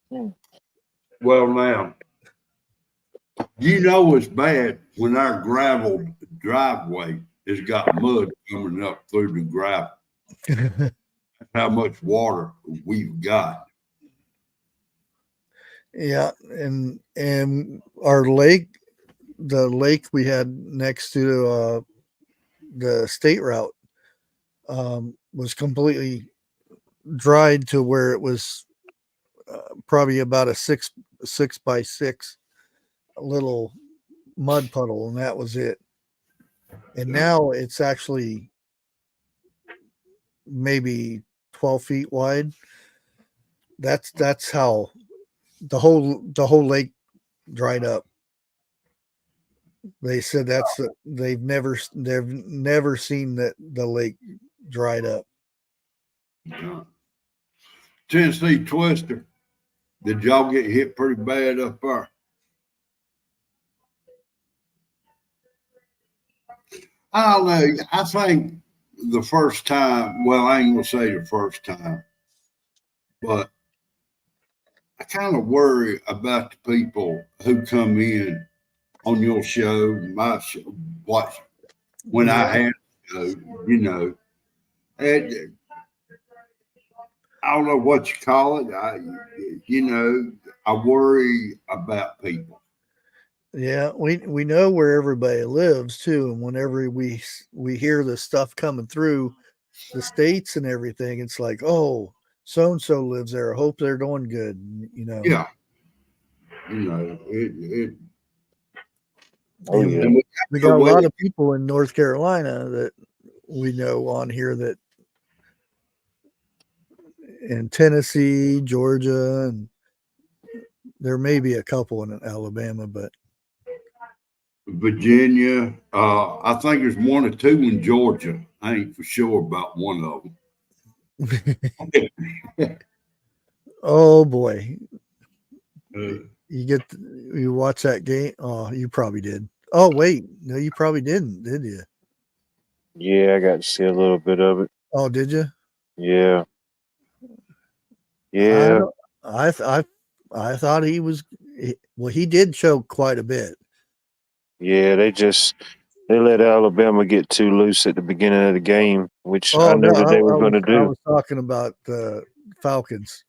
Well, now, it's bad when our gravel driveway has got mud coming up through the gravel. How much water we've got. Yeah, and our lake, the lake we had next to the state route, was completely dried to where it was probably about a 6 by 6 little mud puddle, and that was it. And now it's actually maybe 12 feet wide. That's how the whole lake dried up. They said they've never seen that the lake dried up. Tennessee Twister, did y'all get hit pretty bad up there? I don't know. I think the first time, well, I ain't gonna say the first time, but I kind of worry about the people who come in on your show, my show, when I had a show, and I don't know what you call it. I worry about people. Yeah, we know where everybody lives too, and whenever we hear the stuff coming through the states and everything, it's like, oh, so and so lives there. I hope they're doing good. Yeah. Oh, yeah. We got a lot of people in North Carolina that we know on here, that in Tennessee, Georgia, and there may be a couple in Alabama, but Virginia. I think there's 1 or 2 in Georgia. I ain't for sure about one of them. Oh boy, Uh, you watch that game. Oh, you probably did. Oh wait, no, you probably didn't, did you? Yeah, I got to see a little bit of it. Oh, did you? Yeah. I Yeah. don't, I thought well, he did show quite a bit. Yeah. They let Alabama get too loose at the beginning of the game, which I Oh no, knew that they were going to I do. was talking about the Falcons.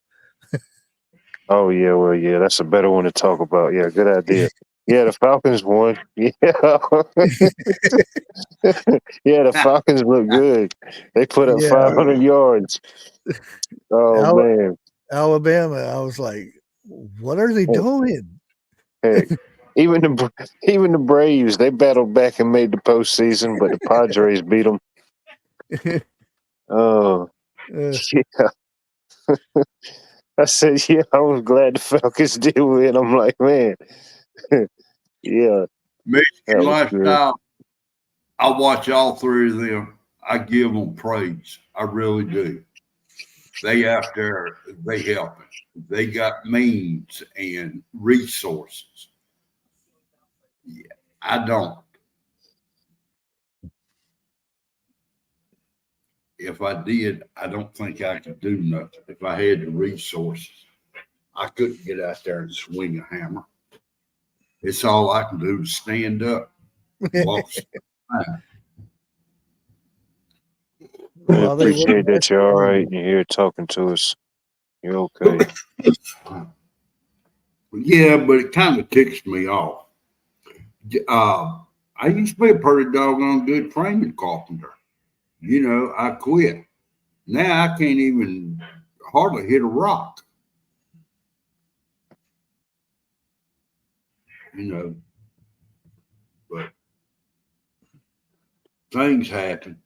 Oh, yeah. Well, yeah, that's a better one to talk about. Yeah, good idea. Yeah, the Falcons won. Yeah. Yeah, the Falcons look good. They put up Yeah, 500 yards. Oh, man. Alabama. I was like, what are they doing? Heck, even the Braves, they battled back and made the postseason, but the Padres beat them. Oh, Uh, yeah. I said, yeah, I was glad the Falcons did win. I'm like, man, yeah, Michigan that was good. lifestyle. I watch all 3 of them. I give them praise. I really do. They out there, they helping. They got means and resources. Yeah, I don't. If I did, I don't think I could do nothing. If I had the resources, I couldn't get out there and swing a hammer. It's all I can do to stand up, walk. We well, they appreciate wouldn't let that you're all you right and you're here talking to us. You're okay. Yeah, but it kind of ticks me off. I used to be a pretty doggone good framing carpenter. I quit. Now I can't even hardly hit a rock. But things happen.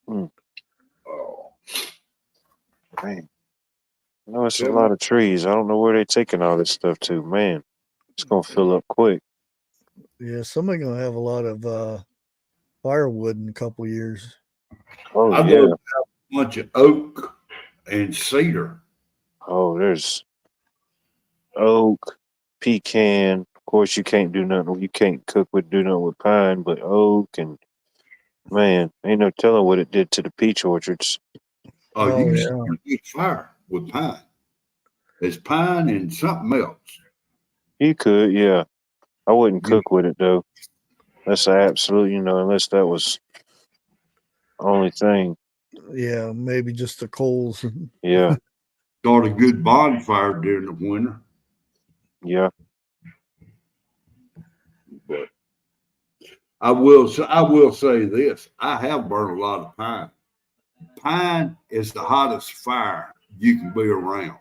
Hmm. Oh, Man, I know it's a tell lot me. of trees. I don't know where they're taking all this stuff to. Man, it's going to fill up quick. Yeah, somebody gonna have a lot of firewood in a couple years. Oh, I yeah. love a bunch of oak and cedar. Oh, there's oak, pecan. Of course, you can't do nothing. You can't do nothing with pine, but oak and man, ain't no telling what it did to the peach orchards. Oh, you Oh can yeah, start a big fire with pine. There's pine and something else. You could, yeah. I wouldn't You cook with it though. That's an absolute, unless that was the only thing. yeah, maybe just the coals. Yeah, start a good bonfire during the winter. yeah. But I will say this: I have burned a lot of pine. Pine is the hottest fire you can be around.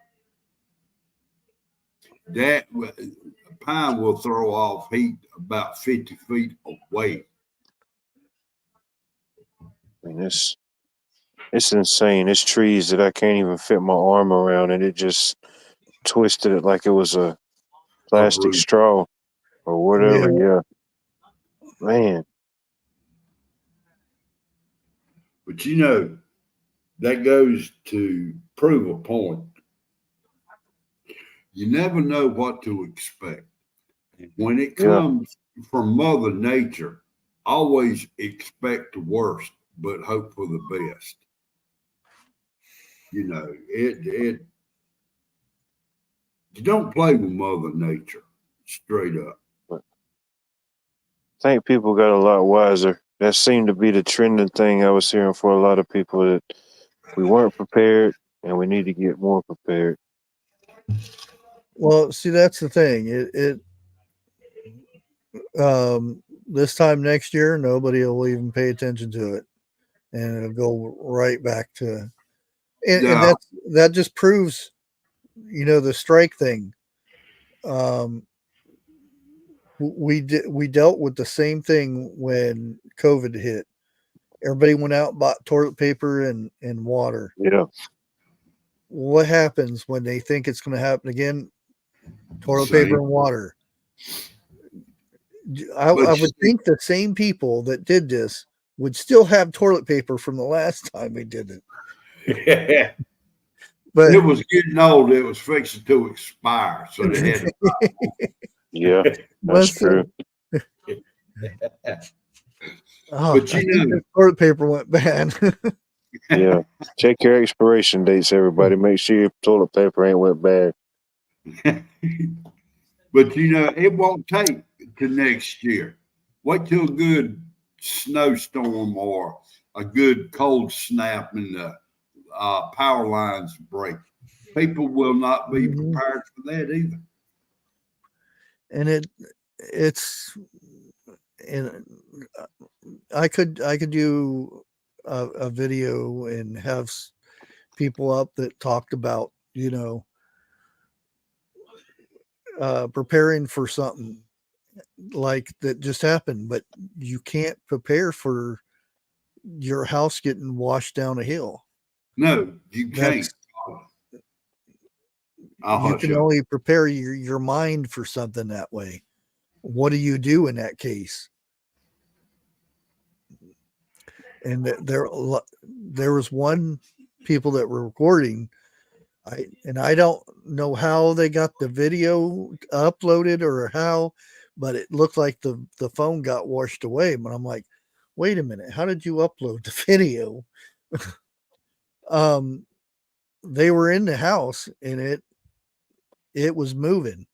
That pine will throw off heat about 50 feet away. I mean, it's insane. It's trees that I can't even fit my arm around, and it just twisted it like it was a plastic Uproot. straw or Yeah, whatever. Yeah, man. But that goes to prove a point. You never know what to expect. When it Yeah, comes from Mother Nature, always expect the worst, but hope for the best. It you don't play with Mother Nature, straight up. but I think people got a lot wiser. That seemed to be the trending thing I was hearing for a lot of people that we weren't prepared and we need to get more prepared. well, see, that's the thing. This time next year, nobody will even pay attention to it, and it'll go right back to, and Yeah, that just proves, the strike thing. Um, we dealt with the same thing when COVID hit, everybody went out and bought toilet paper and water. Yeah. What happens when they think it's going to happen again? Toilet Same. paper and water. I would think the same people that did this would still have toilet paper from the last time they did it. But it was getting old. It was fixing to expire, so they had to. Yeah, that's true. Oh, But I you think know, the toilet paper went bad. Yeah. Check your expiration dates, everybody. Make sure your toilet paper ain't went bad. but you know, it won't take to next year. Wait till a good snowstorm or a good cold snap and the power lines break. People will not be Mhm. prepared for that either. And it's and I could do a video and have people up that talked about, you know, preparing for something like that just happened, but you can't prepare for your house getting washed down a hill. No, you can't. That's I'll you hush can up. only prepare your mind for something that way. What do you do in that case? And there was one people that were recording. I don't know how they got the video uploaded or how, but it looked like the phone got washed away. But I'm like, wait a minute, how did you upload the video? They were in the house and it was moving.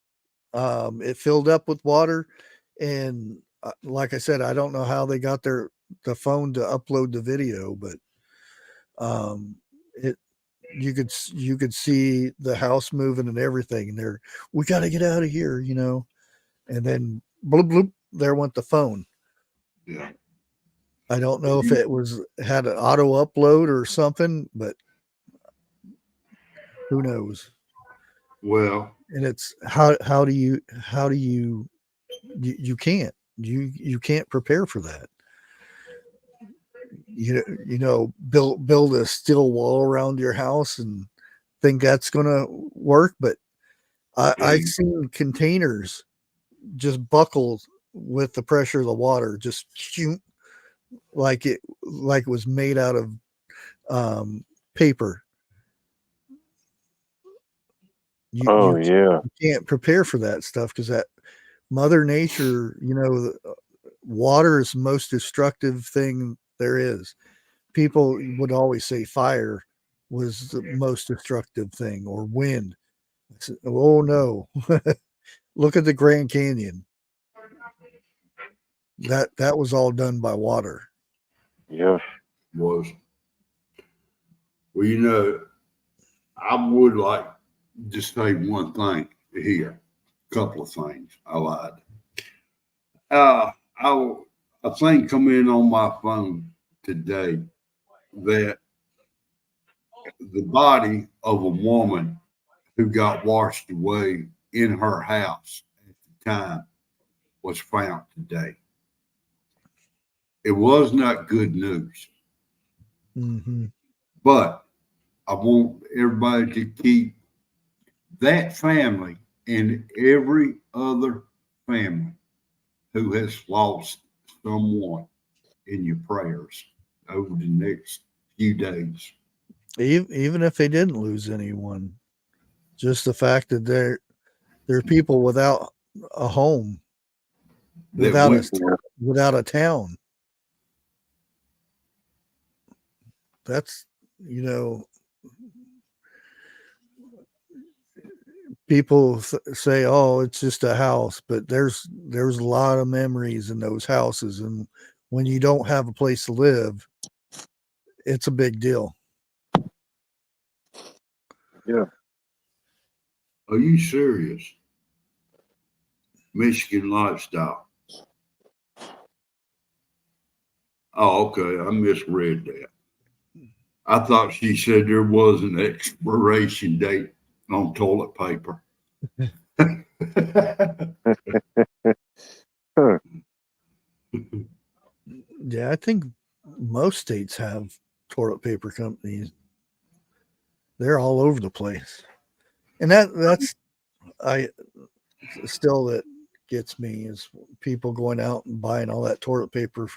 It filled up with water, and like I said, I don't know how they got the phone to upload the video, but it you could see the house moving and everything, and we got to get out of here, you know. And then bloop bloop, there went the phone. Yeah. I don't know if it had an auto upload or something, but who knows? Well, And it's how do you can't you can't prepare for that. You know, build a steel wall around your house and think that's gonna work, but I've seen containers just buckled with the pressure of the water, just shoot, like it was made out of paper. Oh, You yeah. can't prepare for that stuff because that Mother Nature, you know, water is the most destructive thing there is. People would always say fire was the most destructive thing, or wind. I said, oh no. Look at the Grand Canyon. That was all done by water. Yeah. was. Well, you know, I would like to say one thing here. A couple of things. I lied. A thing come in on my phone today that the body of a woman who got washed away in her house at the time was found today. It was not good news, Mm-hmm. but I want everybody to keep that family and every other family who has lost someone in your prayers over the next few days. Even if they didn't lose anyone, just the fact that there are people without a home, That without a town. That's, you know, people say, "Oh, it's just a house," but there's a lot of memories in those houses, and when you don't have a place to live, it's a big deal. Yeah. Are you serious? Michigan lifestyle. Oh, okay. I misread that. I thought she said there was an expiration date on toilet paper. Huh. Yeah, I think most states have toilet paper companies. They're all over the place. And that's I still that gets me is people going out and buying all that toilet paper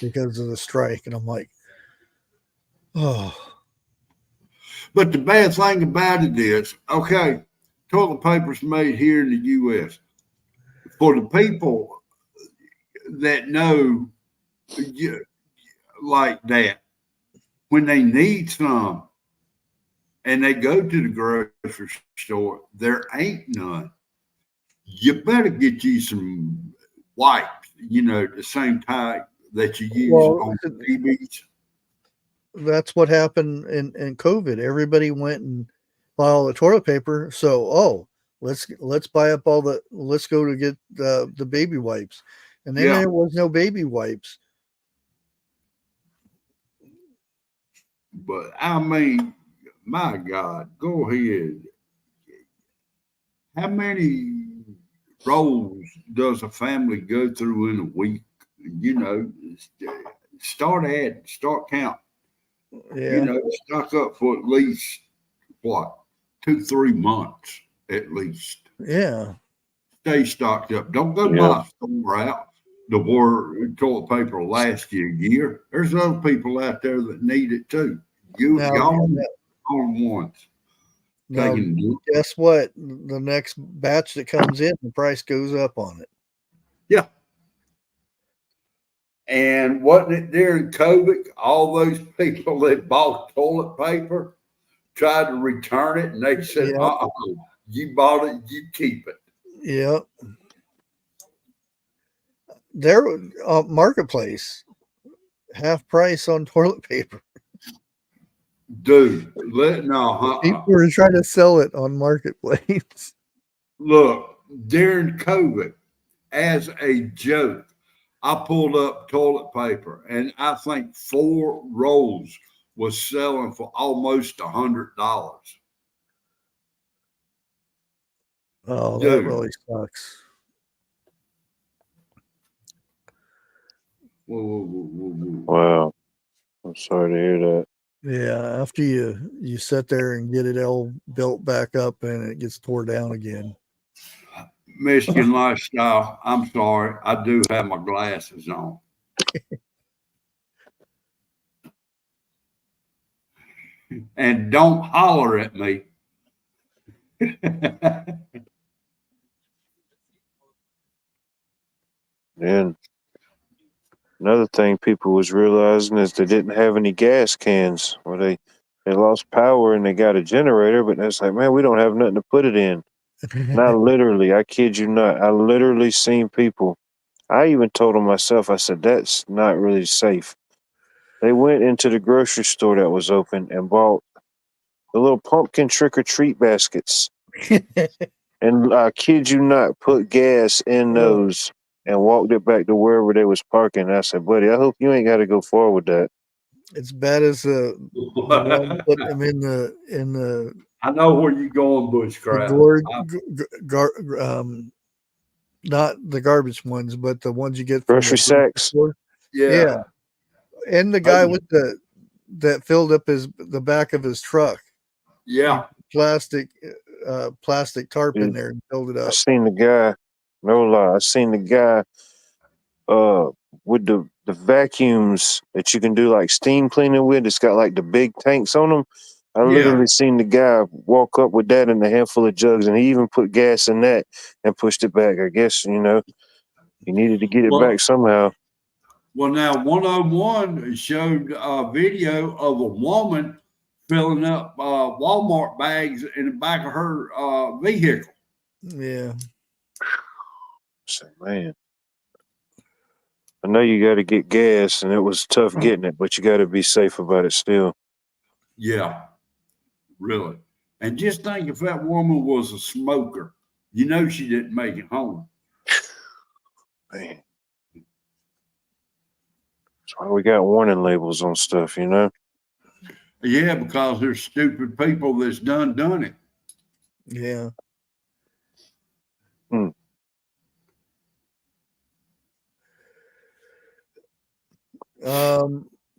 because of the strike. And I'm like, oh, But the bad thing about it is, okay, toilet paper's made here in the U.S. For the people that know like that, when they need some and they go to the grocery store, there ain't none. You better get you some wipes, the same type that you use on TVs. that's what happened in COVID. Everybody went and bought all the toilet paper. So, let's buy up let's go to get the baby wipes. And then there was no baby wipes. But I mean, my God, go ahead. How many rolls does a family go through in a week? Start count. Yeah. Stock up for at least what, 2-3 months at least. Yeah. Stay stocked up. Don't go buy a store out the toilet paper will last you a year. There's other people out there that need it too. Y'all on ones. Now, guess what? The next batch that comes in, the price goes up on it. Yeah. And wasn't it during COVID, all those people that bought toilet paper tried to return it, and they said, you bought it, you keep it. Yep. There, Marketplace, half price on toilet paper. Dude, people were trying to sell it on Marketplace. Look, during COVID, as a joke, I pulled up toilet paper, and I think 4 rolls was selling for almost $100. Oh, that really sucks. Wow. I'm sorry to hear that. Yeah, after you sit there and get it all built back up and it gets tore down again. Michigan lifestyle. I'm sorry. I do have my glasses on. And don't holler at me. And another thing people was realizing is they didn't have any gas cans. Well, they lost power and they got a generator, but it's like, man, we don't have nothing to put it in. Not literally, I kid you not. I literally seen people. I even told them myself, I said, that's not really safe. They went into the grocery store that was open and bought the little pumpkin trick-or-treat baskets. And I kid you not, put gas in those and walked it back to wherever they was parking. I said, buddy, I hope you ain't got to go forward with that. It's bad as the one putting them in the. I know where you're going, Bushcraft. Not the garbage ones, but the ones you get from grocery sacks. Yeah. And the guy with that filled up the back of his truck. Yeah. Plastic tarp in there and filled it up. I seen the guy, no lie, I seen the guy with the vacuums that you can do like steam cleaning with. It's got like the big tanks on them. I literally seen the guy walk up with that and a handful of jugs, and he even put gas in that and pushed it back. I guess, he needed to get it back somehow. Well, now 101 showed a video of a woman filling up Walmart bags in the back of her vehicle. Yeah. So, man, I know you got to get gas, and it was tough getting it, but you got to be safe about it still. Yeah, really. And just think, if that woman was a smoker, she didn't make it home. Man. That's why we got warning labels on stuff, Yeah, because there's stupid people that's done it. Yeah.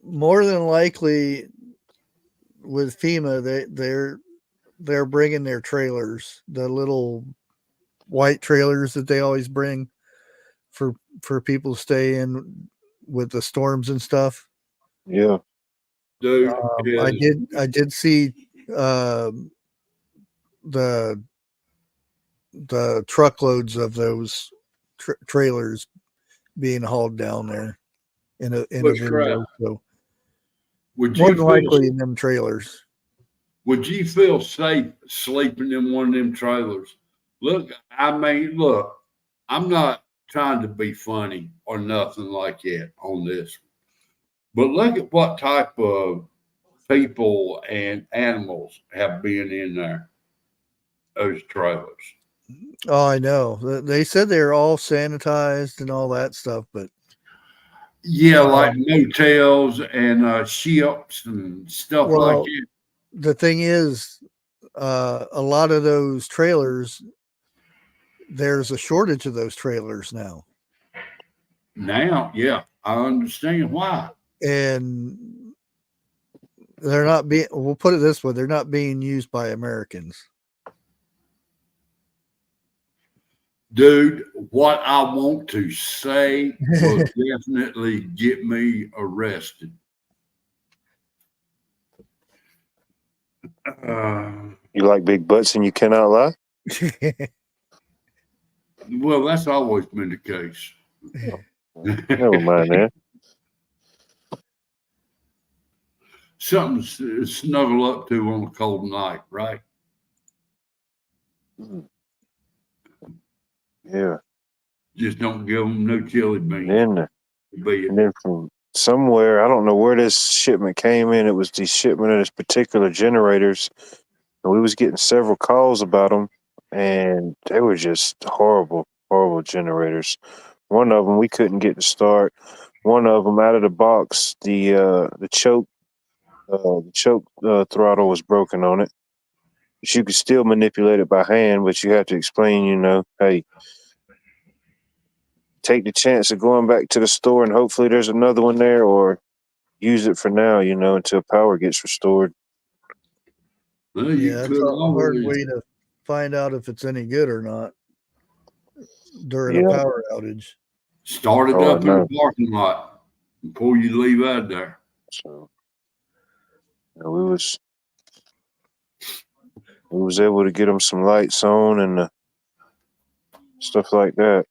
more than likely with FEMA, they're bringing their trailers, the little white trailers that they always bring for people to stay in with the storms and stuff. Yeah. Dude, I did see the truckloads of those trailers being hauled down there in a video. So would more you than likely in them trailers. Would you feel safe sleeping in one of them trailers? Look, I mean, look, I'm not trying to be funny or nothing like that on this, but look at what type of people and animals have been in there, those trailers. Oh, I know. They said they're all sanitized and all that stuff, but yeah, like motels and ships and stuff like that. The thing is, a lot of those trailers, there's a shortage of those trailers now. Now, yeah, I understand why. And they're not being, we'll put it this way, they're not being used by Americans. Dude, what I want to say will definitely get me arrested. You like big butts and you cannot lie? Well, that's always been the case. Never mind that. Something to snuggle up to on a cold night, right? Yeah. Just don't give them no chili beans. And then from somewhere, I don't know where this shipment came in. It was the shipment of this particular generators. And we was getting several calls about them, and they were just horrible, horrible generators. One of them we couldn't get to start. One of them out of the box, the choke throttle was broken on it. But you could still manipulate it by hand, but you have to explain, you know, hey, take the chance of going back to the store and hopefully there's another one there, or use it for now, you know, until power gets restored. Well, yeah, it's a hard way to find out if it's any good or not during a power outage. Start it up in the parking lot before you leave out of there. So we was able to get them some lights on and stuff like that.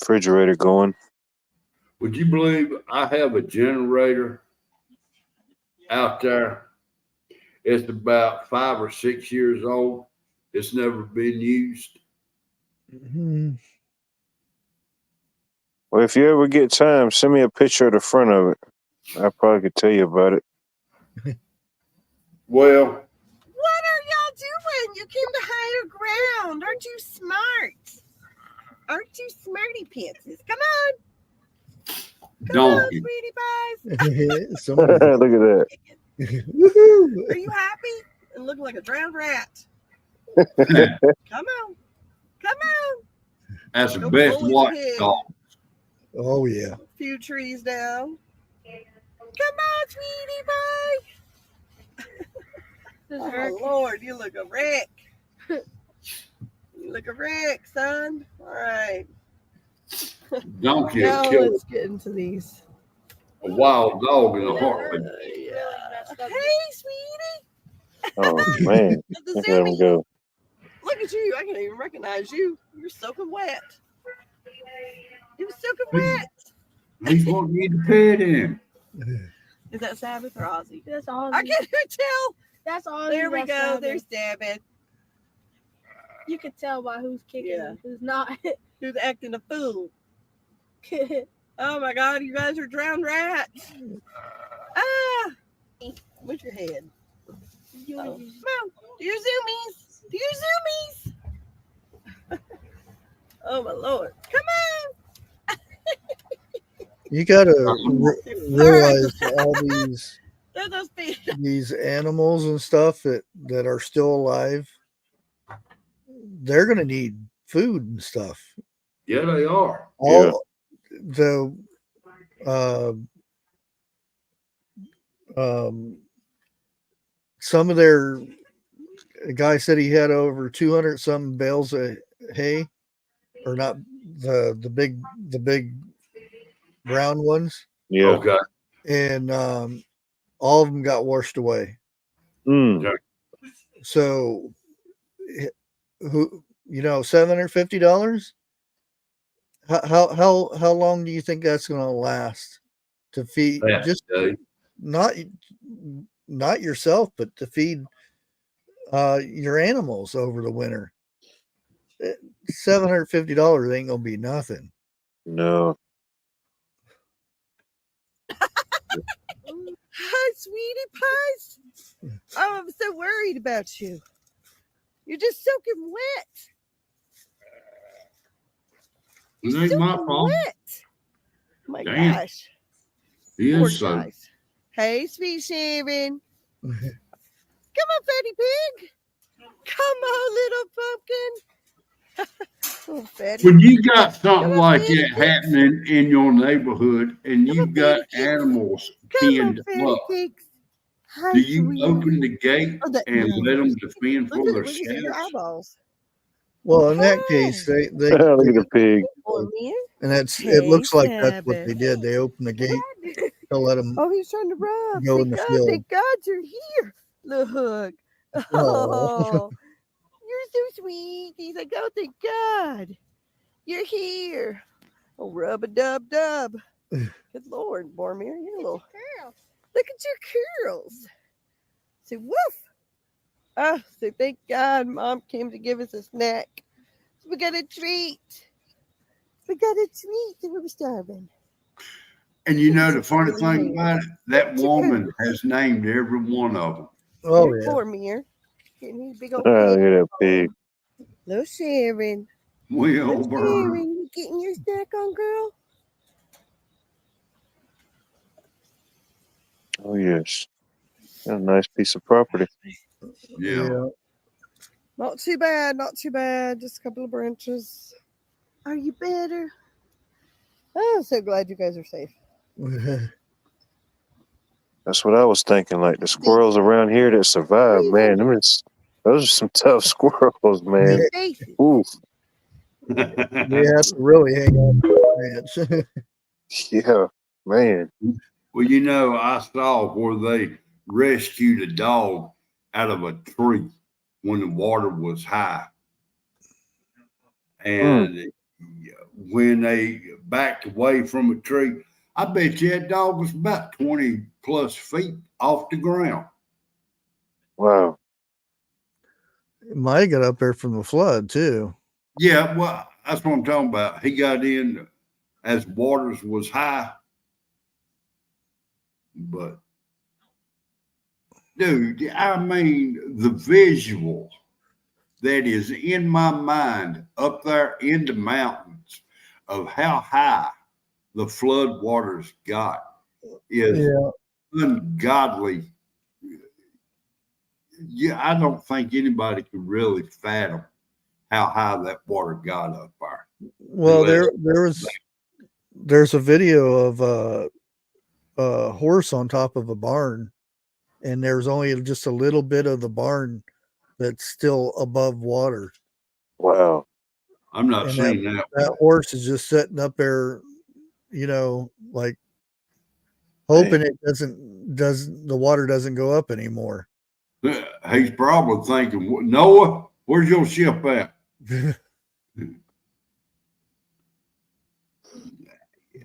Refrigerator going. Would you believe I have a generator out there? It's about 5 or 6 years old. It's never been used. Mm-hmm. Well, if you ever get time, send me a picture of the front of it. I probably could tell you about it. Well, what are y'all doing? You came to higher ground. Aren't you smart? Aren't you smarty pantses? Come on. Come on, sweetie pies. Look at that. Are you happy? And looking like a drowned rat. Come on. Come on. That's the best watchdog. Oh, yeah. A few trees down. Come on, sweetie pie. Oh, Lord, you look a wreck. You look a wreck, son. All right. Donkey now killed let's get into these. A wild dog in a heartbeat. Hey, sweetie. Oh, man. Look at him go. Look at you. I can't even recognize you. You're soaking wet. You were soaking wet. He's wanting me to pet him. Is that Sabbath or Ozzy? That's Ozzy. I can't even tell. That's Ozzy. There we go. Sabbath. There's Sabbath. You can tell by who's kicking and who's not. Who's acting a fool. Oh my God, you guys are drowned rats. Ah! Where's your head? Come on. Do your zoomies. Do your zoomies. Oh my Lord. Come on. You got to realize all these animals and stuff that are still alive, they're going to need food and stuff. Yeah, they are. All the Some of their a guy said he had over 200 some bales of hay, or not the big brown ones, Yeah. Okay. and all of them got washed away. Mm. So, who $750? How long do you think that's going to last to feed? Yeah, Just Dave. not yourself, but to feed your animals over the winter. $750 ain't gonna be nothing. No. Hi, sweetie pies. Oh, I'm so worried about you. You're just soaking wet. It You're ain't my soaking fault. wet. Oh my Damn. gosh. He Poor is so. guys. Hey, sweet Sharon. Come on, fatty pig. Come on, little pumpkin. Oh, fatty. When you got Come something on, like fatty that pigs. happening in your neighborhood and Come on, you've got fatty pigs. animals Come on, penned fatty up, pigs. Hi, do you sweetie. open the gate Oh, that, and no. let them defend Look for at it. Look at your themselves? eyeballs. Well, in that Hi. case, they Look at the pig. Or me. and it Hey, looks like that's what they Sabbath. did. They opened the gate to let them Oh, he's trying to rub. go in Thank the God, field. thank God you're here. Look. Oh, you're so sweet. He's like, oh, thank God. You're here. Oh, rub a dub dub. Good Lord, Boromir. You're a little. Look at your curls. Say woof. Oh, so thank God Mom came to give us a snack. We got a treat. We got a treat. We were starving. And you know Look the at funny your thing curly about it, hair. that Look at your woman curls. has named every one of them. Oh There's yeah. Boromir. Getting his big old Oh, pig. look at that pig. Hello, Sharon. Wilbur. Sharon, you getting your snack on, girl? Oh, yes. Got a nice piece of property. Yeah. Not too bad, not too bad. Just a couple of branches. Are you better? Oh, I'm so glad you guys are safe. That's what I was thinking. Like the squirrels around here that survive, man. Those are some tough squirrels, man. Faces. Oof. They have to really hang on to the ranch. Yeah, man. Well, you know, I saw where they rescued a dog out of a tree when the water was high. And when they backed away from a tree, I bet you that dog was about 20 plus feet off the ground. Wow. It might have got up there from the flood too. Yeah, well, that's what I'm talking about. He got in as waters was high. But dude, I mean, the visual that is in my mind up there in the mountains of how high the flood waters got is ungodly. Yeah, I don't think anybody could really fathom how high that water got up there. Well, there's a video of a horse on top of a barn, and there's only just a little bit of the barn that's still above water. Wow. I'm not And saying that. that horse is just sitting up there, like hoping the water doesn't go up anymore. He's probably thinking, Noah, where's your ship at?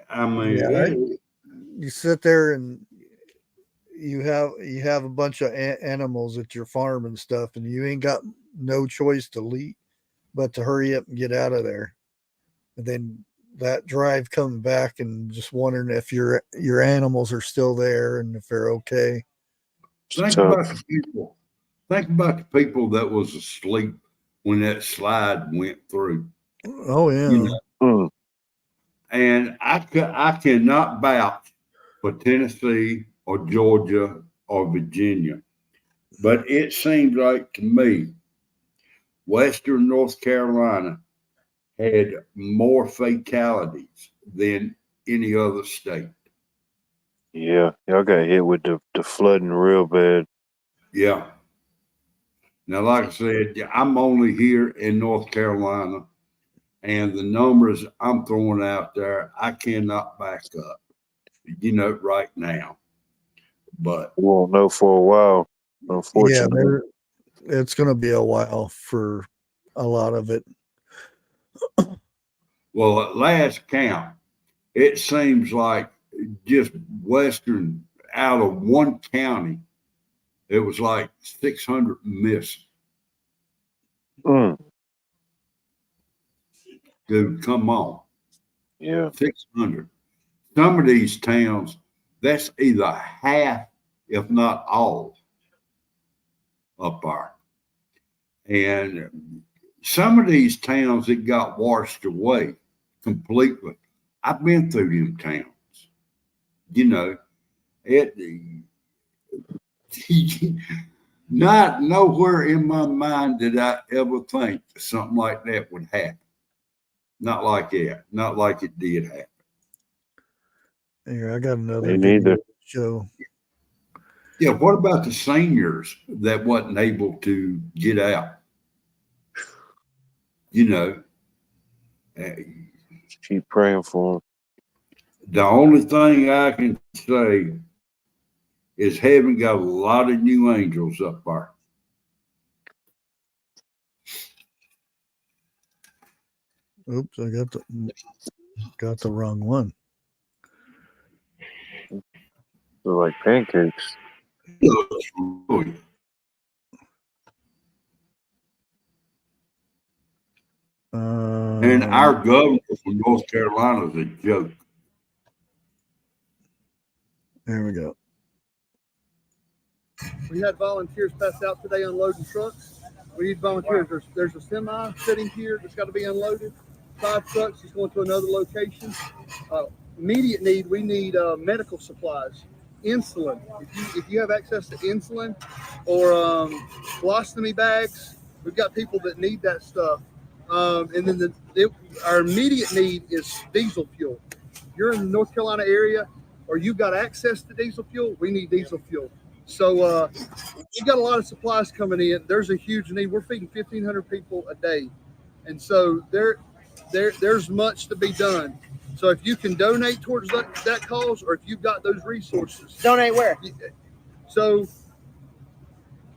I mean, you sit there and you have a bunch of animals at your farm and stuff, and you ain't got no choice to leave but to hurry up and get out of there. And then that drive coming back and just wondering if your animals are still there and if they're okay. Think about the people. Think about the people that was asleep when that slide went through. Oh yeah. You know? And I cannot vouch for Tennessee or Georgia or Virginia, but it seems like to me, Western North Carolina had more fatalities than any other state. Yeah, y'all got hit with the flooding real bad. Yeah. Now, like I said, I'm only here in North Carolina, and the numbers I'm throwing out there, I cannot back up, right now. But We won't know for a while, Yeah, unfortunately. it's going to be a while for a lot of it. well, at last count, it seems like just western out of one county, it was like 600 missing. Mm, Dude, come on. yeah. 600. Some of these towns, that's either half, if not all, up there. And some of these towns that got washed away completely. I've been through them towns. It not nowhere in my mind did I ever think something like that would happen. Not like that. Not like it did happen. Here, I got another Me video neither. to show. Yeah, what about the seniors that wasn't able to get out? Just keep praying for them. The only thing I can say is heaven got a lot of new angels up there. Oops, I got the wrong one. They're like pancakes. And our governor from North Carolina is a joke. There we go. We had volunteers pass out today unloading trucks. We need volunteers. There's a semi sitting here that's got to be unloaded. 5 trucks is going to another location. Immediate need, we need medical supplies, insulin. If you have access to insulin or colostomy bags, we've got people that need that stuff. And then our immediate need is diesel fuel. If you're in the North Carolina area or you've got access to diesel fuel, we need diesel fuel. So we've got a lot of supplies coming in. There's a huge need. We're feeding 1,500 people a day. And so there's much to be done. So if you can donate towards that cause, or if you've got those resources. Donate where? So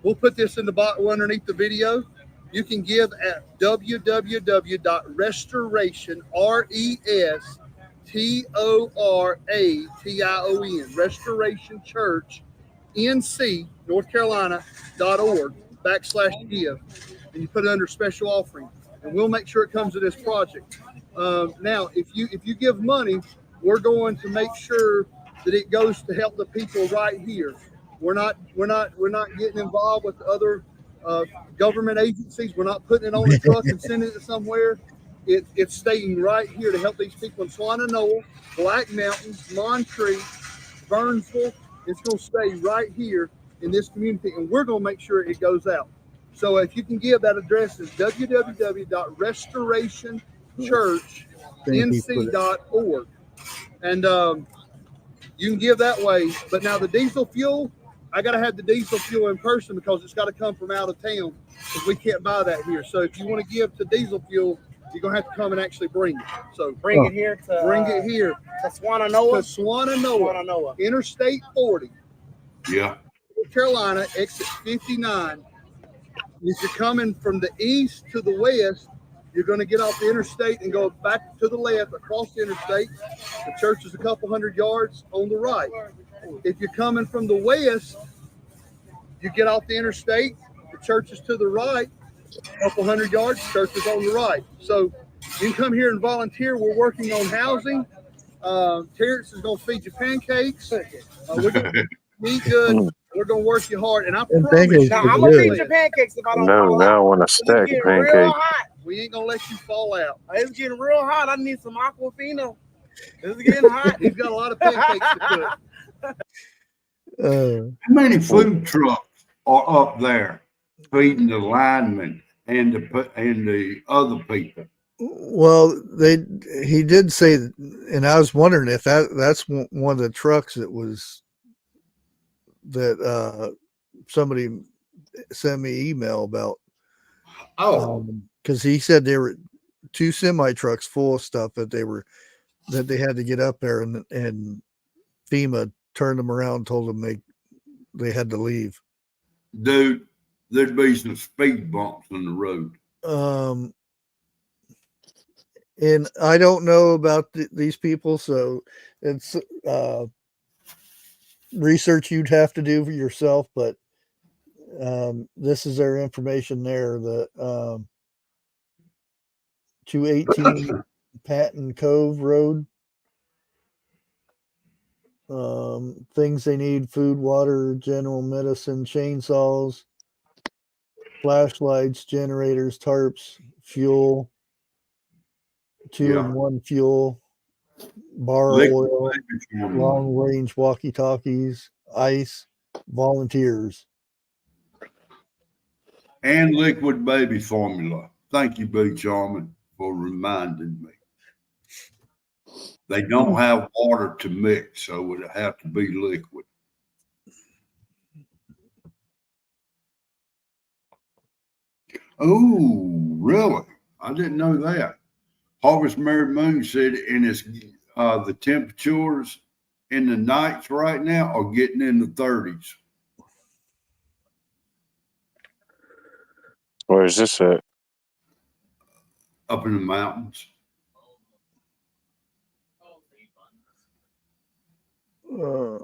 we'll put this in the box underneath the video. You can give at www.restoration, RESTORATION, Restoration Church, NC, North Carolina.org/give. And you put it under special offering. And we'll make sure it comes to this project. Now, if you give money, we're going to make sure that it goes to help the people right here. We're not getting involved with other government agencies. We're not putting it on a truck and sending it somewhere. It's staying right here to help these people in Swannanoa, Black Mountain, Montree, Burnsville. It's going to stay right here in this community, and we're going to make sure it goes out. So if you can give, that address is www.restorationchurchnc.org. And you can give that way. But now the diesel fuel, I got to have the diesel fuel in person because it's got to come from out of town because we can't buy that here. So if you want to give to diesel fuel, you're going to have to come and actually bring it. So Bring it here to Swannanoa. Swannanoa. Interstate 40. Yeah. North Carolina, exit 59. If you're coming from the east to the west, you're going to get off the interstate and go back to the left across the interstate. The church is a couple hundred yards on the right. If you're coming from the west, you get off the interstate, the church is to the right, a couple hundred yards, church is on the right. So you can come here and volunteer. We're working on housing. Terrence is going to feed you pancakes. We're going to eat good. We're going to work you hard. And I promise Now, I'm going to feed you pancakes if I don't fall now I out. want to It's stack getting pancakes. real hot. we ain't going to let you fall out. It's getting real hot. I need some Aquafina. It's getting hot. He's got a lot of pancakes to cook. How many food trucks are up there feeding the linemen and the other people? Well, he did say, and I was wondering if that's one of the trucks that somebody sent me email about. Oh, because he said there were 2 semi trucks full of stuff that they had to get up there, and FEMA turned them around and told them they had to leave. dude, there'd be some speed bumps on the road. And I don't know about these people, so it's research you'd have to do for yourself, but this is their information there. The 218 Patton Cove Road. Things they need: food, water, general medicine, chainsaws, flashlights, generators, tarps, fuel, 2-in-1 fuel, bar Liquid oil, baby formula. long range walkie talkies, ice, volunteers. And liquid baby formula. Thank you, B. Charmin, for reminding me. They don't have water to mix, so it would have to be liquid. Oh, really? I didn't know that. Harvest Mary Moon said the temperatures in the nights right now are getting in the 30s. Where is this at? Up in the mountains. There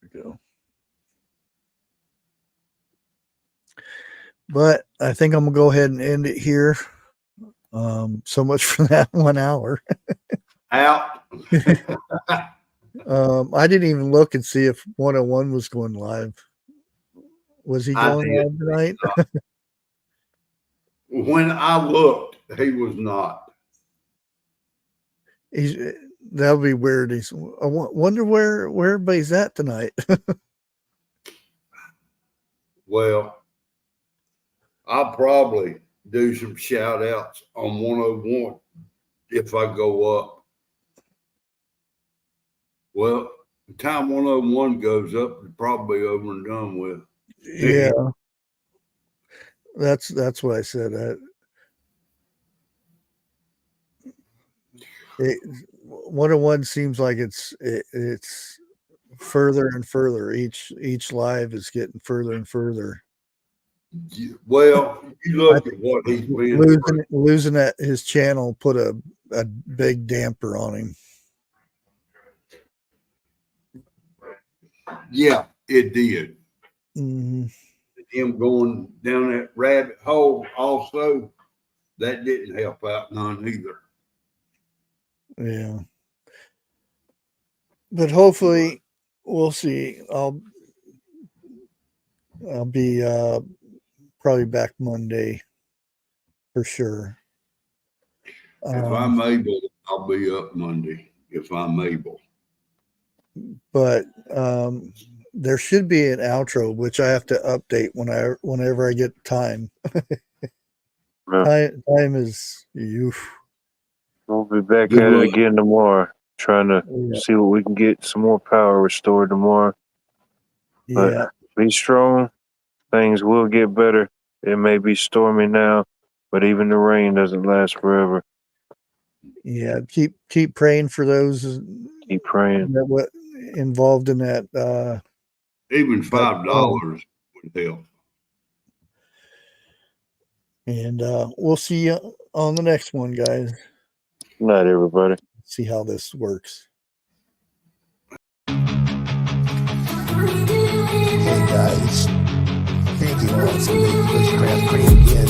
we go. But I think I'm gonna go ahead and end it here. So much for that 1 hour. Out. I didn't even look and see if 101 was going live. Was he going live tonight? When I looked, he was not. That would be weird. I wonder where everybody's at tonight. Well, I'll probably do some shout outs on 101 if I go up. Well, the time 101 goes up, it's probably over and done with. Yeah. That's what I said. 101 seems like it's further and further. Each live is getting further and further. Well, you look at what he's been losing that his channel put a big damper on him. Yeah, it did. Mm-hmm. Him going down that rabbit hole also, that didn't help out none either. Yeah. But hopefully we'll see. I'll be probably back Monday for sure. If I'm able, I'll be up Monday if I'm able. But there should be an outro, which I have to update whenever I get time. Time is you. We'll be back at it again tomorrow, trying to see what we can get some more power restored tomorrow. Yeah. But be strong. Things will get better. It may be stormy now, but even the rain doesn't last forever. Yeah. Keep praying for those. Keep praying. That involved in that. Even $5 would help. And we'll see you on the next one, guys. Good night, everybody. See how this works. Hey guys, thank you all for making Bushcraft great again.